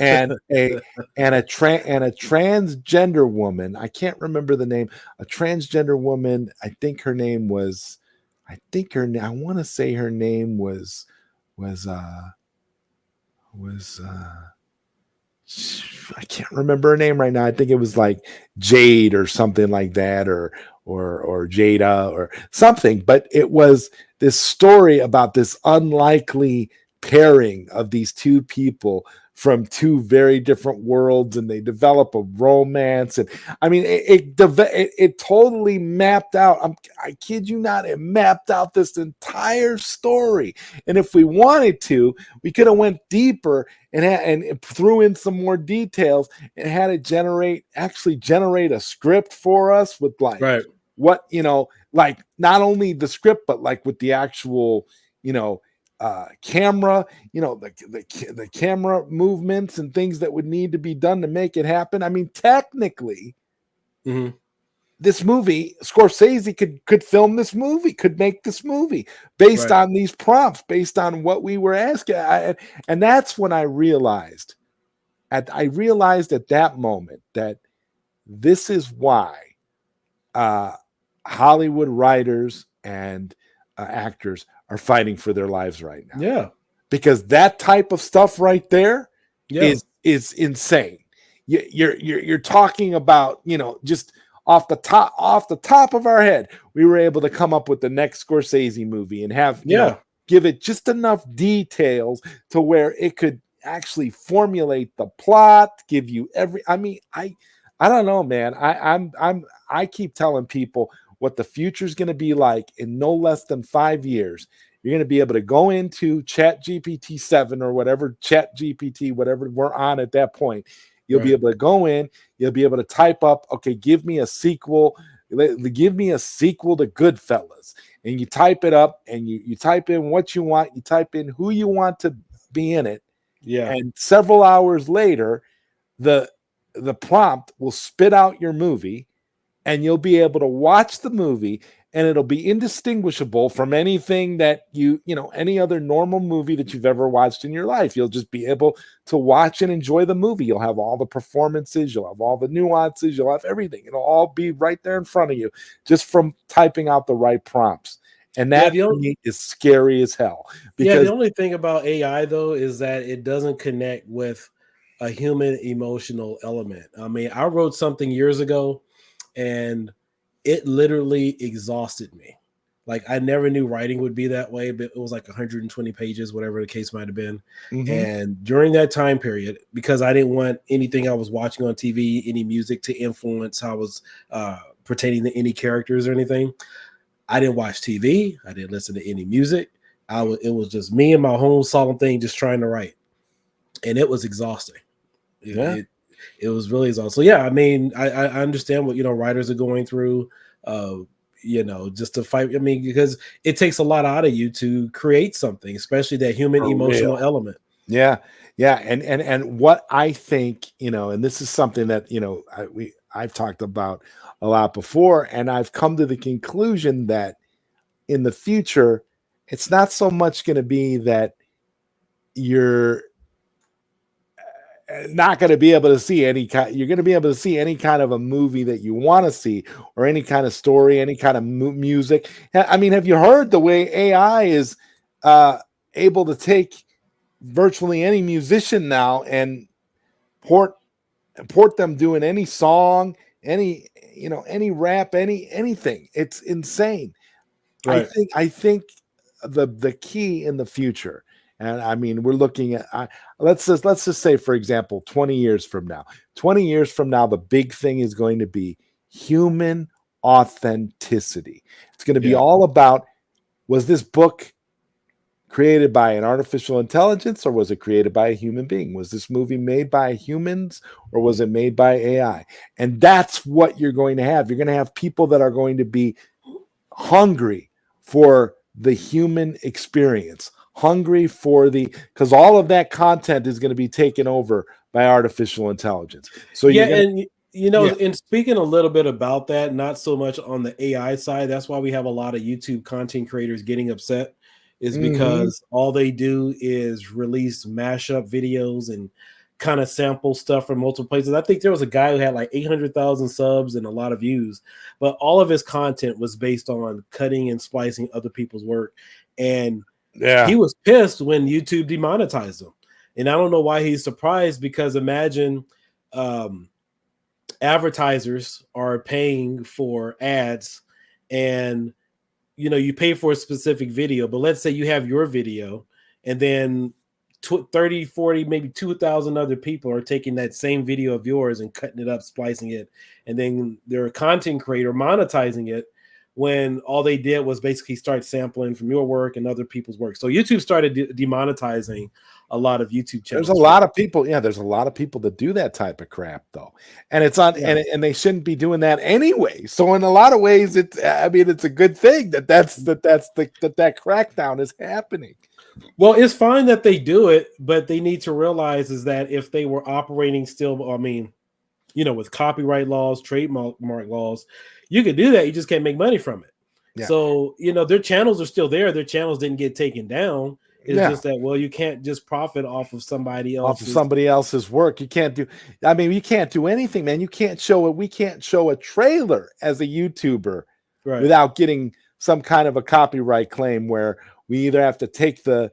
and a transgender woman. I can't remember the name. A transgender woman. I think her name was. I want to say her name was was. I can't remember her name right now. I think it was like Jade or something like that, or Jada or something. But it was this story about this unlikely pairing of these two people from two very different worlds, and they develop a romance. And I mean, it totally mapped out. I kid you not, it mapped out this entire story. And if we wanted to, we could have went deeper and threw in some more details and had it actually generate a script for us with like Right. what, like not only the script, but like with the actual, camera, the camera movements and things that would need to be done to make it happen. I mean, technically, Mhm. this movie, Scorsese could film this movie, could make this movie based Right. on these prompts, based on what we were asking. And that's when I realized at that moment that this is why Hollywood writers and actors are fighting for their lives right now, Yeah. because that type of stuff right there Yeah. is insane. You're talking about, just off the top of our head, we were able to come up with the next Scorsese movie and have, Yeah. give it just enough details to where it could actually formulate the plot, give you I don't know, man. I keep telling people what the future is going to be like in no less than 5 years. You're going to be able to go into Chat GPT 7 or whatever Chat GPT, whatever we're on at that point. You'll be Right. able to go in, you'll be able to type up, okay, give me a sequel. Give me a sequel to Goodfellas. And you type it up and you type in what you want, you type in who you want to be in it. Yeah. And several hours later, the prompt will spit out your movie, and you'll be able to watch the movie, and it'll be indistinguishable from anything that any other normal movie that you've ever watched in your life. You'll just be able to watch and enjoy the movie. You'll have all the performances, you'll have all the nuances, you'll have everything. It'll all be right there in front of you just from typing out the right prompts. And Yeah. that to me is scary as hell, because The only thing about AI though is that it doesn't connect with a human emotional element. I mean, I wrote something years ago and it literally exhausted me. Like I never knew writing would be that way, but it was like 120 pages, whatever the case might have been. Mhm. And during that time period, because I didn't want anything I was watching on TV, any music to influence how I was pertaining to any characters or anything, I didn't watch TV. I didn't listen to any music. It was just me and my whole solemn thing, just trying to write, and it was exhausting. It, Yeah. it, it was really exhausting. So yeah, I mean, I understand what writers are going through. Just to fight. I mean, because it takes a lot out of you to create something, especially that human For emotional real. element. Yeah, yeah, and what I think, and this is something that I've talked about a lot before, and I've come to the conclusion that in the future, it's not so much going to be that you're not going to be able to see any kind. You're going to be able to see any kind of a movie that you want to see, or any kind of story, any kind of music. I mean, have you heard the way AI is uh, able to take virtually any musician now and port them doing any song, any rap, anything. It's insane. Right. I think the key in the future, and I mean, we're looking at let's just say, for example, 20 years from now. 20 years from now, the big thing is going to be human authenticity. It's going to be Yeah. all about was this book created by an artificial intelligence, or was it created by a human being? Was this movie made by humans, or was it made by AI? And that's what you're going to have. You're going to have people that are going to be hungry for the human experience, hungry for because all of that content is going to be taken over by artificial intelligence. So Yeah, you're going and you know, yeah. and speaking a little bit about that, not so much on the AI side. That's why we have a lot of YouTube content creators getting upset, is Mm-hmm. because all they do is release mashup videos and kind of sample stuff from multiple places. I think there was a guy who had like 800,000 subs and a lot of views, but all of his content was based on cutting and splicing other people's work. And he Yeah. was pissed when YouTube demonetized him. And I don't know why he's surprised, because imagine um, advertisers are paying for ads, and you know, you pay for a specific video, but let's say you have your video, and then 30, 40, maybe 2,000 other people are taking that same video of yours and cutting it up, splicing it, and then they're a content creator monetizing it, when all they did was basically start sampling from your work and other people's work. So YouTube started demonetizing a lot of YouTube There's a channels for lot that. of people. Yeah, there's a lot of people that do that type of crap, though, and it's on, Yeah. and they shouldn't be doing that anyway. So in a lot of ways, I mean, it's a good thing that that crackdown is happening. Well, it's fine that they do it, but they need to realize is that if they were operating still, I mean, you know, with copyright laws, trademark laws, you could do that. You just can't make money from it. Yeah, So, you know, their channels are still there. Their channels didn't get taken down. It's yeah. just that, well, you can't just profit off of somebody Off of else's. somebody else's work, you can't do. I mean, you can't do anything, man. You can't show it. We can't show a trailer as a YouTuber Right. without getting some kind of a copyright claim, where we either have to take the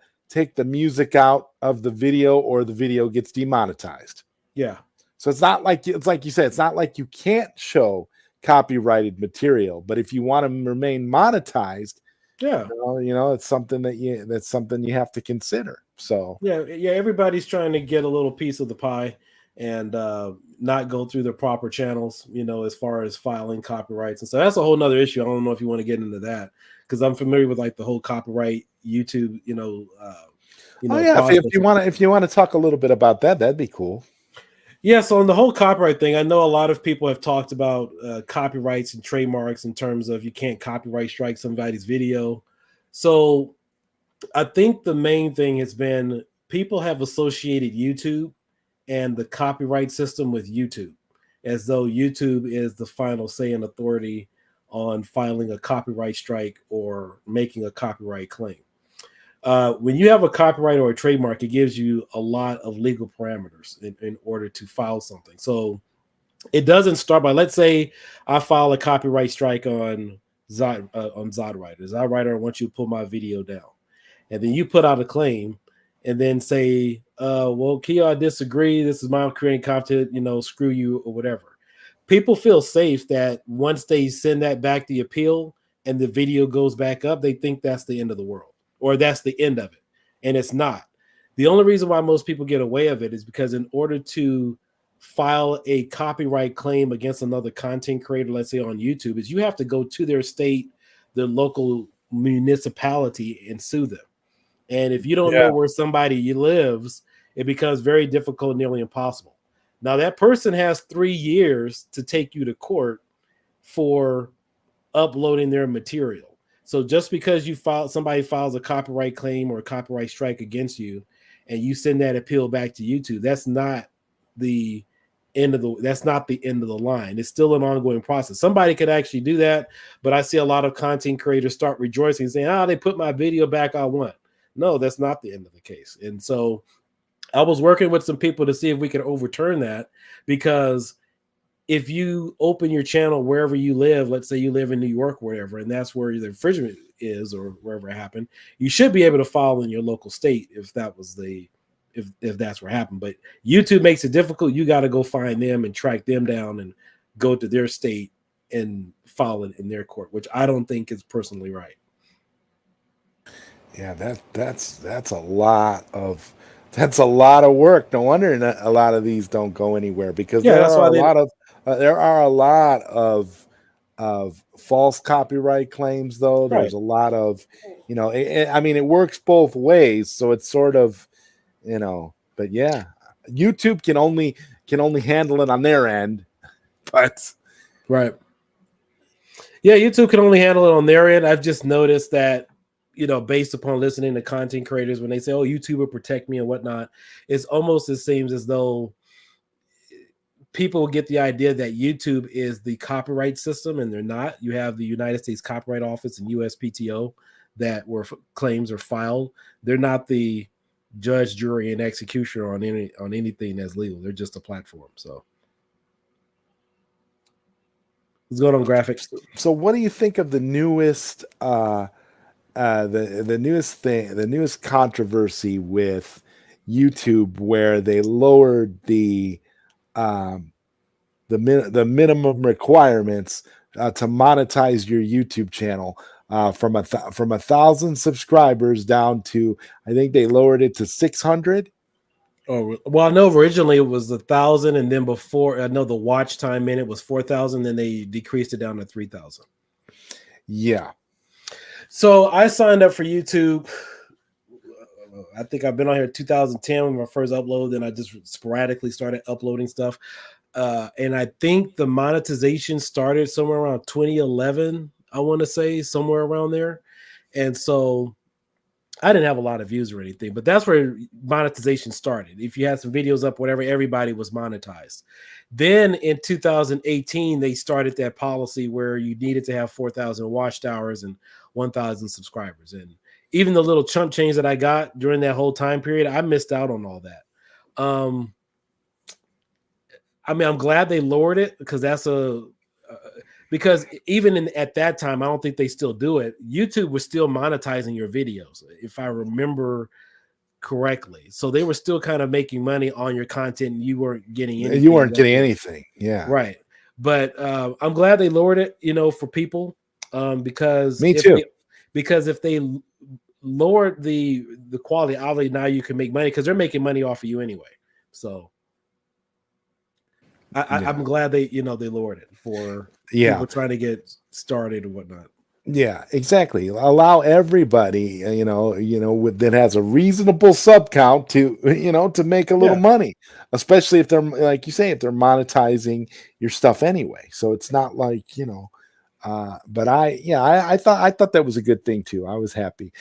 music out of the video, or the video gets demonetized. Yeah. So it's like you said, it's not like you can't show copyrighted material, but if you want to remain monetized, Yeah. it's something that's something you have to consider. So Yeah. Yeah. Everybody's trying to get a little piece of the pie and not go through the proper channels, you know, as far as filing copyrights. And so that's a whole nother issue. I don't know if you want to get into that, because I'm familiar with like the whole copyright YouTube, oh yeah, process. if you want to talk a little bit about that, that'd be cool. Yeah, so on the whole copyright thing, I know a lot of people have talked about copyrights and trademarks in terms of you can't copyright strike somebody's video. So I think the main thing has been people have associated YouTube and the copyright system with YouTube, as though YouTube is the final say and authority on filing a copyright strike or making a copyright claim. When you have a copyright or a trademark, it gives you a lot of legal parameters in order to file something. So it doesn't start by, let's say I file a copyright strike on ZodWriter. ZodWriter, I want you to pull my video down. And then you put out a claim and then say, well, Kia, I disagree. This is my creating content, screw you or whatever. People feel safe that once they send that back the appeal and the video goes back up, they think that's the end of the world, or that's the end of it. And it's not. The only reason why most people get away of it is because in order to file a copyright claim against another content creator, let's say on YouTube, is you have to go to their state, their local municipality, and sue them. And if you don't know where somebody lives, it becomes very difficult, nearly impossible. Now, that person has 3 years to take you to court for uploading their material. So just because somebody files a copyright claim or a copyright strike against you, and you send that appeal back to YouTube, that's not the end of the line. It's still an ongoing process. Somebody could actually do that, but I see a lot of content creators start rejoicing, saying, they put my video back I want. No, that's not the end of the case. And so I was working with some people to see if we could overturn that, because if you open your channel wherever you live, let's say you live in New York, wherever, and that's where the infringement is, or wherever it happened, you should be able to file in your local state if that was if that's what happened. But YouTube makes it difficult. You got to go find them and track them down and go to their state and file it in their court, which I don't think is personally right. Yeah, that's a lot of work. No wonder a lot of these don't go anywhere, because there are a lot of of false copyright claims, though. There's Right. a lot of, I mean, it works both ways. So it's sort of, but yeah, YouTube can only handle it on their end, but Right. Yeah, YouTube can only handle it on their end. I've just noticed that, based upon listening to content creators, when they say, "Oh, YouTube will protect me" and whatnot, it seems as though people get the idea that YouTube is the copyright system, and they're not. You have the United States Copyright Office and USPTO that where claims are filed. They're not the judge, jury, and executioner on anything that's legal. They're just a platform. So, what's going on, graphic? so what do you think of the newest the newest controversy with YouTube, where they lowered um, the minimum requirements to monetize your YouTube channel from 1,000 subscribers down to, I think they lowered it to 600. Oh, well, I know originally it was 1,000, and then before I know the watch time minute was 4,000. Then they decreased it down to 3,000. Yeah. So I signed up for YouTube. I think I've been on here 2010 when my first upload. Then I just sporadically started uploading stuff. And I think the monetization started somewhere around 2011. I want to say somewhere around there. And so I didn't have a lot of views or anything, but that's where monetization started. If you had some videos up, whatever, everybody was monetized. Then in 2018, they started that policy where you needed to have 4,000 watched hours and 1,000 subscribers. And even the little chunk change that I got during that whole time period, I missed out on all that. I mean, I'm glad they lowered it because because even at that time, I don't think they still do it. YouTube was still monetizing your videos, if I remember correctly. So they were still kind of making money on your content, and you weren't getting anything. You weren't getting anything. Yeah. Right. But I'm glad they lowered it, for people, because Me too. Because if they lowered the quality, obviously now you can make money because they're making money off of you anyway. So I'm glad they lowered it for people trying to get started and whatnot. Yeah, exactly. Allow everybody, that has a reasonable sub count to, to make a little money, especially if they're, like you say, if they're monetizing your stuff anyway. So it's not like, but I thought that was a good thing too. I was happy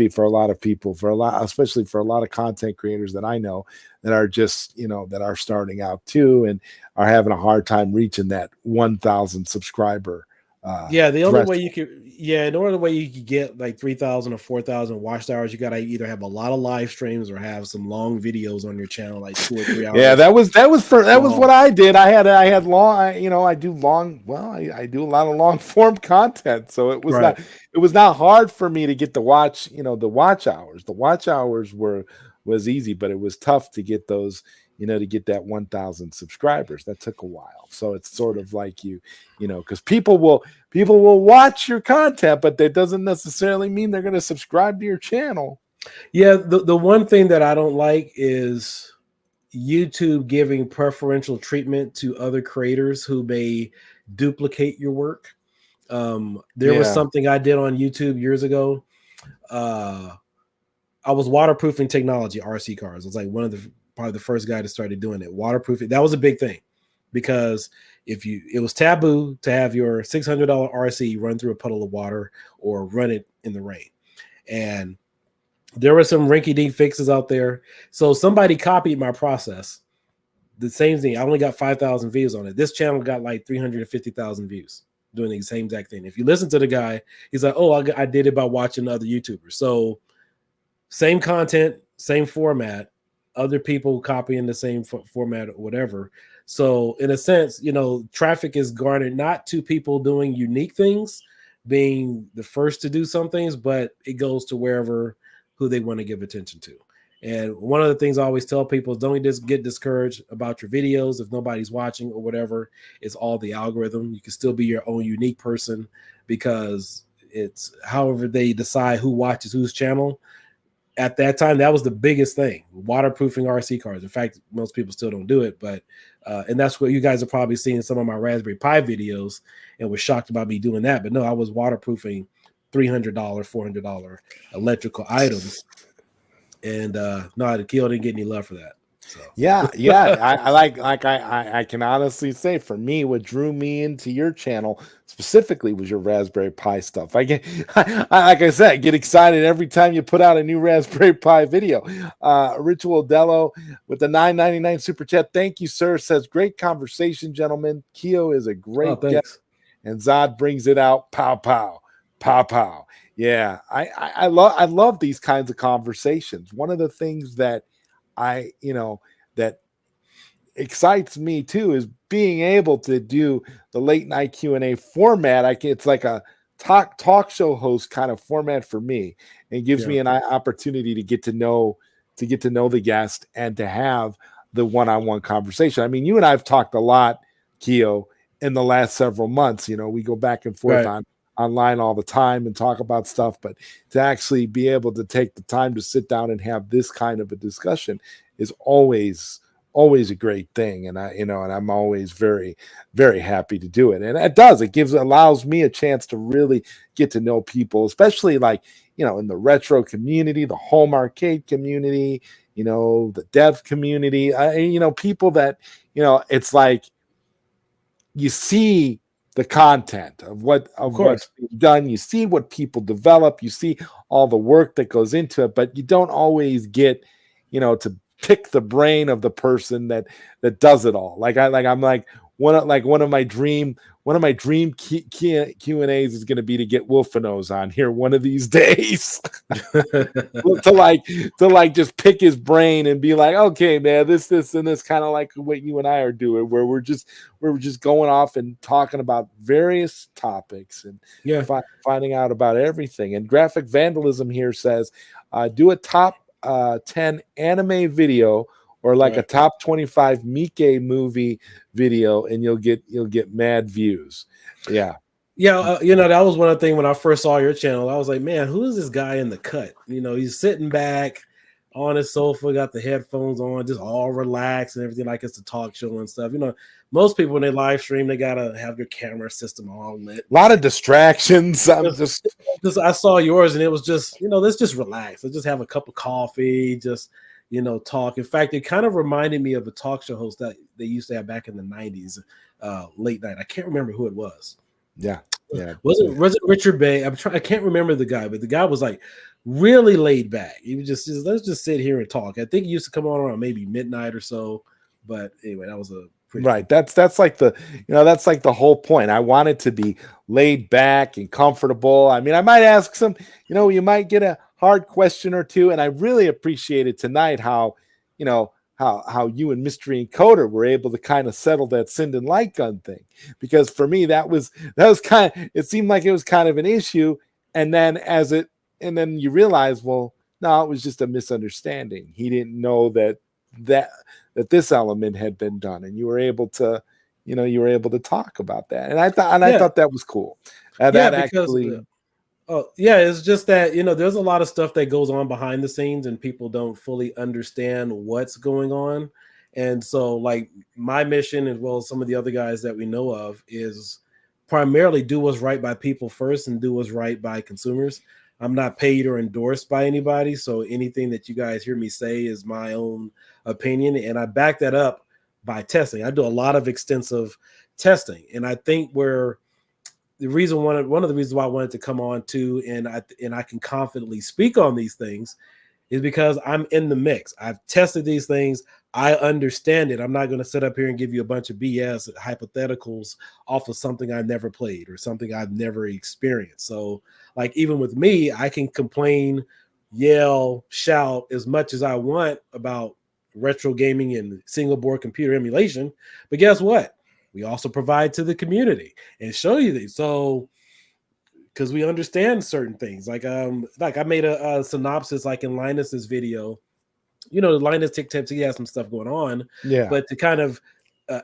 for a lot of people, especially for a lot of content creators that I know that are just, that are starting out too and are having a hard time reaching that 1,000 subscriber. The only way you could get like 3,000 or 4,000 watch hours, you got to either have a lot of live streams or have some long videos on your channel, like 2 or 3 hours. Yeah, that was what I did. I had long, I do long. Well, I do a lot of long form content, so it was not hard for me to get the watch hours. The watch hours was easy, but it was tough to get those. To get that 1,000 subscribers, that took a while. So it's sort of like because people will watch your content, but that doesn't necessarily mean they're going to subscribe to your channel. Yeah, the one thing that I don't like is YouTube giving preferential treatment to other creators who may duplicate your work. There was something I did on YouTube years ago. I was waterproofing technology, RC cars. I was like probably the first guy that started doing it. Waterproofing. That was a big thing because it was taboo to have your $600 RC run through a puddle of water or run it in the rain. And there were some rinky-dink fixes out there. So somebody copied my process. The same thing. I only got 5,000 views on it. This channel got like 350,000 views doing the same exact thing. If you listen to the guy, he's like, oh, I did it by watching other YouTubers. So same content, same format, other people copying the same format or whatever. So in a sense, traffic is garnered not to people doing unique things, being the first to do some things, but it goes to who they want to give attention to. And one of the things I always tell people is don't just get discouraged about your videos if nobody's watching or whatever. It's all the algorithm. You can still be your own unique person because it's however they decide who watches whose channel. at that time, that was the biggest thing, waterproofing RC cars. In fact, most people still don't do it, but and that's what you guys are probably seeing some of my Raspberry Pi videos and was shocked about me doing that. But no, I was waterproofing $300, $400 electrical items, and no, the Kyo didn't get any love for that. So Yeah, I can honestly say for me, what drew me into your channel specifically was your Raspberry Pi stuff. Like I said, I get excited every time you put out a new Raspberry Pi video. Ritual Dello with the $9.99 super chat. Thank you, sir. Says great conversation, gentlemen. Kio is a great guest, thanks. and Zod brings it out. Pow pow, pow pow. Yeah, I love these kinds of conversations. One of the things that that excites me too is being able to do the late night Q&A format. It's like a talk show host kind of format for me. It gives me an opportunity to get to know the guest and to have the one-on-one conversation. I mean, you and I have talked a lot, Kio, in the last several months. We go back and forth online all the time and talk about stuff, but to actually be able to take the time to sit down and have this kind of a discussion is always a great thing. And I'm always very, very happy to do it. And it allows me a chance to really get to know people, especially like, in the retro community, the home arcade community, the dev community, people that, it's like you see the content of what's being done. You see what people develop. You see all the work that goes into it, but you don't always get, to pick the brain of the person that does it all. I'm like one of my dream Q&As is going to be to get Wolfeno's on here one of these days to just pick his brain and be like, okay, man, this and this, kind of like what you and I are doing, where we're just going off and talking about various topics and finding out about everything. And Graphic Vandalism here says, do a top 10 anime video or like a top 25 Miike movie video, and you'll get mad views. Yeah. That was one of the things when I first saw your channel. I was like, man, who is this guy in the cut? He's sitting back on his sofa, got the headphones on, just all relaxed and everything, like it's a talk show and stuff. Most people when they live stream, they gotta have your camera system all lit. A lot of distractions. I saw yours and it was just, let's just relax. Let's just have a cup of coffee, just talk. In fact, it kind of reminded me of a talk show host that they used to have back in the 90s, late night. I can't remember who it was. Yeah. Was it Richard Bay? I can't remember the guy, but the guy was like really laid back. He was just let's just sit here and talk. I think he used to come on around maybe midnight or so. But anyway, that was a pretty right. That's like the that's like the whole point. I want it to be laid back and comfortable. I mean, I might ask some, you might get a hard question or two, and I really appreciated tonight how how you and Mystery Encoder were able to kind of settle that send and light gun thing, because for me that was kind of, it seemed like it was kind of an issue, and then then you realize, well, no, it was just a misunderstanding. He didn't know that this element had been done, and you were able to talk about that, and I thought that was cool. It's just that there's a lot of stuff that goes on behind the scenes and people don't fully understand what's going on. And so like my mission, as well as some of the other guys that we know of, is primarily do what's right by people first and do what's right by consumers. I'm not paid or endorsed by anybody, so anything that you guys hear me say is my own opinion, and I back that up by testing. I do a lot of extensive testing, and I think one of the reasons why I wanted to come on too, and I can confidently speak on these things, is because I'm in the mix. I've tested these things. I understand it. I'm not going to sit up here and give you a bunch of BS hypotheticals off of something I've never played or something I've never experienced. So like even with me, I can complain, yell, shout as much as I want about retro gaming and single board computer emulation. But guess what? We also provide to the community and show you these. So because we understand certain things, like I made a synopsis like in Linus's video. Linus Tech Tips, he has some stuff going on. Yeah. But to kind of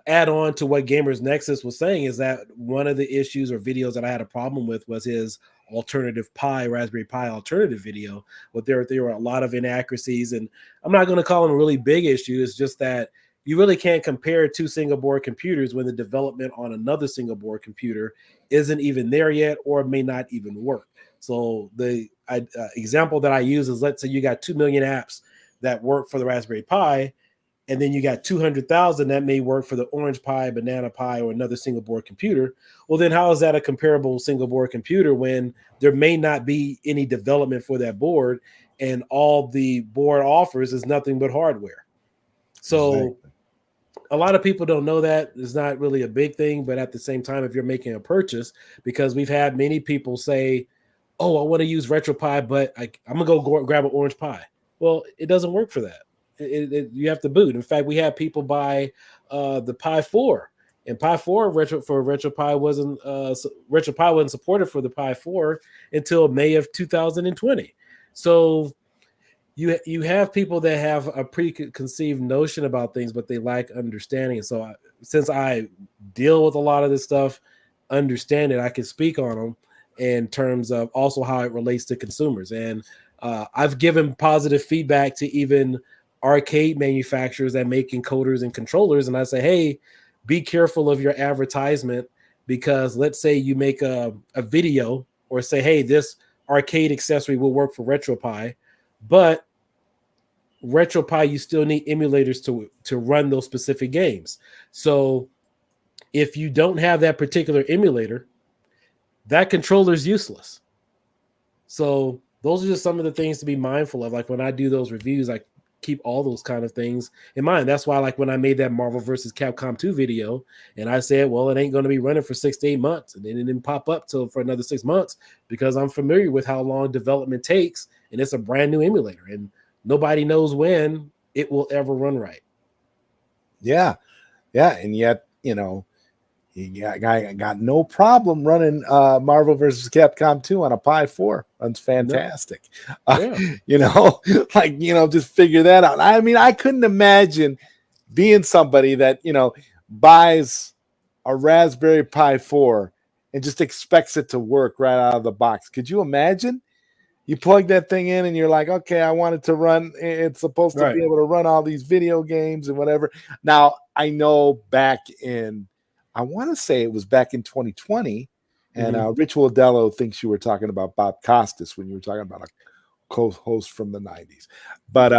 add on to what Gamers Nexus was saying is that one of the issues or videos that I had a problem with was his alternative Pi, Raspberry Pi alternative video, but there were a lot of inaccuracies, and I'm not going to call them a really big issue. It's just that you really can't compare two single board computers when the development on another single board computer isn't even there yet, or may not even work. So the example that I use is, let's say you got 2 million apps that work for the Raspberry Pi, and then you got 200,000 that may work for the Orange Pi, Banana Pi, or another single board computer. Well, then how is that a comparable single board computer when there may not be any development for that board, and all the board offers is nothing but hardware? So Exactly. a lot of people don't know that. It's not really a big thing, but at the same time, if you're making a purchase, because we've had many people say, oh, I want to use RetroPie, but I'm going to go grab an Orange Pi. Well, it doesn't work for that. You have to boot. In fact, we had people buy the Pi 4, and Pi 4 RetroPie wasn't supported for the Pi 4 until May of 2020. So you have people that have a preconceived notion about things, but they lack understanding. So since I deal with a lot of this stuff, understand it, I can speak on them in terms of also how it relates to consumers. And I've given positive feedback to even arcade manufacturers that make encoders and controllers. And I say, hey, be careful of your advertisement, because let's say you make a video or say, hey, this arcade accessory will work for RetroPie, but RetroPie, you still need emulators to run those specific games. So if you don't have that particular emulator, that controller is useless. So those are just some of the things to be mindful of. Like when I do those reviews, I keep all those kind of things in mind. That's why, like when I made that Marvel vs. Capcom 2 video, and I said, well, it ain't going to be running for 6 to 8 months. And then it didn't pop up for another 6 months, because I'm familiar with how long development takes, and it's a brand new emulator, and nobody knows when it will ever run right. Yeah. And yet, I got no problem running Marvel vs. Capcom 2 on a Pi 4. That's fantastic. No. Just figure that out. I mean, I couldn't imagine being somebody that, buys a Raspberry Pi 4 and just expects it to work right out of the box. Could you imagine? You plug that thing in and you're like, okay, I want it to run. It's supposed to be able to run all these video games and whatever. Now, I know back in, I want to say it was back in 2020, and Rich Waldello thinks you were talking about Bob Costas when you were talking about a co-host from the 90s. But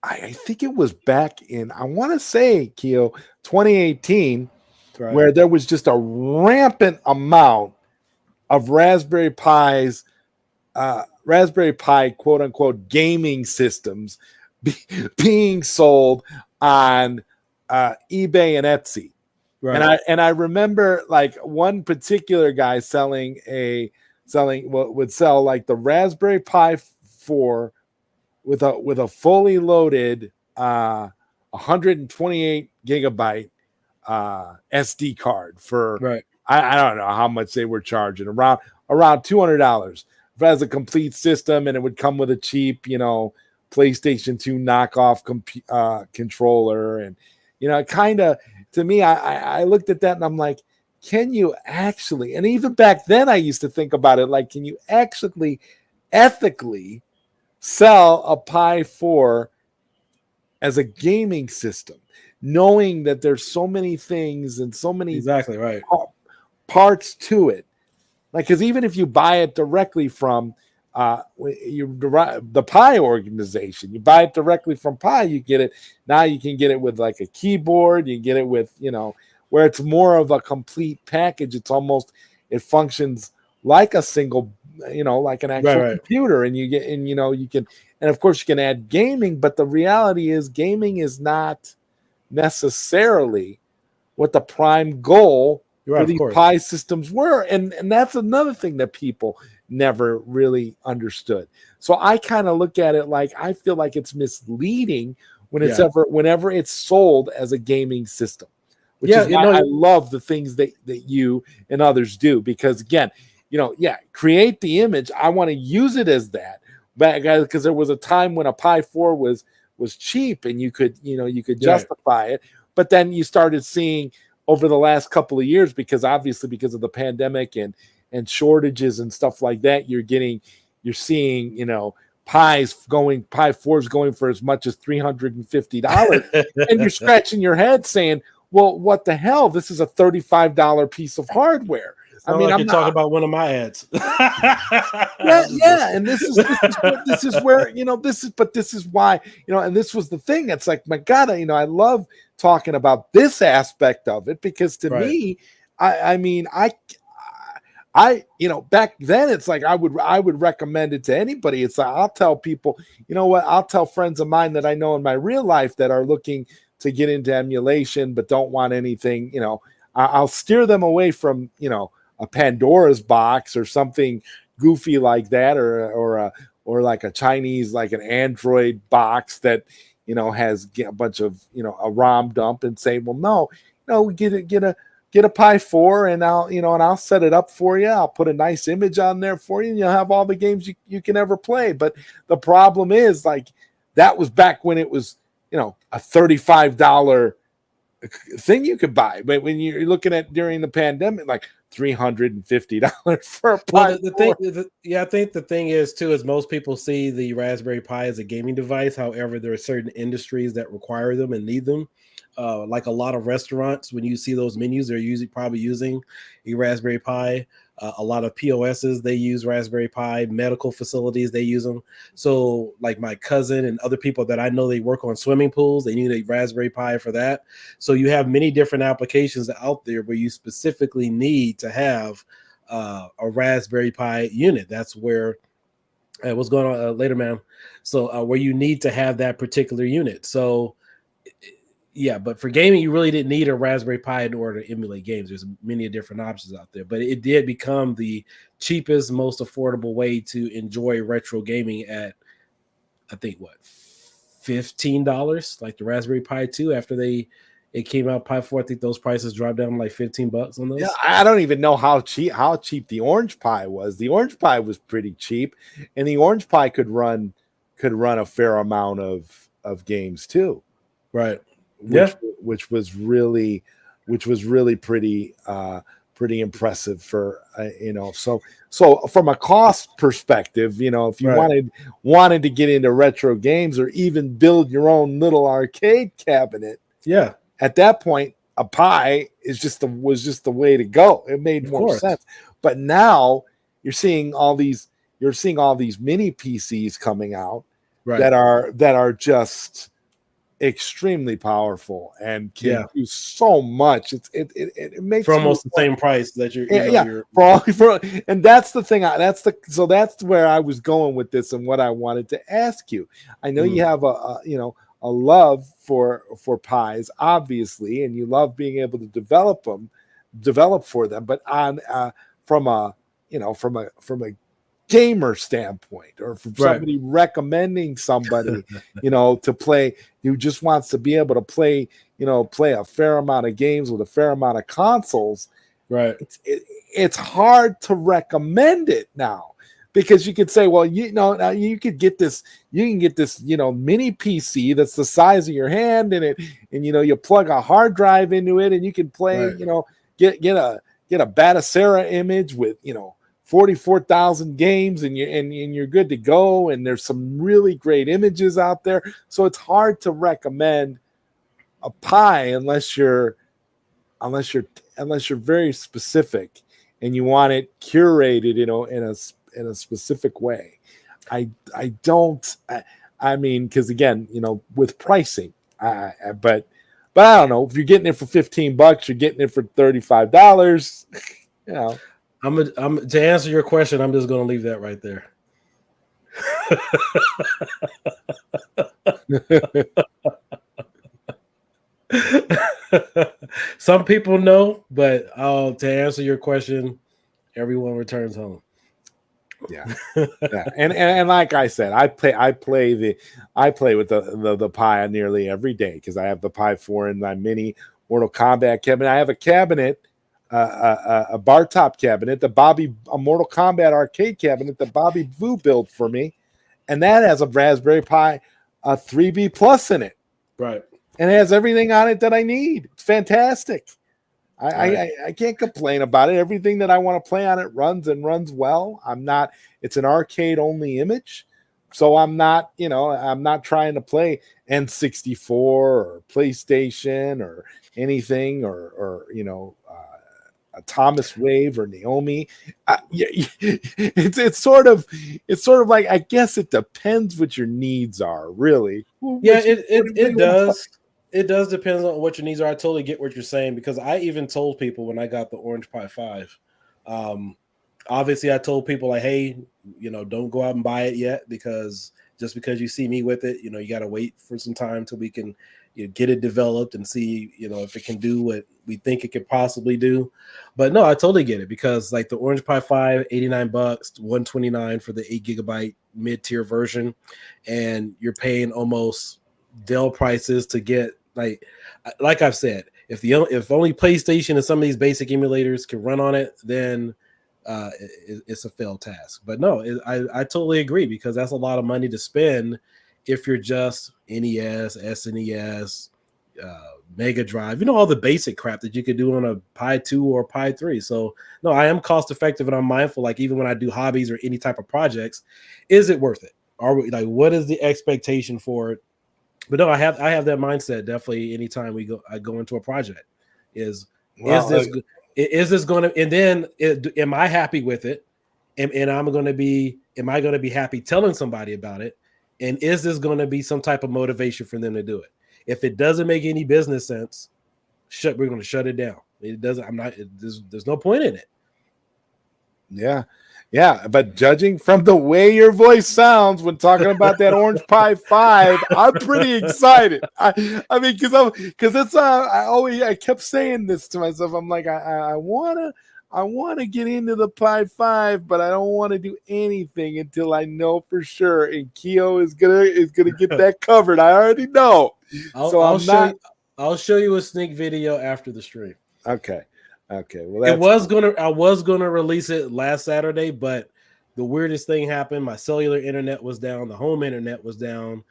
I think it was back in, I want to say, Kio, 2018, where there was just a rampant amount of Raspberry Pi, quote unquote, gaming systems being sold on eBay and Etsy. And I remember like one particular guy would sell like the Raspberry Pi 4 with a fully loaded 128 gigabyte SD card for I don't know how much they were charging, around $200 as a complete system, and it would come with a cheap PlayStation 2 knockoff controller. And kind of, to me, I looked at that and I'm like, can you actually, and even back then I used to think about it like, can you actually ethically sell a Pi 4 as a gaming system, knowing that there's so many things and so many parts to it? Like, because even if you buy it directly from the Pi organization, you buy it directly from Pi, you get it. Now you can get it with like a keyboard, you get it with, where it's more of a complete package. It's almost, it functions like a single, like an actual computer, and you get, and you can, and of course you can add gaming, but the reality is gaming is not necessarily what the prime goal for these Pi systems were. And that's another thing that people never really understood. So I kind of look at it like, I feel like it's misleading when it's whenever it's sold as a gaming system, which is why I love the things that you and others do, because again, create the image. I want to use it as that, because there was a time when a Pi 4 was cheap and you could justify it. But then you started seeing, over the last couple of years, because obviously because of the pandemic and shortages and stuff like that, you're seeing, you know, Pi 4s going for as much as $350, and you're scratching your head saying, well, what the hell? This is a $35 piece of hardware. I mean, like I'm you're not talking about one of my ads. yeah, and this is where, you know, this is why, you know, and this was the thing. It's like, my God, you know, I love talking about this aspect of it, because to me, I mean, you know, back then it's like I would recommend it to anybody. It's like, I'll tell people, you know what, I'll tell friends of mine that I know in my real life that are looking to get into emulation but don't want anything, you know, I'll steer them away from, you know, a Pandora's box or something goofy like that, or like a Chinese, like an Android box that, you know, has a bunch of, you know, a ROM dump, and say, well, no, you know, get a Pi 4, and I'll set it up for you. I'll put a nice image on there for you, and you'll have all the games you can ever play. But the problem is, like, that was back when it was, you know, a $35 thing you could buy. But when you're looking at during the pandemic, like $350 for a Pi. Well, I think the thing is too, is most people see the Raspberry Pi as a gaming device. However, there are certain industries that require them and need them. Like a lot of restaurants, when you see those menus, they're probably using a Raspberry Pi. A lot of POSs, they use Raspberry Pi. Medical facilities, they use them. So like my cousin and other people that I know, they work on swimming pools, they need a Raspberry Pi for that. So you have many different applications out there where you specifically need to have a Raspberry Pi unit. That's where what's going on later, ma'am. So where you need to have that particular unit. So yeah, but for gaming, you really didn't need a Raspberry Pi in order to emulate games. There's many different options out there, but it did become the cheapest, most affordable way to enjoy retro gaming at, I think, what, $15, like the Raspberry Pi 2. After it came out, Pi 4, I think those prices dropped down like $15 on those. Yeah, I don't even know how cheap the Orange Pi was. The Orange Pi was pretty cheap, and the Orange Pi could run a fair amount of games too. Right. Which was really pretty impressive for you know. So from a cost perspective, you know, if you wanted to get into retro games or even build your own little arcade cabinet, yeah, at that point a Pi was just the way to go. It made more sense. But now you're seeing all these mini PCs coming out that are just extremely powerful and can do so much. It makes for almost the same price that you're and that's the thing. So that's where I was going with this and what I wanted to ask you. I know you have a love for Pis, obviously, and you love being able to develop for them, but on from a gamer standpoint, or from somebody recommending somebody, you know, to play, who just wants to be able to play a fair amount of games with a fair amount of consoles. Right. It's hard to recommend it now, because you could say, well, now you can get this mini PC that's the size of your hand, and you plug a hard drive into it, and you can play, get a Batacera image with 44,000 games, and you're good to go. And there's some really great images out there. So it's hard to recommend a Pi unless you're very specific and you want it curated, in a specific way. I mean, because again, with pricing, but I don't know, if you're getting it for $15, you're getting it for $35. I'm to answer your question, I'm just going to leave that right there. Some people know, but to answer your question, everyone returns home. Yeah. And like I said, I play with the Pi nearly every day, because I have the Pi 4 in my mini Mortal Kombat cabinet. I have a cabinet, a bar top cabinet, a Mortal Kombat arcade cabinet that Bobby Vu built for me, and that has a Raspberry Pi 3B Plus in it. Right. And it has everything on it that I need. It's fantastic. Right. I can't complain about it. Everything that I want to play on it runs and runs well. It's an arcade only image. So I'm not, I'm not trying to play N64 or PlayStation or anything or a Thomas Wave or Naomi. It's sort of like, I guess it depends what your needs are, really. Yeah, it does. It does depend on what your needs are. I totally get what you're saying, because I even told people when I got the Orange Pi 5, obviously I told people like, hey, don't go out and buy it yet, because just because you see me with it, you got to wait for some time till we can get it developed and see, if it can do what we think it could possibly do. But no, I totally get it, because like the Orange Pi 5, $89, $129 for the 8 GB mid-tier version, and you're paying almost Dell prices to get like I've said, if only PlayStation and some of these basic emulators can run on it, then it's a failed task. But no, I totally agree, because that's a lot of money to spend if you're just NES, SNES, Mega Drive, all the basic crap that you could do on a Pi 2 or Pi 3. So no, I am cost effective, and I'm mindful, like even when I do hobbies or any type of projects, is it worth it? Are we like, what is the expectation for it? But no, I have that mindset definitely anytime I go into a project. Is this going to, and then am I happy with it? And am I going to be happy telling somebody about it? And is this going to be some type of motivation for them to do it? If it doesn't make any business sense, we're going to shut it down. It doesn't. There's no point in it. Yeah, but judging from the way your voice sounds when talking about that Orange Pi 5, I'm pretty excited. I mean, because it's I kept saying this to myself. I'm like, I wanna get into the Pi 5, but I don't want to do anything until I know for sure. And Kio is gonna get that covered. I already know. I'll show you a sneak video after the stream. Okay. Well, I was gonna release it last Saturday, but the weirdest thing happened. My cellular internet was down. The home internet was down.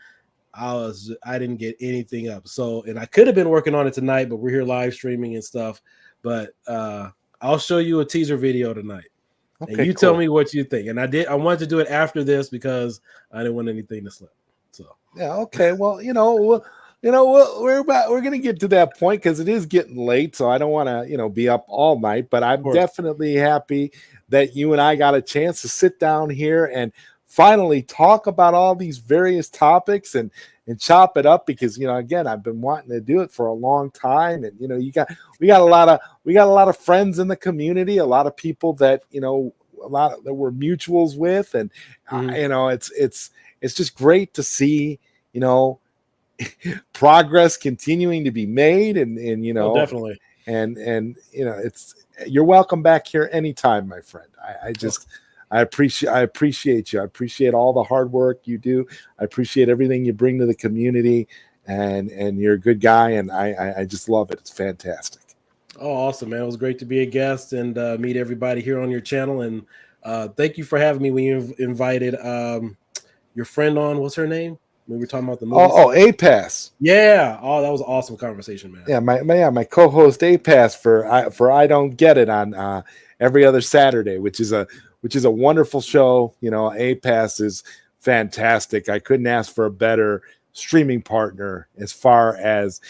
I didn't get anything up. So, and I could have been working on it tonight, but we're here live streaming and stuff. But I'll show you a teaser video tonight, and you tell me what you think. And I wanted to do it after this because I didn't want anything to slip. So yeah, okay. Well, we're going to get to that point because it is getting late, so I don't want to be up all night. But I'm definitely happy that you and I got a chance to sit down here and finally talk about all these various topics and chop it up, because again, I've been wanting to do it for a long time. And we got a lot of friends in the community, a lot of people that a lot that we're mutuals with, and it's just great to see progress continuing to be made, and definitely, and you're welcome back here anytime, my friend. I appreciate you. I appreciate all the hard work you do. I appreciate everything you bring to the community, and you're a good guy, and I just love it. It's fantastic. Oh, awesome, man. It was great to be a guest and meet everybody here on your channel. And thank you for having me when you invited your friend on. What's her name? We were talking about the movies. APAS. Yeah. Oh, that was an awesome conversation, man. Yeah, my co-host APAS for I Don't Get It on every other Saturday, which is a wonderful show. APAS is fantastic. I couldn't ask for a better streaming partner as far as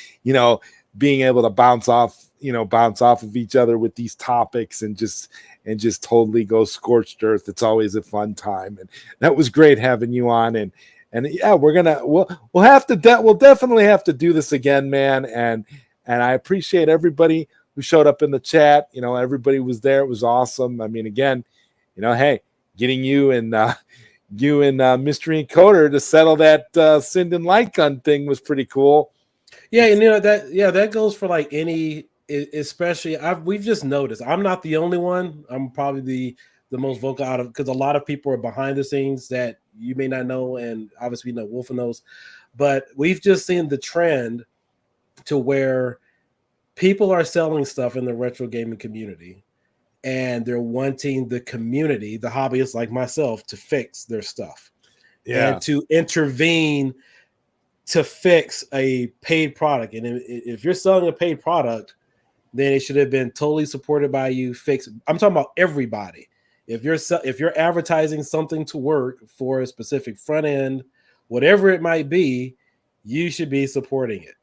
being able to bounce off of each other with these topics and just totally go scorched earth. It's always a fun time, and that was great having you on. And yeah, we'll definitely have to do this again, man. And I appreciate everybody who showed up in the chat. Everybody was there. It was awesome. I mean, again, hey, getting you and Mystery Encoder to settle that Sinden light gun thing was pretty cool. Yeah, and that goes for like any, especially we've just noticed. I'm not the only one. I'm probably the most vocal out of, because a lot of people are behind the scenes that you may not know, and obviously Wolf knows, but we've just seen the trend to where people are selling stuff in the retro gaming community, and they're wanting the community, the hobbyists like myself, to fix their stuff and to intervene to fix a paid product. And if you're selling a paid product, then it should have been totally supported by you. Fixed. I'm talking about everybody. If you're advertising something to work for a specific front end, whatever it might be, you should be supporting it.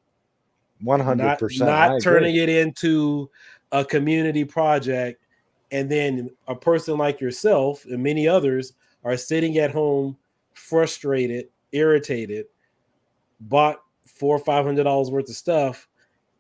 100%. Not turning it into a community project, and then a person like yourself and many others are sitting at home, frustrated, irritated, bought $400 or $500 worth of stuff,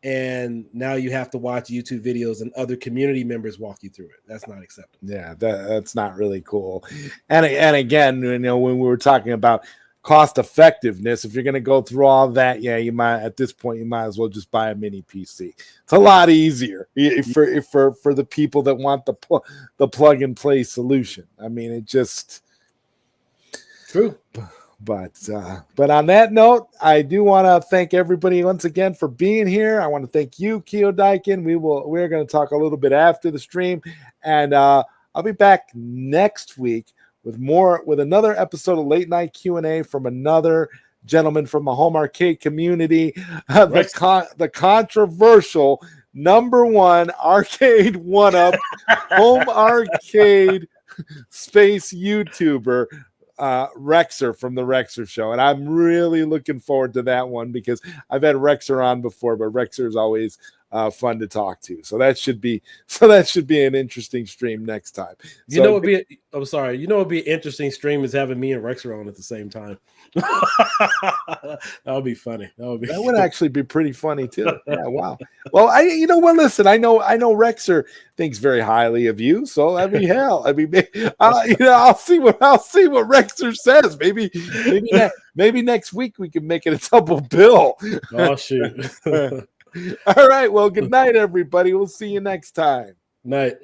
and now you have to watch YouTube videos and other community members walk you through it. That's not acceptable. Yeah, that's not really cool. And again, when we were talking about cost effectiveness, if you're going to go through all that, yeah, you might at this point you might as well just buy a mini PC. It's a lot easier for the people that want the plug and play solution. I mean, it just true. But on that note, I do want to thank everybody once again for being here. I want to thank you, KioÐΗÉKÜＮ. We're going to talk a little bit after the stream, and I'll be back next week with another episode of Late Night Q&A from another gentleman from the home arcade community, the controversial #1 arcade 1-up home arcade space YouTuber, Rexer from the Rexer Show. And I'm really looking forward to that one because I've had Rexer on before, but Rexer is always fun to talk to. So that should be an interesting stream next time. You know, it'd be an interesting stream is having me and Rexer on at the same time. That would be funny. That would actually be pretty funny too. Yeah, wow. Well, listen, I know Rexer thinks very highly of you, so I mean, hell, I'll see what Rexer says. Maybe next week we can make it a double bill. Oh shoot. All right. Well, good night, everybody. We'll see you next time. Night.